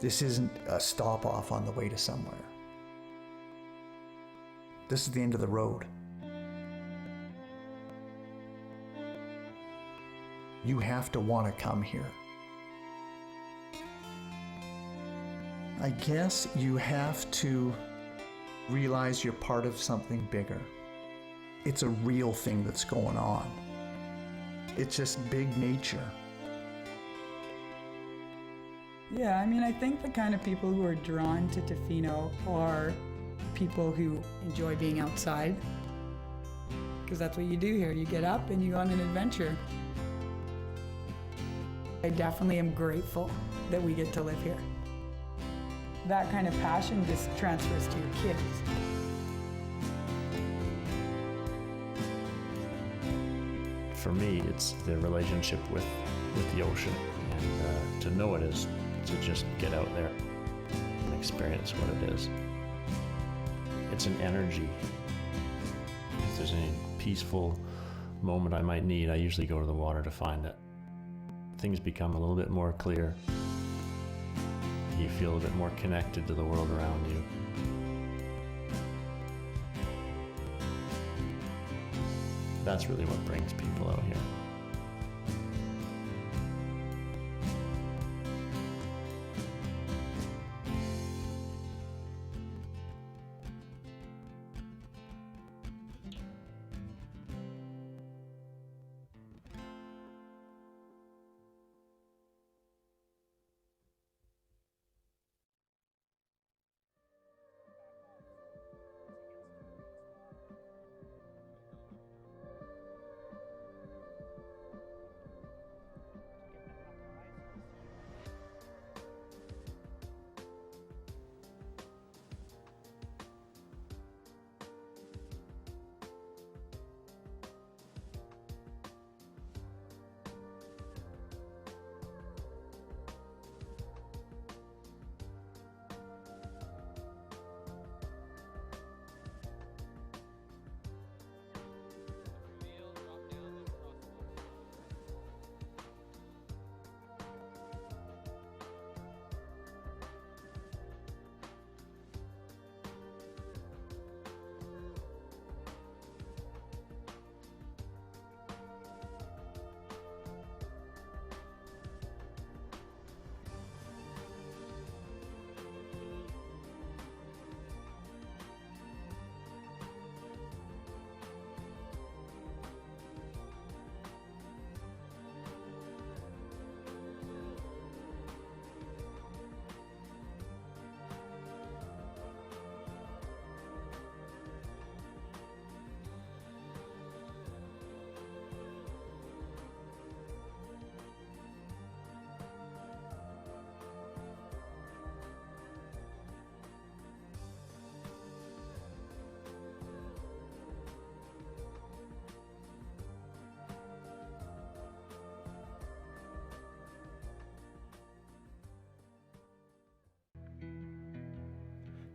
S7: This isn't a stop off on the way to somewhere. This is the end of the road. You have to want to come here. I guess you have to realize you're part of something bigger. It's a real thing that's going on. It's just big nature.
S8: Yeah, I mean, I think the kind of people who are drawn to Tofino are people who enjoy being outside, because that's what you do here. You get up and you go on an adventure. I definitely am grateful that we get to live here. That kind of passion just transfers to your kids.
S4: For me, it's the relationship with the ocean, and to know it is to just get out there and experience what it is. It's an energy. If there's any peaceful moment I might need, I usually go to the water to find it. Things become a little bit more clear. You feel a bit more connected to the world around you. That's really what brings people out here.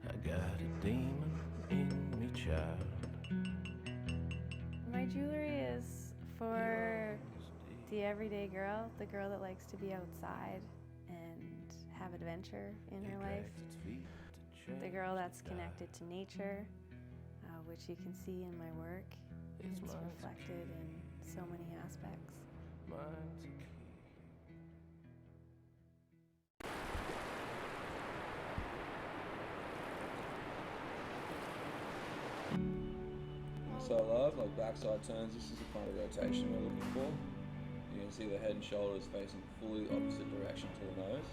S13: I got a demon in me, child.
S5: My jewelry is for the everyday girl, the girl that likes to be outside and have adventure in her life, the girl that's connected to nature, which you can see in my work. It's reflected in so many aspects.
S14: So I love, like backside turns, this is the kind of rotation we're looking for. You can see the head and shoulders facing fully opposite direction to the nose.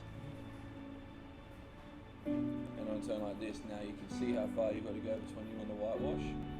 S14: And on a turn like this, now you can see how far you've got to go between you and the whitewash.